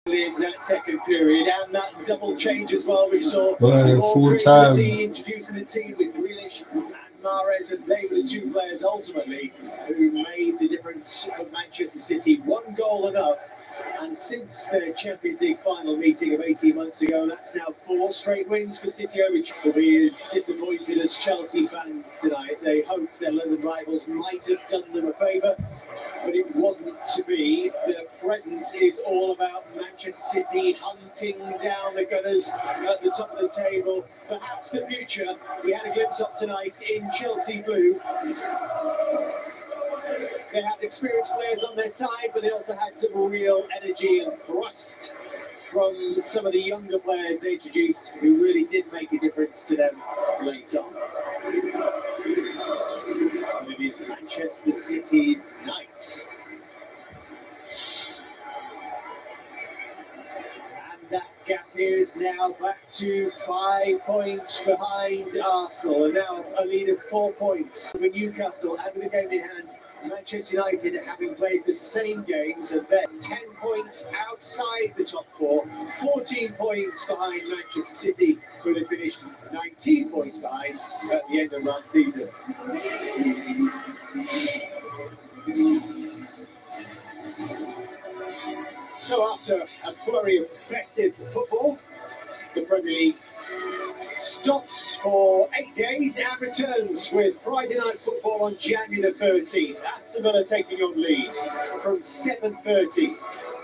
into that second period, and that double change as well. We saw Well, full time. introducing the team with Grealish and Mahrez, and they were the two players ultimately who made the difference for Manchester City. One goal enough. And since the Champions League final meeting of 18 months ago, that's now 4 straight wins for City, which will be as disappointed as Chelsea fans tonight. They hoped their London rivals might have done them a favour, but it wasn't to be. The present is all about Manchester City hunting down the Gunners at the top of the table. Perhaps the future we had a glimpse of tonight in Chelsea blue. They had experienced players on their side, but they also had some real energy and thrust from some of the younger players they introduced who really did make a difference to them late on. And it is Manchester City's night. And that gap is now back to 5 points behind Arsenal, and now a lead of 4 points for Newcastle, and with the game in hand. Manchester United, having played the same games, and that's 10 points outside the top 4, 14 points behind Manchester City, who had finished 19 points behind at the end of last season. So after a flurry of festive football, the Premier League stops for 8 days and returns with Friday night football on January the 13th. Aston Villa taking on Leeds from 7:30.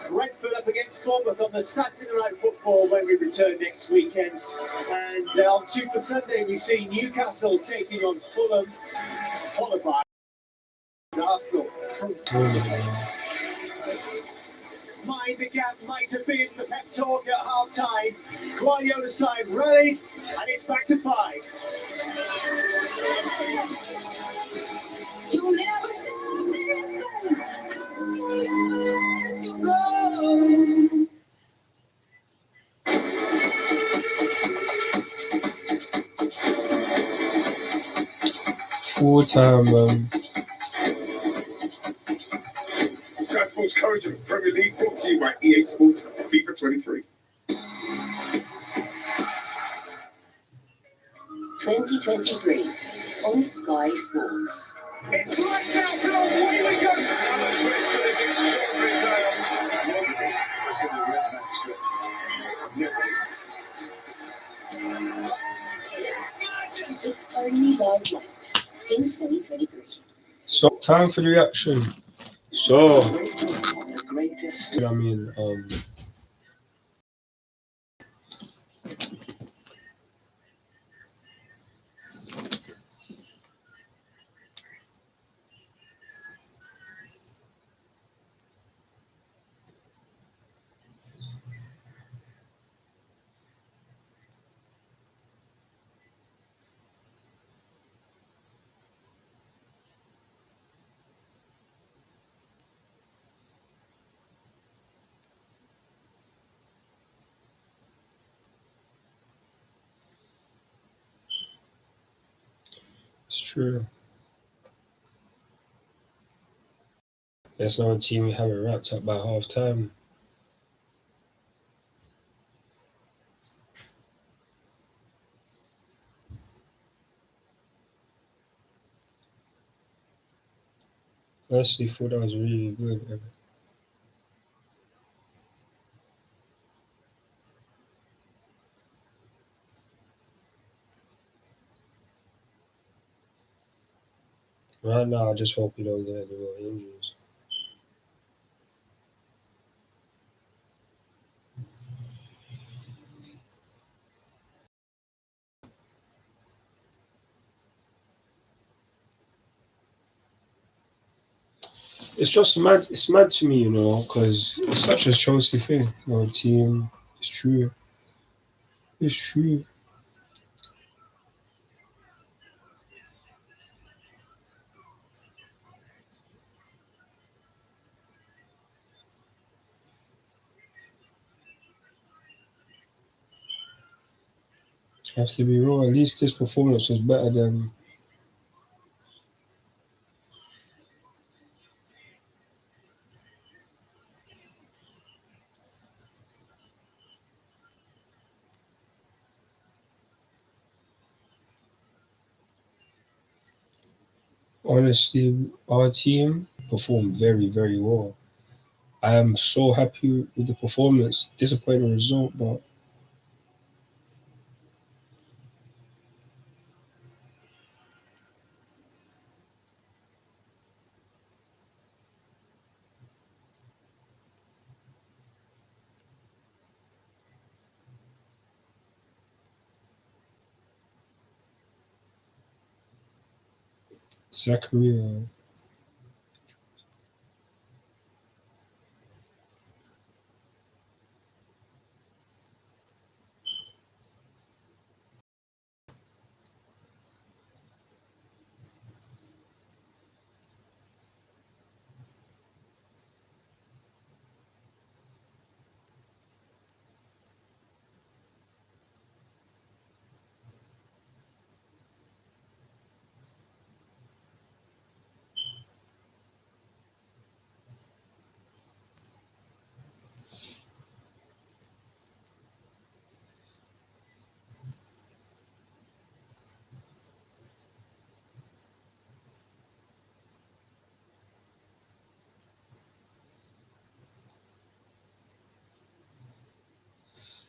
Brentford up against Bournemouth on the Saturday night football when we return next weekend. And on Super Sunday we see Newcastle taking on Fulham, followed by Arsenal from Mind the gap might have been the pep talk at half time. Guardiola's side rallied, and it's back to 5. You'll never stop this thing. I will never let you go. Full time, man. Sky Sports coverage of the Premier League brought to you by EA Sports and FIFA 23. 2023 on Sky Sports. It's lights out and away we go. Another twist to this extraordinary tale. Nobody could have written that script. Nobody. It's only 9 months in 2023. So time for the reaction. So The greatest. I mean, it's true. There's no team we haven't wrapped up by half time. Honestly, thought that was really good. Right now, I just hope we don't get any more injuries. It's just mad. It's mad to me, because it's such a Chelsea thing. Team. It's true. It's true. Has to be real. At least this performance was better than. Honestly, our team performed very, very well. I am so happy with the performance. Disappointing result, but Zachary.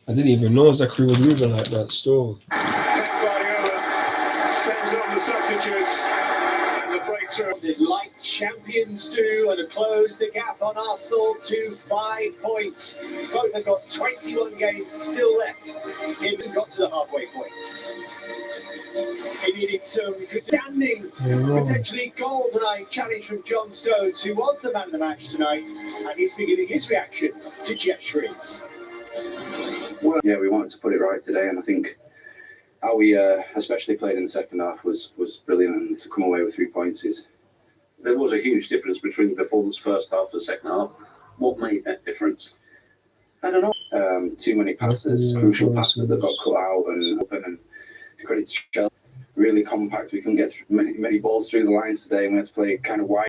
I didn't even know Zachary was moving like that. Still, Guardiola sends on the substitutes and the breakthrough. Like champions do, and have closed the gap on Arsenal to 5 points. Both have got 21 games still left. Even got to the halfway point. He needed some standing, potentially goal tonight. Challenge from John Stones, who was the man of the match tonight, and he's beginning his reaction to Jeff Shreves. Well, yeah, we wanted to put it right today, and I think how we especially played in the second half was brilliant, and to come away with 3 points is. There was a huge difference between the performance first half and second half. What made that difference? I don't know. Too many passes, crucial passes that got cut out and open, and credit to Chelsea. Really compact. We couldn't get many balls through the lines today, and we had to play kind of wide.